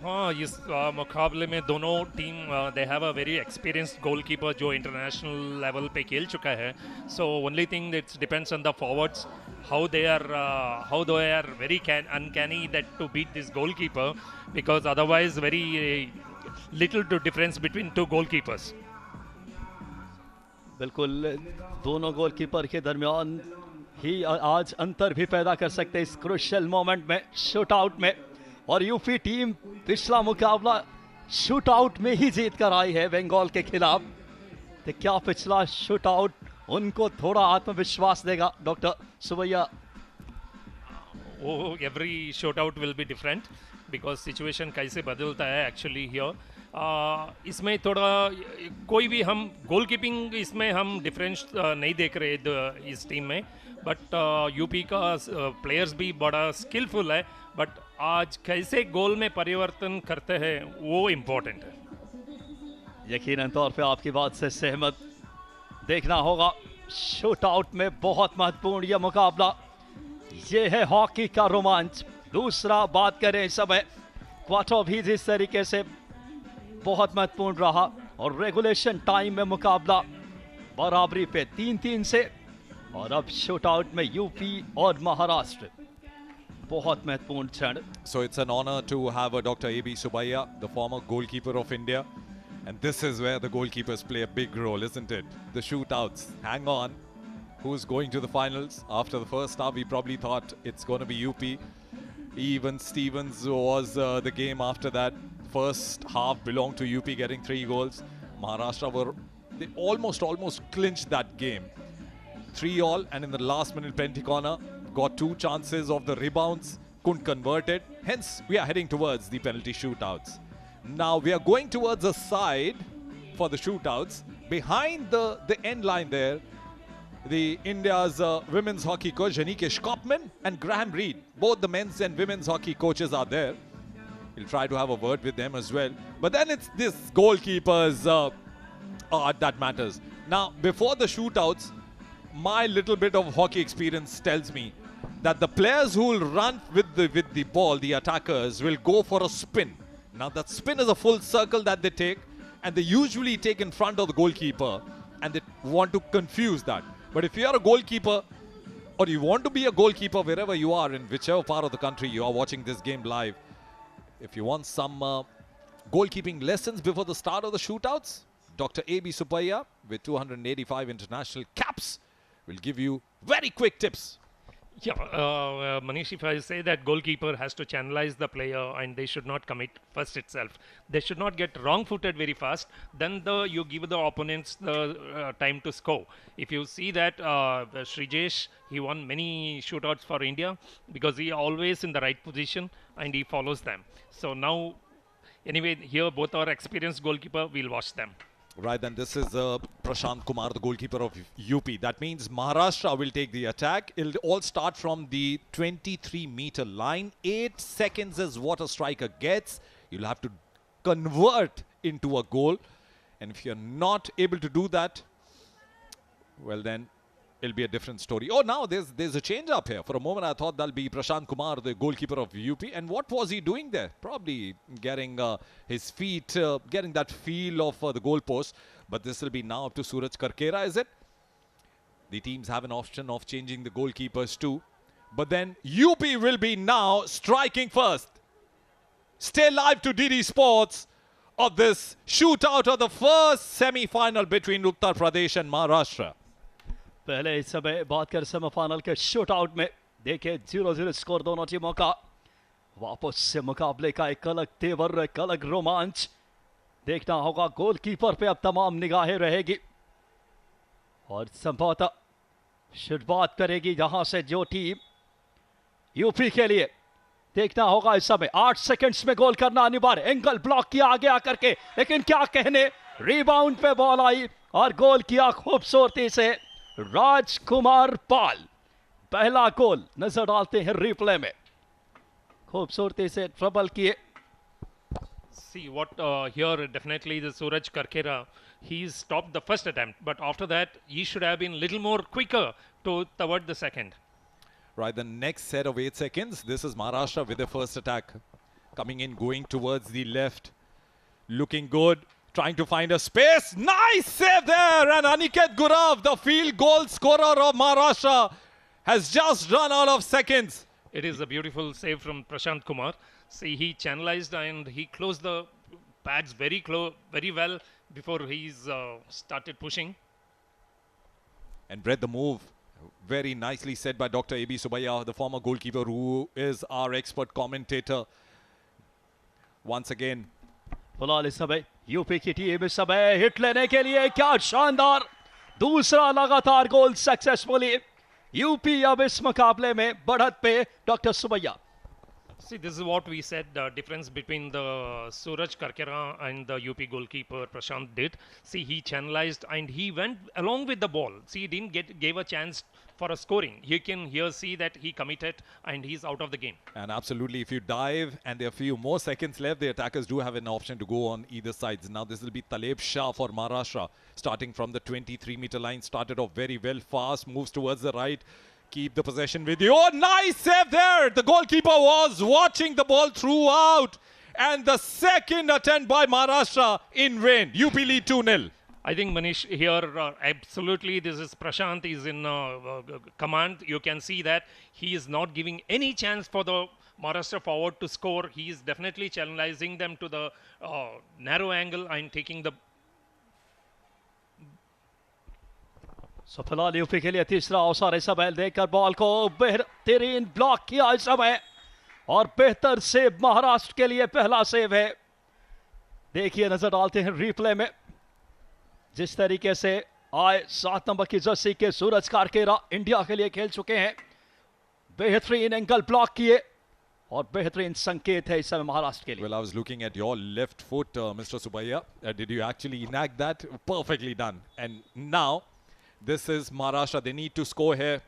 हाँ, इस मुकाबले में दोनों team they have a very experienced goalkeeper जो इंटरनेशनल लेवल पे खेल चुका है। So only thing it's depends on the forwards how they are very uncanny that to beat this goalkeeper, because otherwise very little to difference between two goalkeepers. बिल्कुल, दोनों goalkeeper के दरमियान ही आज अंतर भी पैदा कर सकते हैं इस क्रूशियल मोमेंट में, शूटआउट में। और यूपी टीम पिछला मुकाबला शूटआउट में ही जीत कर आई है बंगाल के खिलाफ। तो क्या पिछला शूटआउट उनको थोड़ा आत्मविश्वास देगा doctor Subbaiah? Every shootout will be different because situation कैसे बदलता है एक्चुअली हियर। इसमें थोड़ा कोई भी हम गोल कीपिंग इसमें हम डिफरेंस नहीं देख रहे इस टीम में, बट यूपी का प्लेयर्स भी बड़ा स्किलफुल है, बट आज कैसे गोल में परिवर्तन करते हैं वो इम्पोर्टेंट है। यकीनन तौर पे आपकी बात से सहमत। देखना होगा शूटआउट में बहुत महत्वपूर्ण यह मुकाबला, ये है हॉकी का रोमांच। दूसरा बात करें इस समय क्वार्टर भी जिस तरीके से बहुत महत्वपूर्ण रहा, और रेगुलेशन टाइम में मुकाबला बराबरी पे 3-3 से, और अब शूटआउट में यूपी और महाराष्ट्र, बहुत महत्वपूर्ण क्षण। So it's an honor to have a Dr. A.B. Subaiya, the former goalkeeper of India. And this is where the goalkeepers play a big role, isn't it? The shootouts. Hang on. Who's going to the finals? After the first half, we probably thought it's going to be UP. Even Stevens was the game after that. First half belonged to UP, getting 3 goals. Maharashtra they almost clinched that game. 3-3, and in the last minute penalty corner, got 2 chances of the rebounds, couldn't convert it. Hence, we are heading towards the penalty shootouts. Now we are going towards a side for the shootouts. Behind the end line there, the India's women's hockey coach Janike Schkopman and Graham Reed. Both the men's and women's hockey coaches are there. We'll try to have a word with them as well. But then it's this goalkeepers that matters. Now, before the shootouts, my little bit of hockey experience tells me that the players who will run with the ball, the attackers, will go for a spin. Now, that spin is a full circle that they take, and they usually take in front of the goalkeeper, and they want to confuse that. But if you are a goalkeeper, or you want to be a goalkeeper wherever you are, in whichever part of the country you are watching this game live, if you want some goalkeeping lessons before the start of the shootouts, Dr. A.B. Subaiya, with 285 international caps, will give you very quick tips. Yeah, Manish, if I say that goalkeeper has to channelize the player and they should not commit first itself. They should not get wrong-footed very fast. Then you give the opponents the time to score. If you see that Srijesh, he won many shootouts for India because he always in the right position and he follows them. So now, anyway, here both are experienced goalkeeper. We'll watch them. Right, then this is Prashant Kumar, the goalkeeper of UP. That means Maharashtra will take the attack. It'll all start from the 23-meter line. 8 seconds is what a striker gets. You'll have to convert into a goal. And if you're not able to do that, well then, it'll be a different story. Oh, now there's a change up here. For a moment, I thought that'll be Prashant Kumar, the goalkeeper of UP. And what was he doing there? Probably getting his feet, getting that feel of the goalpost. But this will be now up to Suraj Karkera, is it? The teams have an option of changing the goalkeepers too. But then UP will be now striking first. Stay live to DD Sports of this shootout of the first semi-final between Uttar Pradesh and Maharashtra. पहले इस समय बात कर semifinal के shootout में, देखे 0-0 score दोनों टीमों का। वापस से मुकाबले का एक अलग तेवर, एक अलग रोमांच देखना होगा। गोलकीपर पे अब तमाम निगाहें रहेगी और संभवतः शुरुआत करेगी यहां से जो टीम यूपी के लिए। देखना होगा इस समय 8 सेकंड्स में गोल करना अनिवार्य। एंगल ब्लॉक किया आगे आकर के, लेकिन क्या कहने, रिबाउंड पे बॉल आई और गोल किया खूबसूरती से राजकुमार पाल। पहला गोल नजर डालते हैं रिप्ले में, खूबसूरती से ट्रबल किए। See what here definitely the Suraj Karkera, he stopped the first attempt, but after that he should have been little more quicker toward the second. Right, the next set of 8 seconds. This is Maharashtra with their first attack. Coming in, going towards the left. Looking good. Trying to find a space. Nice save there. And Aniket Gurav, the field goal scorer of Maharashtra, has just run out of seconds. It is a beautiful save from Prashant Kumar. See, he channelized and he closed the pads very well before he's started pushing. And read the move. Very nicely said by Dr. A.B. Subbiah, the former goalkeeper who is our expert commentator. Once again. फिलहाल इस समय UP की team इस समय hit लेने के लिए क्या शानदार दूसरा लगातार गोल सक्सेसफुली यूपी अब इस मुकाबले में बढ़त पे doctor Subbaiah. See, this is what we said, the difference between the Suraj Karkera and the UP goalkeeper Prashant did. See, he channelized and he went along with the ball. See, he didn't gave a chance for a scoring. You can here see that he committed and he's out of the game. And absolutely, if you dive and there are a few more seconds left, the attackers do have an option to go on either sides. Now this will be Taleb Shah for Maharashtra, starting from the 23-meter line. Started off very well, fast, moves towards the right. Keep the possession with you. Oh, nice save there. The goalkeeper was watching the ball throughout. And the second attempt by Maharashtra in vain. UP lead 2-0. I think Manish here, absolutely, this is Prashant is in command. You can see that he is not giving any chance for the Maharashtra forward to score. He is definitely channelizing them to the narrow angle and taking the... सो फिलहाल UP के लिए तीसरा अवसर इस समय देकर ball को बेहतरीन ब्लॉक किया इस समय और बेहतर सेव महाराष्ट्र के लिए पहला सेव है. देखिए नजर डालते हैं रिप्ले में जिस तरीके से आए 7 नंबर की जर्सी के सूरज कारकेरा इंडिया के लिए खेल चुके हैं. बेहतरीन एंगल ब्लॉक किए और बेहतरीन संकेत है इस समय महाराष्ट्र के लिए. Well, I was looking at your left foot, Mr. Subbiah. Did you actually enact that? Perfectly done. And now this is Maharashtra. They need to score here.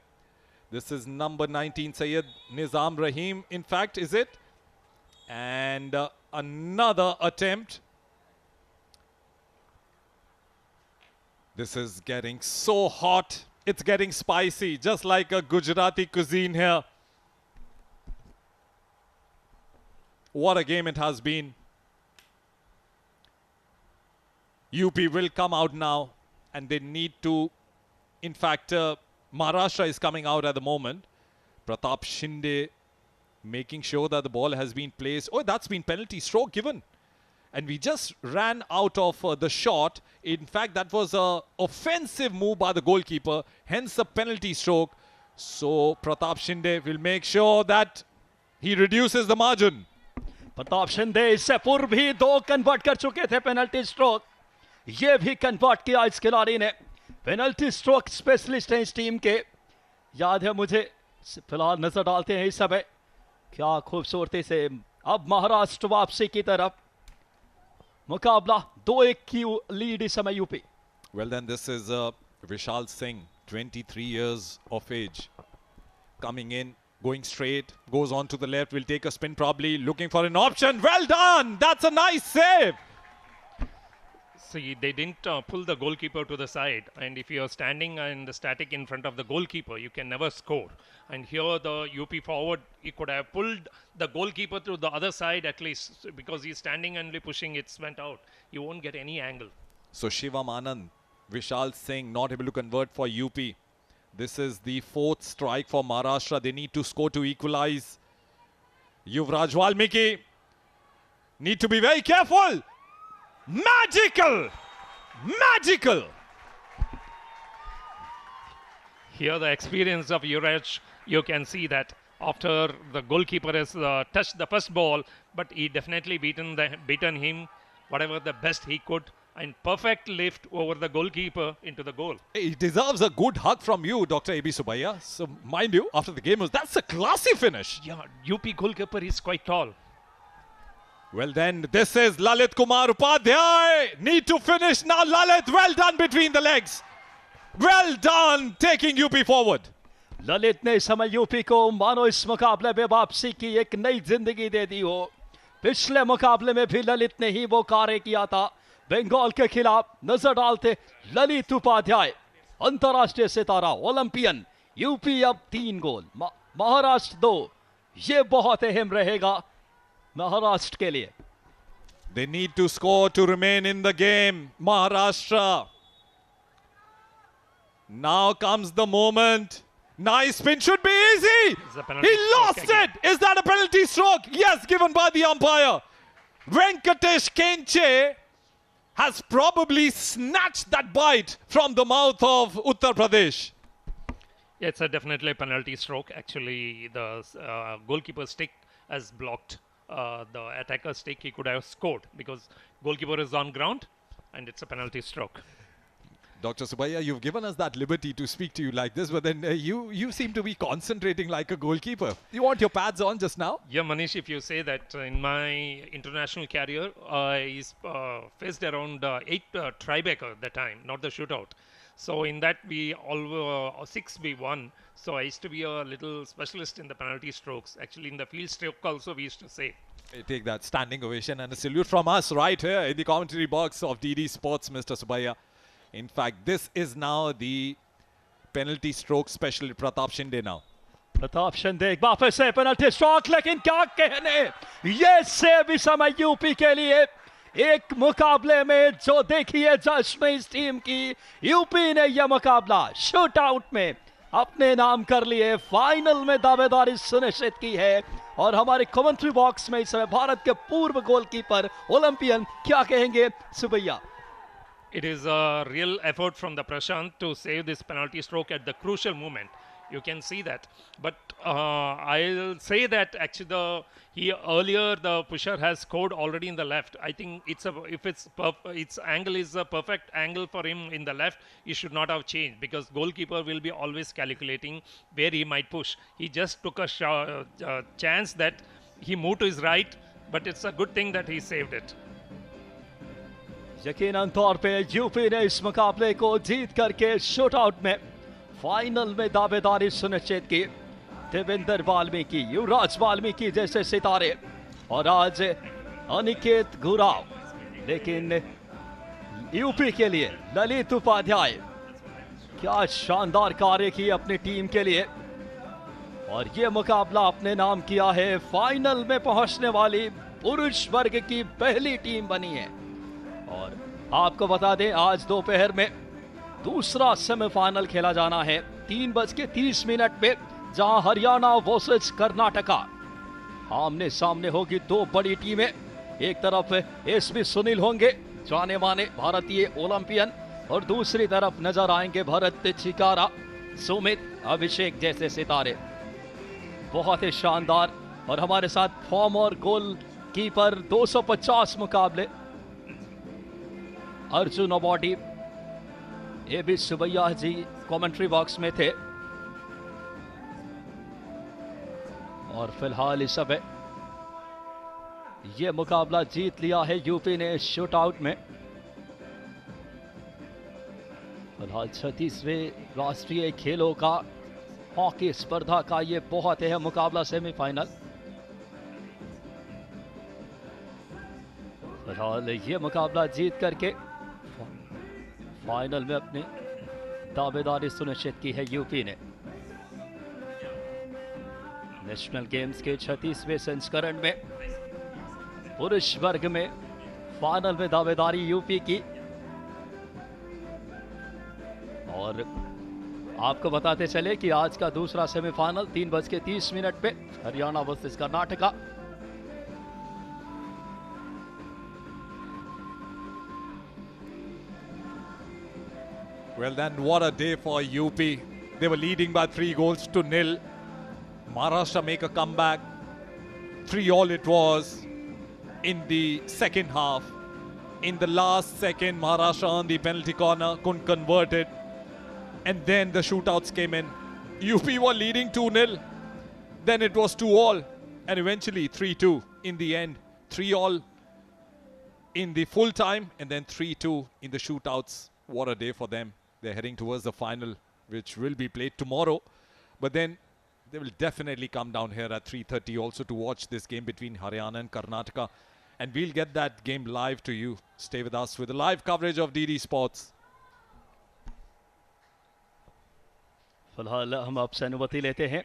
This is number 19, Syed Nizam Rahim. In fact, is it? And another attempt. This is getting so hot. It's getting spicy, just like a Gujarati cuisine here. What a game it has been. UP will come out now, and they need to... In fact, Maharashtra is coming out at the moment. Pratap Shinde making sure that the ball has been placed. Oh, that's been penalty stroke given. And we just ran out of the shot. In fact, that was an offensive move by the goalkeeper. Hence the penalty stroke. So Pratap Shinde will make sure that he reduces the margin. Pratap Shinde इससे पूर्व भी 2 convert कर चुके थे penalty stroke. ये भी convert किया इस खिलाड़ी ने. पेनल्टी स्ट्रोक स्पेशलिस्ट हैं इस टीम के. याद है मुझे. फिलहाल नजर डालते हैं इस समय क्या खूबसूरती से अब महाराष्ट्र वापसी की तरफ. मुकाबला 2-1 की लीड इस समय UP. Well then, this is Vishal Singh, 23 years of age, coming in, going straight, goes on to the left, will take a spin probably, looking for an option. Well done! That's a nice save! See, they didn't pull the goalkeeper to the side, and if you're standing and static in front of the goalkeeper, you can never score. And here the UP forward, he could have pulled the goalkeeper to the other side at least, because he's standing and pushing, it's went out. You won't get any angle. So Shivam Anand, Vishal Singh not able to convert for UP. This is the 4th strike for Maharashtra. They need to score to equalize. Yuvraj Valmiki need to be very careful. Magical! Magical! Here the experience of Yuvraj, you can see that after the goalkeeper has touched the first ball, but he definitely beaten him whatever the best he could, and perfect lift over the goalkeeper into the goal. He deserves a good hug from you, Dr. A.B. Subbiah. So mind you, after the game, that's a classy finish. Yeah, UP goalkeeper is quite tall. Well then, this is Lalit Kumar Upadhyay. Need to finish now, Lalit. Well done between the legs. Well done, taking UP forward. Lalit ने इस समय UP को मानो इस मुकाबले में वापसी की एक नई जिंदगी दे दी हो. पिछले मुकाबले में भी ललित ने ही वो कार्य किया था बंगाल के खिलाफ. नजर डालते ललित उपाध्याय, अंतर्राष्ट्रीय सितारा, ओलंपियन. यूपी अब 3 गोल. महाराष्ट्र 2। ये बहुत अहम रहेगा महाराष्ट्र के लिए। They need to score to remain in the game. Maharashtra. Now comes the moment. Nice spin, should be easy. He lost it. Is that a penalty stroke? Yes, given by the umpire. Venkatesh Kenche has probably snatched that bite from the mouth of Uttar Pradesh. It's definitely a penalty stroke. Actually, the goalkeeper stick has blocked the attacker's stick. He could have scored because goalkeeper is on ground, and it's a penalty stroke. Dr. Subbiah, you've given us that liberty to speak to you like this, but then you seem to be concentrating like a goalkeeper. You want your pads on just now? Yeah, Manish, if you say that in my international career, I faced around 8 try-backer at the time, not the shootout. So in that we all 6 we won. So I used to be a little specialist in the penalty strokes. Actually, in the field stroke also we used to say. I take that standing ovation and a salute from us right here in the commentary box of DD Sports, Mr. Subbiah. In fact, this is now the penalty stroke special. Pratap Shinde now. Pratap Shinde एक बार फिर से penalty stroke, लेकिन क्या कहने, ये save इस समय UP के लिए। एक मुकाबले में जो देखिए जश्न इस टीम की, यूपी ने यह मुकाबला शूट आउट में अपने नाम कर लिए, फाइनल में दावेदारी सुनिश्चित की है। और हमारे कमेंट्री बॉक्स में इस समय भारत के पूर्व गोलकीपर ओलंपियन क्या कहेंगे Subbaiah? It is a real effort from the Prashant to save this penalty stroke at the crucial moment. You can see that. But I'll say that actually earlier the pusher has scored already in the left. I think its angle is a perfect angle for him in the left, he should not have changed, because goalkeeper will be always calculating where he might push. He just took a chance that he moved to his right, but it's a good thing that he saved it. यकीनन तौर पे UP ने इस मुकाबले को जीत करके shootout में final में दावेदारी सुनिश्चित की। देवेंद्र वाल्मीकि, युवराज वाल्मीकि जैसे सितारे, और आज अनिकेत गुराव, लेकिन यूपी के लिए ललित उपाध्याय, क्या शानदार कार्य की अपनी टीम के लिए। और ये मुकाबला अपने नाम किया है, फाइनल में पहुंचने वाली पुरुष वर्ग की पहली टीम बनी है। और आपको बता दें, आज दोपहर में दूसरा सेमीफाइनल खेला जाना है 3:30 पे, जहां हरियाणा वर्सेस कर्नाटका आमने सामने होगी। दो बड़ी टीमें, एक तरफ एसपी सुनील होंगे, जाने माने भारतीय ओलंपियन, और दूसरी तरफ नजर आएंगे भरत चिकारा, सुमित, अभिषेक जैसे सितारे। बहुत ही शानदार। और हमारे साथ फॉर्म और गोल कीपर 250 मुकाबले Arjun awardee A B Subbaiah ji commentary box में थे। और फिलहाल इस समय यह मुकाबला जीत लिया है यूपी ने शूट आउट में। फिलहाल 36वें राष्ट्रीय खेलों का हॉकी स्पर्धा का यह बहुत अहम मुकाबला सेमीफाइनल। फिलहाल यह मुकाबला जीत करके फाइनल में अपनी दावेदारी सुनिश्चित की है यूपी ने। नेशनल गेम्स के 36वें संस्करण में पुरुष वर्ग में फाइनल में दावेदारी यूपी की। और आपको बताते चले कि आज का दूसरा सेमीफाइनल 3:30 पे Haryana versus Karnataka. Well then, what a day for UP. They were leading by 3-0. Maharashtra make a comeback. 3-all it was in the second half. In the last second, Maharashtra earned the penalty corner, couldn't convert it. And then the shootouts came in. UP were leading 2-0. Then it was 2-all. And eventually 3-2 in the end. 3-all in the full time, and then 3-2 in the shootouts. What a day for them. They're heading towards the final, which will be played tomorrow. But then they will definitely come down here at 3:30 also to watch this game between Haryana and Karnataka. And we'll get that game live to you. Stay with us with the live coverage of DD Sports. फिलहाल हम आपसे अनुमति लेते हैं।